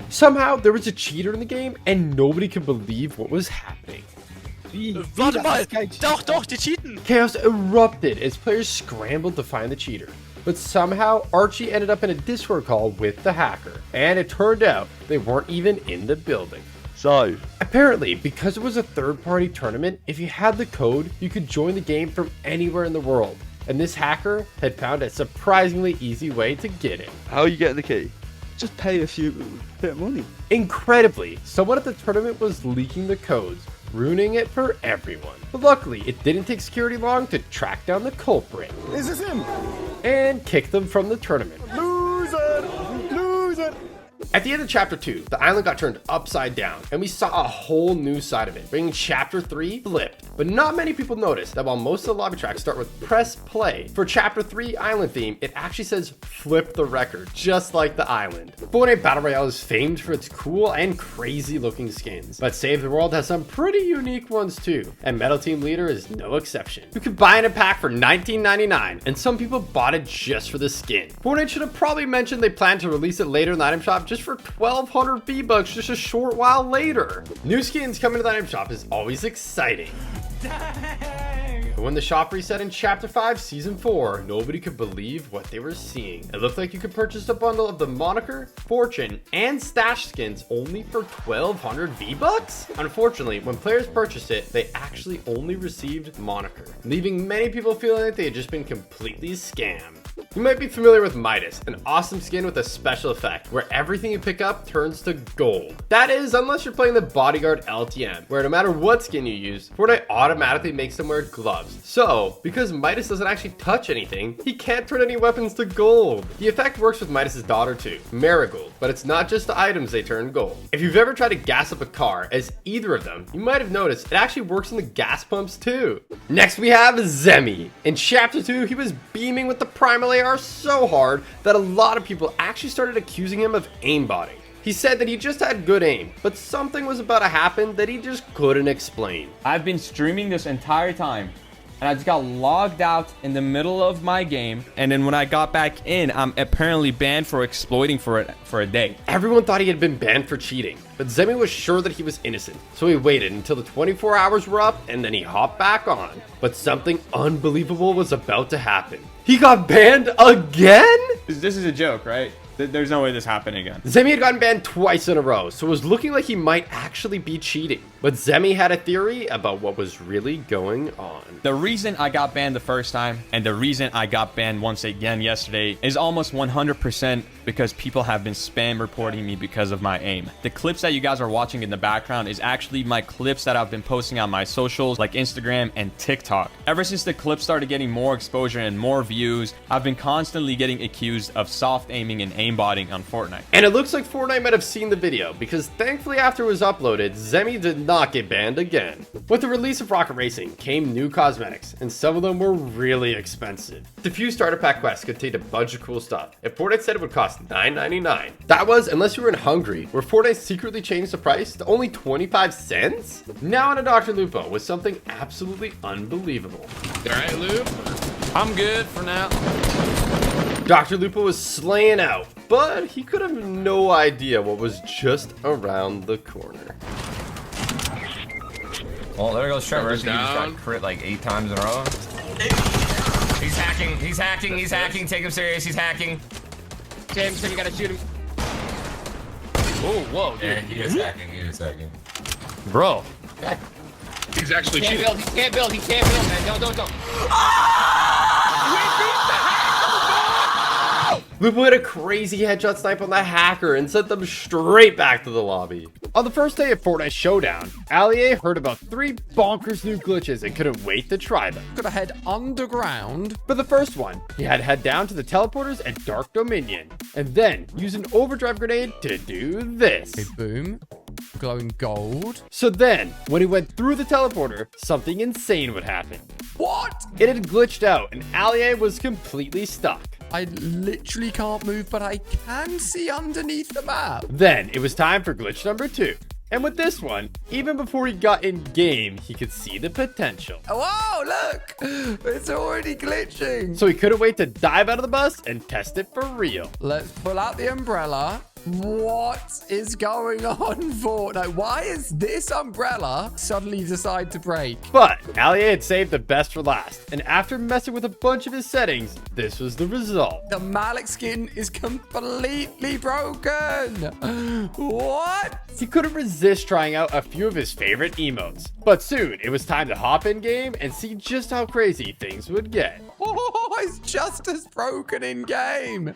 Somehow, there was a cheater in the game and nobody could believe what was happening. Warte mal! Doch, die cheaten! Chaos erupted as players scrambled to find the cheater. But somehow, Archie ended up in a Discord call with the hacker. And it turned out they weren't even in the building. So, apparently, because it was a third-party tournament, if you had the code, you could join the game from anywhere in the world. And this hacker had found a surprisingly easy way to get in. How are you getting the key? Just pay a bit of money. Incredibly, someone at the tournament was leaking the codes, ruining it for everyone. But luckily, it didn't take security long to track down the culprit. Is this him? And kick them from the tournament. Loser! Loser! At the end of Chapter 2, the island got turned upside down, and we saw a whole new side of it, bringing Chapter 3 flipped. But not many people noticed that while most of the lobby tracks start with press play, for Chapter 3 island theme, it actually says flip the record, just like the island. Fortnite Battle Royale is famed for its cool and crazy looking skins, but Save the World has some pretty unique ones too, and Metal Team Leader is no exception. You could buy in a pack for $19.99, and some people bought it just for the skin. Fortnite should have probably mentioned they plan to release it later in the item shop just for 1,200 V-Bucks just a short while later. New skins coming to the item shop is always exciting. But when the shop reset in Chapter 5, Season 4, nobody could believe what they were seeing. It looked like you could purchase a bundle of the Moniker, Fortune, and Stash skins only for 1,200 V-Bucks? Unfortunately, when players purchased it, they actually only received Moniker, leaving many people feeling like they had just been completely scammed. You might be familiar with Midas, an awesome skin with a special effect, where everything you pick up turns to gold. That is, unless you're playing the Bodyguard LTM, where no matter what skin you use, Fortnite automatically makes them wear gloves. So, because Midas doesn't actually touch anything, he can't turn any weapons to gold. The effect works with Midas' daughter too, Marigold, but it's not just the items they turn gold. If you've ever tried to gas up a car as either of them, you might have noticed it actually works in the gas pumps too. Next we have Zemi. In Chapter 2, he was beaming with the Primal AR so hard that a lot of people actually started accusing him of aimbotting. He said that he just had good aim, but something was about to happen that he just couldn't explain. I've been streaming this entire time, and I just got logged out in the middle of my game, and then when I got back in, I'm apparently banned for exploiting for a day. Everyone thought he had been banned for cheating, but Zemi was sure that he was innocent, so he waited until the 24 hours were up, and then he hopped back on. But something unbelievable was about to happen. He got banned again? This is a joke, right? There's no way this happened again. Zemi had gotten banned twice in a row, so it was looking like he might actually be cheating. But Zemi had a theory about what was really going on. The reason I got banned the first time, and the reason I got banned once again yesterday, is almost 100% because people have been spam reporting me because of my aim. The clips that you guys are watching in the background is actually my clips that I've been posting on my socials like Instagram and TikTok. Ever since the clips started getting more exposure and more views, I've been constantly getting accused of soft aiming and aimbotting on Fortnite. And it looks like Fortnite might have seen the video, because thankfully after it was uploaded, Zemi did not get banned again. With the release of Rocket Racing came new cosmetics, and some of them were really expensive. The few starter pack quests contained a bunch of cool stuff, and Fortnite said it would cost $9.99. That was, unless you were in Hungary, where Fortnite secretly changed the price to only 25 cents? Now on to Dr. Lupo with something absolutely unbelievable. Alright, Lupe. I'm good for now. Dr. Lupo was slaying out, but he could have no idea what was just around the corner. Well, there goes Trevor. He just down. got crit like 8 times in a row. He's hacking. He's hacking. He's hacking. Take him serious. He's hacking. Jameson, you gotta shoot him. Oh, whoa, dude. Yeah, he is hacking. He is hacking. Bro. He's actually He can't cheating. build, he can't build, he can't build, man. Don't. Lupo hit a crazy headshot snipe on the hacker and sent them straight back to the lobby. On the first day of Fortnite Showdown, Allier heard about 3 bonkers new glitches and couldn't wait to try them. Gotta head underground. For the first one, he had to head down to the teleporters at Dark Dominion, and then use an overdrive grenade to do this. Okay, boom. Glowing gold. So then, when he went through the teleporter, something insane would happen. What? It had glitched out, and Allier was completely stuck. I literally can't move, but I can see underneath the map. Then it was time for glitch number 2. And with this one, even before he got in game, he could see the potential. Whoa, look! It's already glitching. So he couldn't wait to dive out of the bus and test it for real. Let's pull out the umbrella. What is going on, Fortnite? Why is this umbrella suddenly decide to break? But Allier had saved the best for last. And after messing with a bunch of his settings, this was the result. The Malik skin is completely broken. What? He couldn't resist trying out a few of his favorite emotes. But soon, it was time to hop in game and see just how crazy things would get. Oh, it's just as broken in game.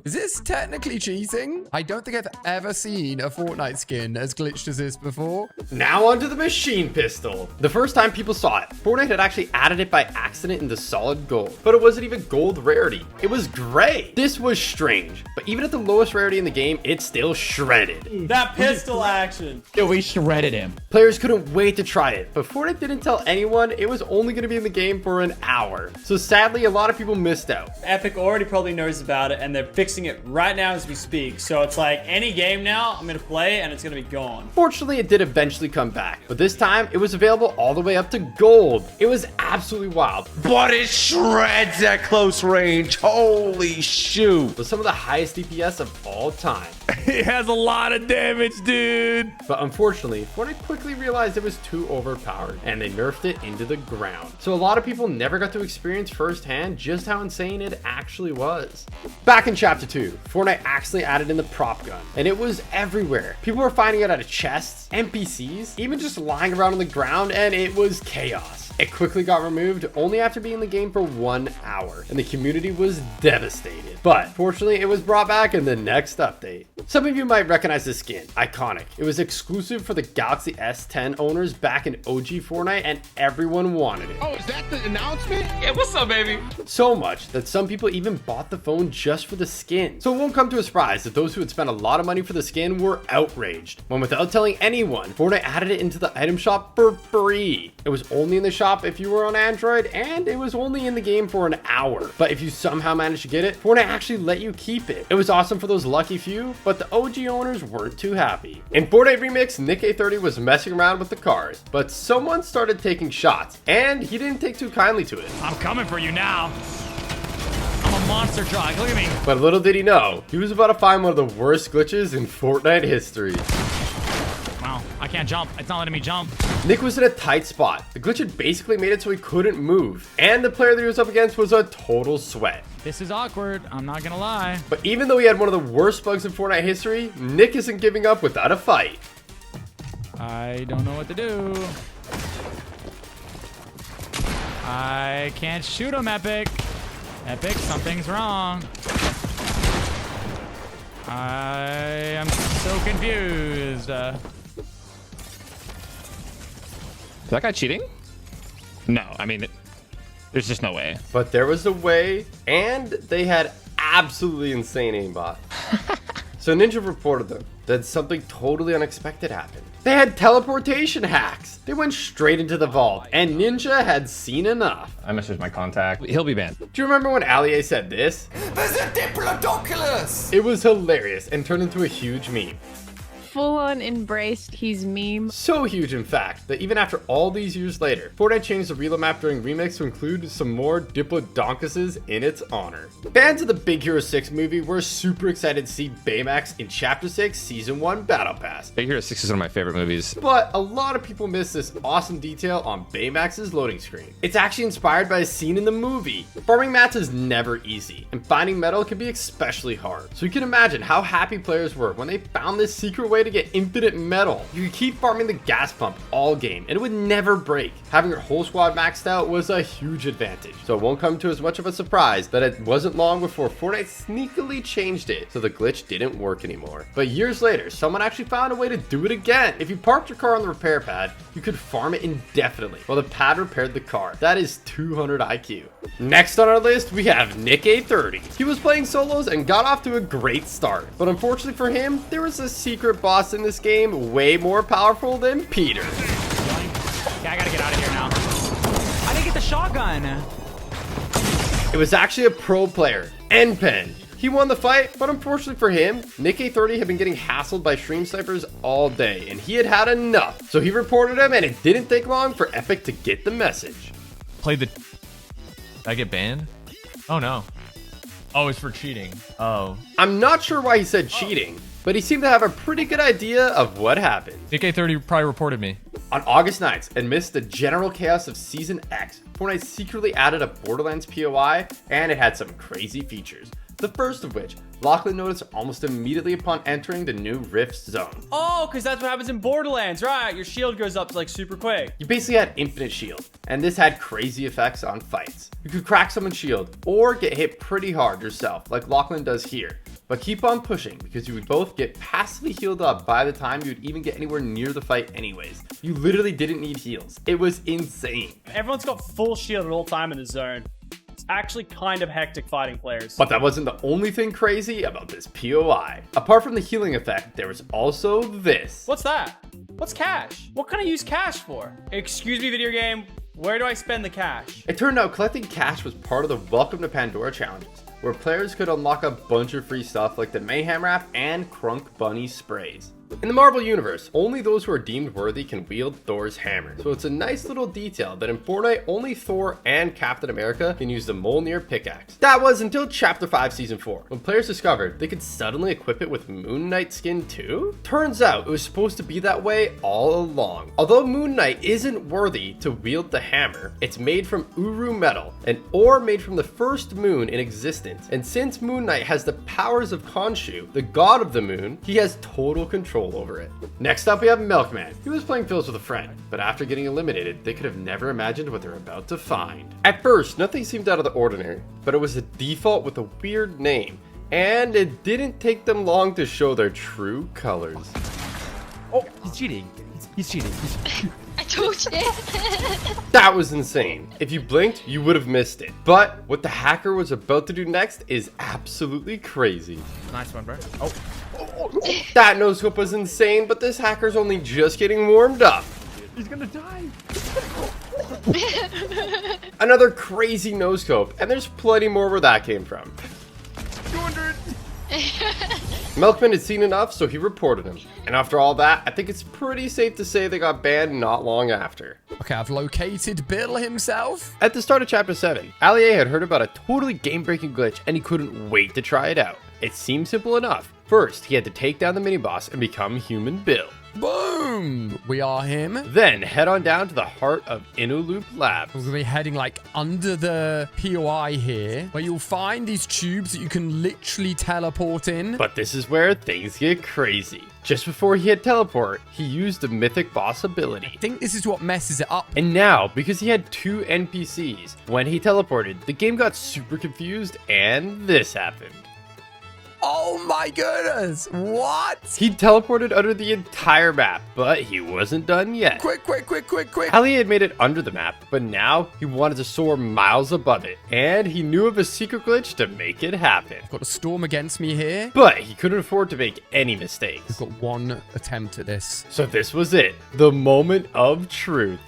Is this technically cheating? I don't think I've ever seen a Fortnite skin as glitched as this before. Now onto the machine pistol. The first time people saw it, Fortnite had actually added it by accident into solid gold. But it wasn't even gold rarity. It was gray. This was strange. But even at the lowest rarity in the game, it still shredded. That pistol action. Yo, we shredded him. Players couldn't wait to try it, but Fortnite didn't tell anyone it was only going to be in the game for an hour. So sadly, a lot of people missed out. Epic already probably knows about it, and they're fixing it right now as we speak. So it's like any game now, I'm going to play, and it's going to be gone. Fortunately, it did eventually come back, but this time it was available all the way up to gold. It was absolutely wild. But it shreds at close range. Holy shoot. With some of the highest DPS of all time. It has a lot of damage, dude. But unfortunately, Fortnite quickly realized it was too overpowered, and they nerfed it into the ground. So a lot of people never got to experience firsthand just how insane it actually was. Back in Chapter 2, Fortnite actually added in the prop gun, and it was everywhere. People were finding it out of chests, NPCs, even just lying around on the ground, and it was chaos. It quickly got removed only after being in the game for 1 hour, and the community was devastated. But fortunately, it was brought back in the next update. Some of you might recognize this skin, iconic. It was exclusive for the Galaxy S10 owners back in OG Fortnite, and everyone wanted it. Oh, is that the announcement? Yeah, what's up, baby? So much that some people even bought the phone just for the skin. So it won't come to a surprise that those who had spent a lot of money for the skin were outraged, when without telling anyone, Fortnite added it into the item shop for free. It was only in the shop if you were on Android, and it was only in the game for an hour. But if you somehow managed to get it, Fortnite actually let you keep it. It was awesome for those lucky few, but the OG owners weren't too happy. In Fortnite Remix, Nick A30 was messing around with the cars, but someone started taking shots, and he didn't take too kindly to it. I'm coming for you now. I'm a monster truck. Look at me. But little did he know, he was about to find one of the worst glitches in Fortnite history. Wow, I can't jump. It's not letting me jump. Nick was in a tight spot. The glitch had basically made it so he couldn't move, and the player that he was up against was a total sweat. This is awkward. I'm not gonna lie. But even though he had one of the worst bugs in Fortnite history, Nick isn't giving up without a fight. I don't know what to do. I can't shoot him, Epic. Epic, something's wrong. I am so confused. Is that guy cheating? No, I mean, there's just no way. But there was a way, and they had absolutely insane aimbot. So Ninja reported them that something totally unexpected happened. They had teleportation hacks. They went straight into the vault, and Ninja had seen enough. I messaged my contact. He'll be banned. Do you remember when Allier said this? There's a Diplodocus! It was hilarious and turned into a huge meme. Full-on embraced his meme. So huge, in fact, that even after all these years later, Fortnite changed the reload map during Remix to include some more Diplodoncuses in its honor. Fans of the Big Hero 6 movie were super excited to see Baymax in Chapter 6 Season 1 Battle Pass. Big Hero 6 is one of my favorite movies. But a lot of people miss this awesome detail on Baymax's loading screen. It's actually inspired by a scene in the movie. Farming mats is never easy, and finding metal can be especially hard. So you can imagine how happy players were when they found this secret way way to get infinite metal. You could keep farming the gas pump all game and it would never break. Having your whole squad maxed out was a huge advantage. So it won't come to as much of a surprise that it wasn't long before Fortnite sneakily changed it so the glitch didn't work anymore. But years later, someone actually found a way to do it again. If you parked your car on the repair pad, you could farm it indefinitely while the pad repaired the car. That is 200 IQ. Next on our list, we have Nick A30. He was playing solos and got off to a great start. But unfortunately for him, there was a secret boss in this game way more powerful than Peter. Yeah, I gotta get out of here now. I didn't get the shotgun. It was actually a pro player, N-Pen. He won the fight, but unfortunately for him, Nick A30 had been getting hassled by stream snipers all day, and he had had enough. So he reported him, and it didn't take long for Epic to get the message. Did I get banned? Oh no. Oh, it's for cheating. Oh. I'm not sure why he said cheating, but he seemed to have a pretty good idea of what happened. Nick A30 probably reported me. On August 9th, amidst the general chaos of Season X, Fortnite secretly added a Borderlands POI, and it had some crazy features. The first of which, Lachlan noticed almost immediately upon entering the new Rift Zone. Oh, because that's what happens in Borderlands, right? Your shield goes up like super quick. You basically had infinite shield, and this had crazy effects on fights. You could crack someone's shield, or get hit pretty hard yourself, like Lachlan does here. But keep on pushing, because you would both get passively healed up by the time you would even get anywhere near the fight anyways. You literally didn't need heals. It was insane. Everyone's got full shield at all time in the zone. It's actually kind of hectic fighting players. But that wasn't the only thing crazy about this POI. Apart from the healing effect, there was also this. What's that? What's cash? What can I use cash for? Excuse me, video game. Where do I spend the cash? It turned out collecting cash was part of the Welcome to Pandora challenges, where players could unlock a bunch of free stuff like the Mayhem Wrap and Crunk Bunny sprays. In the Marvel universe, only those who are deemed worthy can wield Thor's hammer. So it's a nice little detail that in Fortnite, only Thor and Captain America can use the Mjolnir pickaxe. That was until Chapter 5 Season 4, when players discovered they could suddenly equip it with Moon Knight skin too? Turns out it was supposed to be that way all along. Although Moon Knight isn't worthy to wield the hammer, it's made from Uru metal, an ore made from the first moon in existence. And since Moon Knight has the powers of Khonshu, the god of the moon, he has total control over it. Next up, we have Milkman. He was playing Phils with a friend, but after getting eliminated, they could have never imagined what they're about to find. At first, nothing seemed out of the ordinary, but it was a default with a weird name, and it didn't take them long to show their true colors. Oh, he's cheating. He's cheating. I told you. That was insane. If you blinked, you would have missed it. But what the hacker was about to do next is absolutely crazy. Nice one, bro. Oh. That no-scope was insane, but this hacker's only just getting warmed up. He's gonna die. Another crazy no-scope, and there's plenty more where that came from. 200. Milkman had seen enough, so he reported him. And after all that, I think it's pretty safe to say they got banned not long after. Okay, I've located Bill himself. At the start of Chapter 7, Allier had heard about a totally game-breaking glitch, and he couldn't wait to try it out. It seemed simple enough. First, he had to take down the mini-boss and become Human Bill. Boom! We are him. Then head on down to the heart of Innoloop Labs. We're going to be heading like under the POI here, where you'll find these tubes that you can literally teleport in. But this is where things get crazy. Just before he had teleport, he used the mythic boss ability. I think this is what messes it up. And now, because he had 2 NPCs, when he teleported, the game got super confused and this happened. Oh my goodness, what? He teleported under the entire map, but he wasn't done yet. Quick. Ali had made it under the map, but now he wanted to soar miles above it, and he knew of a secret glitch to make it happen. Got a storm against me here. But he couldn't afford to make any mistakes. We've got one attempt at this. So this was it, the moment of truth.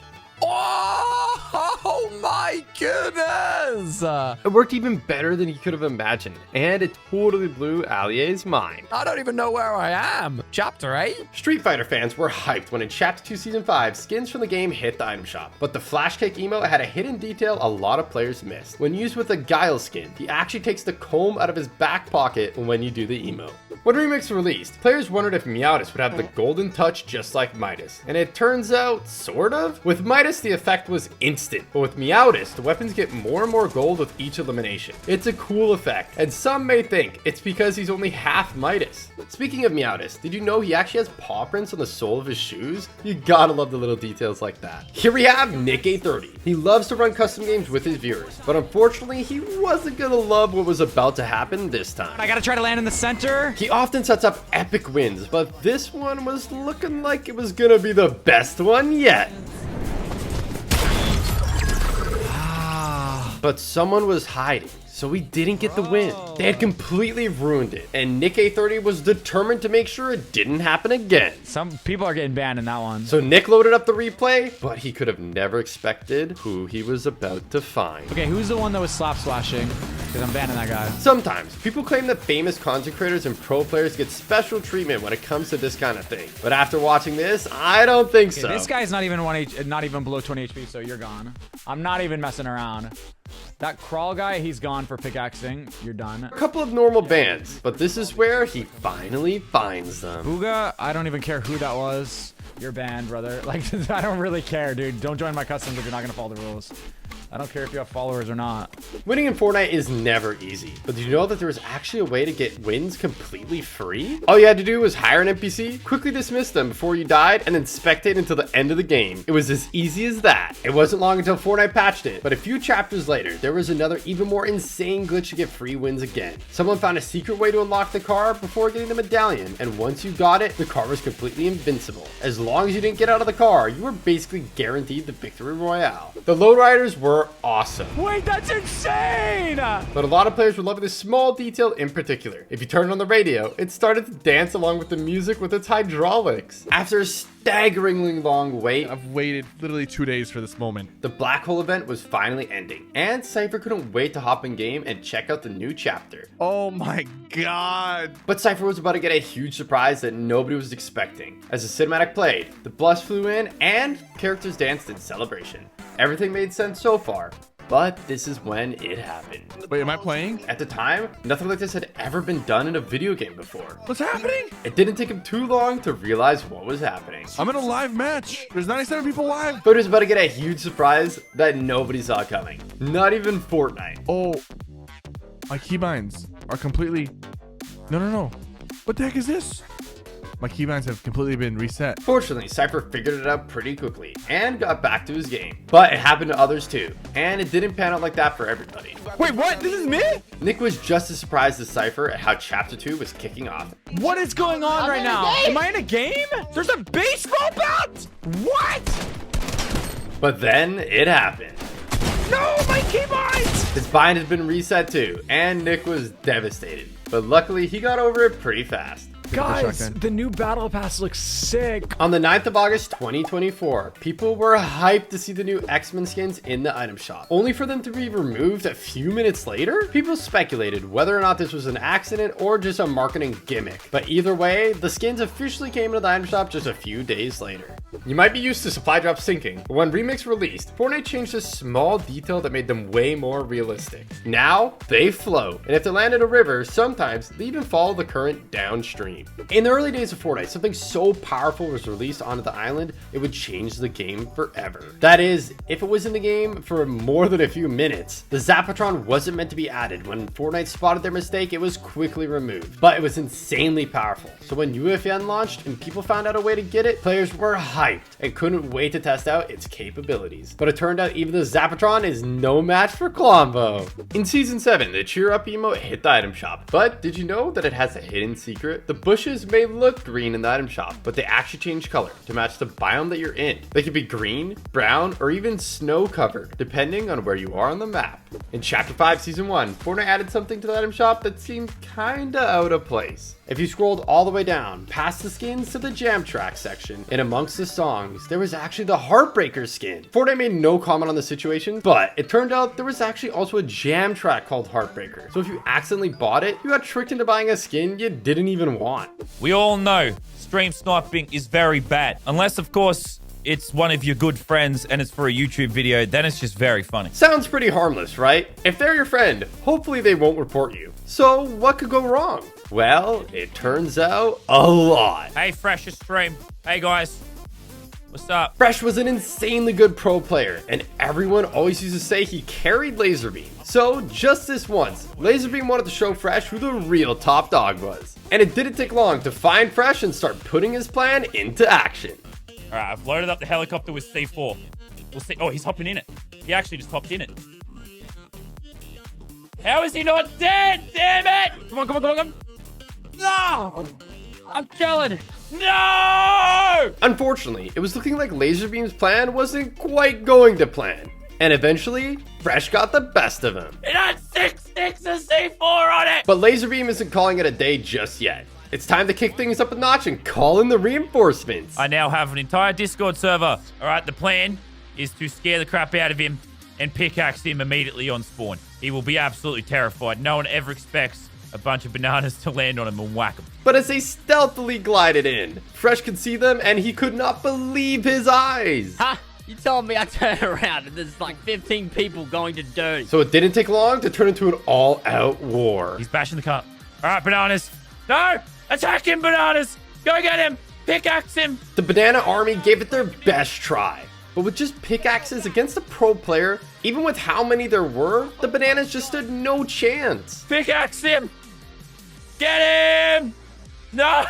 Oh my goodness! It worked even better than he could have imagined, and it totally blew Allier's mind. I don't even know where I am. Chapter 8? Street Fighter fans were hyped when in Chapter 2 Season 5, skins from the game hit the item shop. But the Flash Kick emote had a hidden detail a lot of players missed. When used with the Guile skin, he actually takes the comb out of his back pocket when you do the emote. When Remix released, players wondered if Meowtis would have the golden touch just like Midas, and it turns out, sort of. With Midas, the effect was instant, but with Meowtis, the weapons get more and more gold with each elimination. It's a cool effect, and some may think it's because he's only half Midas. Speaking of Meowtis, did you know he actually has paw prints on the sole of his shoes? You gotta love the little details like that. Here we have Nick A30. He loves to run custom games with his viewers, but unfortunately, he wasn't gonna love what was about to happen this time. I gotta try to land in the center. He often sets up epic wins, but this one was looking like it was gonna be the best one yet. But someone was hiding, so we didn't get the win. They had completely ruined it, and Nick A30 was determined to make sure it didn't happen again. Some people are getting banned in that one. So Nick loaded up the replay, but he could have never expected who he was about to find. Okay, who's the one that was slap splashing? Because I'm banning that guy. Sometimes, people claim that famous content creators and pro players get special treatment when it comes to this kind of thing. But after watching this, I don't think so. This guy's not even not even below 20 HP, so you're gone. I'm not even messing around. That crawl guy, he's gone for pickaxing. You're done. A couple of normal bans, but this is where he finally finds them. Booga, I don't even care who that was. You're banned, brother. Like, I don't really care, dude. Don't join my customs if you're not gonna follow the rules. I don't care if you have followers or not. Winning in Fortnite is never easy, but did you know that there was actually a way to get wins completely free? All you had to do was hire an NPC, quickly dismiss them before you died, and then spectate until the end of the game. It was as easy as that. It wasn't long until Fortnite patched it, but a few chapters later, there was another even more insane glitch to get free wins again. Someone found a secret way to unlock the car before getting the medallion, and once you got it, the car was completely invincible. As long as you didn't get out of the car, you were basically guaranteed the victory royale. The lowriders were awesome. Wait, that's insane! But a lot of players were loving this small detail in particular. If you turned on the radio, it started to dance along with the music with its hydraulics. After a staggeringly long wait, I've waited literally 2 days for this moment. The black hole event was finally ending, and Cypher couldn't wait to hop in game and check out the new chapter. Oh my god. But Cypher was about to get a huge surprise that nobody was expecting. As the cinematic played, the bus flew in and characters danced in celebration. Everything made sense so far, but this is when it happened. Wait, am I playing? At the time, nothing like this had ever been done in a video game before. What's happening? It didn't take him too long to realize what was happening. I'm in a live match. There's 97 people live. But he was about to get a huge surprise that nobody saw coming. Not even Fortnite. Oh, my keybinds are completely... No. What the heck is this? My keybinds have completely been reset. Fortunately, Cypher figured it out pretty quickly and got back to his game. But it happened to others too, and it didn't pan out like that for everybody. Wait, what? This is me? Nick was just as surprised as Cypher at how Chapter 2 was kicking off. What is going on right now? Am I in a game? There's a baseball bat? What? But then it happened. No, my keybinds! His bind had been reset too, and Nick was devastated. But luckily, he got over it pretty fast. Guys, the new battle pass looks sick. On the 9th of August 2024, people were hyped to see the new X-Men skins in the item shop, only for them to be removed a few minutes later. People speculated whether or not this was an accident or just a marketing gimmick, but either way, the skins officially came into the item shop just a few days later. You might be used to supply drops sinking, but when Remix released, Fortnite changed a small detail that made them way more realistic. Now, they float, and if they land in a river, sometimes they even follow the current downstream. In the early days of Fortnite, something so powerful was released onto the island, it would change the game forever. That is, if it was in the game for more than a few minutes. The Zapatron wasn't meant to be added. When Fortnite spotted their mistake, it was quickly removed, but it was insanely powerful. So when UFN launched and people found out a way to get it, players were hyped and couldn't wait to test out its capabilities. But it turned out even the Zapatron is no match for Klombo. In Season 7, the Cheer Up emote hit the item shop, but did you know that it has a hidden secret? The bushes may look green in the item shop, but they actually change color to match the biome that you're in. They could be green, brown, or even snow covered, depending on where you are on the map. In Chapter 5, Season 1, Fortnite added something to the item shop that seemed kinda out of place. If you scrolled all the way down, past the skins to the jam track section, and amongst the songs, there was actually the Heartbreaker skin. Fortnite made no comment on the situation, but it turned out there was actually also a jam track called Heartbreaker. So if you accidentally bought it, you got tricked into buying a skin you didn't even want. We all know stream sniping is very bad. Unless, of course, it's one of your good friends and it's for a YouTube video, then it's just very funny. Sounds pretty harmless, right? If they're your friend, hopefully they won't report you. So what could go wrong? Well, it turns out a lot. Hey, Fresh stream. Hey, guys. What's up? Fresh was an insanely good pro player, and everyone always used to say he carried Laserbeam. So, just this once, Laserbeam wanted to show Fresh who the real top dog was. And it didn't take long to find Fresh and start putting his plan into action. Alright, I've loaded up the helicopter with C4. We'll see. Oh, he's hopping in it. He actually just hopped in it. How is he not dead? Damn it! Come on, come on, come on, come on. No! I'm chilling. No! Unfortunately, it was looking like Laserbeam's plan wasn't quite going to plan. And eventually, Fresh got the best of him. It had 6 sticks of C4 on it! But Laserbeam isn't calling it a day just yet. It's time to kick things up a notch and call in the reinforcements. I now have an entire Discord server. Alright, the plan is to scare the crap out of him and pickaxe him immediately on spawn. He will be absolutely terrified. No one ever expects a bunch of bananas to land on him and whack him. But as they stealthily glided in, Fresh could see them and he could not believe his eyes. Huh? You told me I turned around and there's like 15 people going to dirty. So it didn't take long to turn into an all-out war. He's bashing the car. Alright, bananas. No! Attack him, bananas! Go get him! Pickaxe him! The banana army gave it their best try. But with just pickaxes against a pro player, even with how many there were, the bananas just stood no chance. Pickaxe him! Get him! No!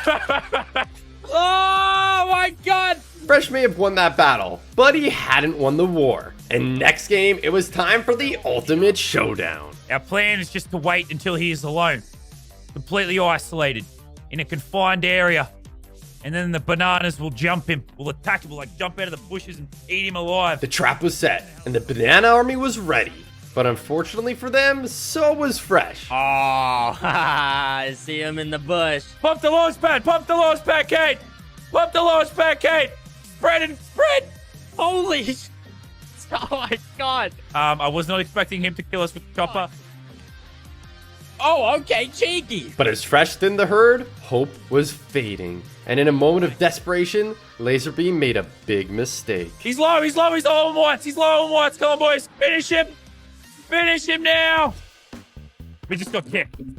Oh my god! Fresh may have won that battle, but he hadn't won the war. And next game, it was time for the ultimate showdown. Our plan is just to wait until he is alone. Completely isolated. In a confined area. And then the bananas will jump him. Will attack him. Will like jump out of the bushes and eat him alive. The trap was set, and the banana army was ready. But unfortunately for them, so was Fresh. Oh, I see him in the bush. Pump the launch pad! Pump the launch pad, Kate! Pump the launch pad, Kate! Spread and spread! Holy sh... Oh my god. I was not expecting him to kill us with the chopper. Oh, okay, cheeky. But as Fresh thinned the herd, hope was fading. And in a moment of desperation, Laserbeam made a big mistake. He's low, he's low, he's low on whites, he's low on whites. Come on, boys, finish him! Finish him now! We just got kicked. We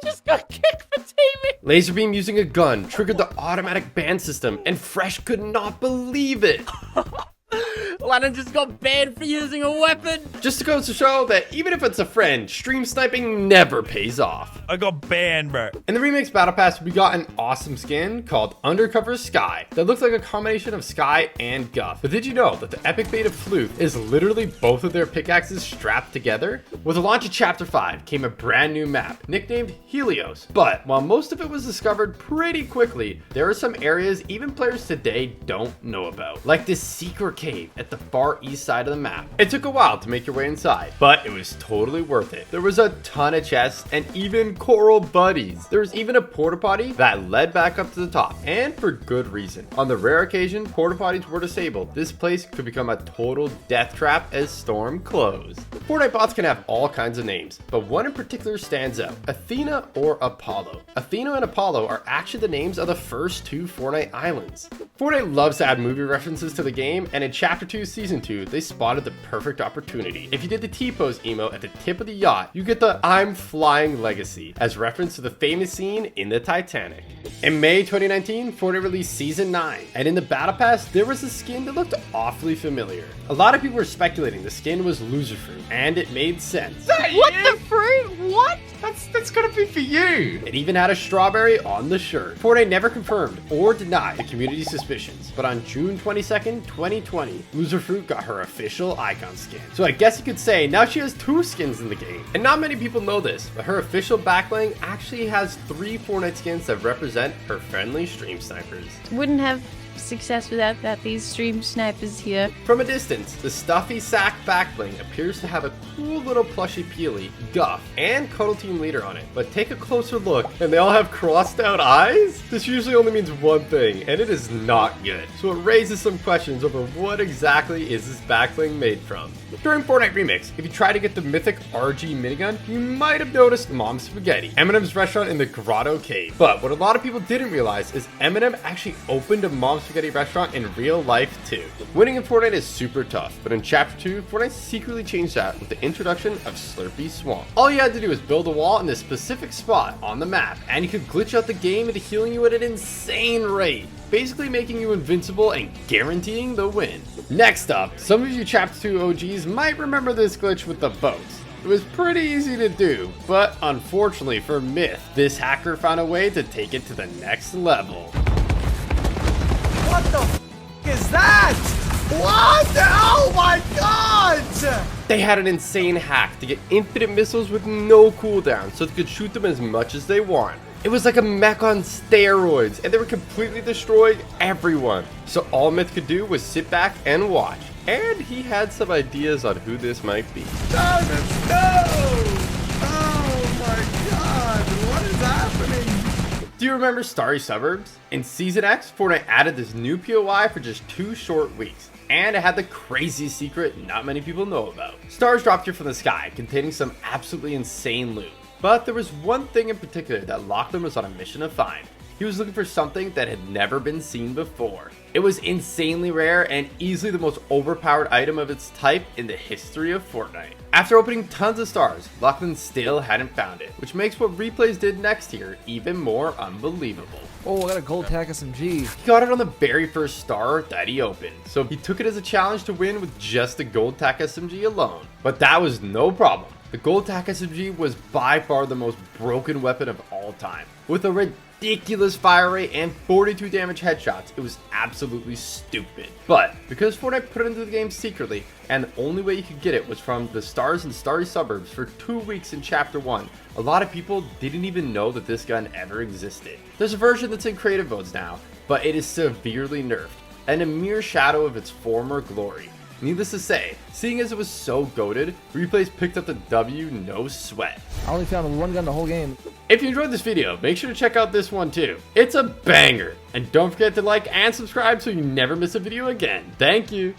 just got kicked for teaming. Laserbeam using a gun triggered the automatic ban system, and Fresh could not believe it. Lennon just got banned for using a weapon. Just goes to show that even if it's a friend, stream sniping never pays off. I got banned, bro. In the Remix Battle Pass, we got an awesome skin called Undercover Sky that looks like a combination of Sky and Guff. But did you know that the epic bait of Flute is literally both of their pickaxes strapped together? With the launch of Chapter 5 came a brand new map, nicknamed Helios. But while most of it was discovered pretty quickly, there are some areas even players today don't know about. Like this secret cave at the far east side of the map. It took a while to make your way inside, but it was totally worth it. There was a ton of chests and even coral buddies. There was even a porta potty that led back up to the top, and for good reason. On the rare occasion porta potties were disabled, this place could become a total death trap as Storm closed. Fortnite bots can have all kinds of names, but one in particular stands out: Athena or Apollo. Athena and Apollo are actually the names of the first 2 Fortnite islands. Fortnite loves to add movie references to the game, and in Chapter 2 Season 2, they spotted the perfect opportunity. If you did the T-pose emote at the tip of the yacht, you get the I'm flying legacy, as reference to the famous scene in the Titanic. In May 2019, Fortnite released Season 9, and in the Battle Pass, there was a skin that looked awfully familiar. A lot of people were speculating the skin was Loser Fruit, and it made sense. What the fruit? What? That's gonna be for you. It even had a strawberry on the shirt. Fortnite never confirmed or denied the community's suspicions, but on June 22nd, 2020, Loser Fruit got her official icon skin. So I guess you could say now she has 2 skins in the game. And not many people know this, but her official backbling actually has 3 Fortnite skins that represent her friendly stream snipers. Wouldn't have success without these stream snipers here. From a distance, the stuffy sack backbling appears to have a cool little plushy Peely, Guff, and Cuddle Team Leader on it. But take a closer look, and they all have crossed out eyes? This usually only means one thing, and it is not good. So it raises some questions over what exactly is this backbling made from. During Fortnite Remix, if you try to get the mythic RG minigun, you might have noticed Mom's Spaghetti, Eminem's restaurant in the Grotto Cave. But what a lot of people didn't realize is Eminem actually opened a Mom's Spaghetti restaurant in real life too. Winning in Fortnite is super tough, but in Chapter 2, Fortnite secretly changed that with the introduction of Slurpee Swamp. All you had to do was build a wall in this specific spot on the map, and you could glitch out the game into healing you at an insane rate, basically making you invincible and guaranteeing the win. Next up, some of you Chapter 2 OGs might remember this glitch with the boats. It was pretty easy to do, but unfortunately for Myth, this hacker found a way to take it to the next level. What the f is that? What? Oh my god! They had an insane hack to get infinite missiles with no cooldown, so they could shoot them as much as they want. It was like a mech on steroids, and they were completely destroying everyone. So all Myth could do was sit back and watch. And he had some ideas on who this might be. No! Oh my god, what is happening? Do you remember Starry Suburbs? In Season X, Fortnite added this new POI for just 2 short weeks. And it had the crazy secret not many people know about. Stars dropped here from the sky, containing some absolutely insane loot. But there was one thing in particular that Lachlan was on a mission to find. He was looking for something that had never been seen before. It was insanely rare and easily the most overpowered item of its type in the history of Fortnite. After opening tons of stars, Lachlan still hadn't found it, which makes what Replays did next here even more unbelievable. Oh, I got a gold tack SMG. He got it on the very first star that he opened, so he took it as a challenge to win with just the gold tack SMG alone. But that was no problem. The gold tack SMG was by far the most broken weapon of all time. With a ridiculous fire rate and 42 damage headshots, it was absolutely stupid. But because Fortnite put it into the game secretly, and the only way you could get it was from the stars and starry suburbs for 2 weeks in Chapter 1, a lot of people didn't even know that this gun ever existed. There's a version that's in creative modes now, but it is severely nerfed, and a mere shadow of its former glory. Needless to say, seeing as it was so goated, Replays picked up the W no sweat. I only found one gun the whole game. If you enjoyed this video, make sure to check out this one too. It's a banger! And don't forget to like and subscribe so you never miss a video again. Thank you!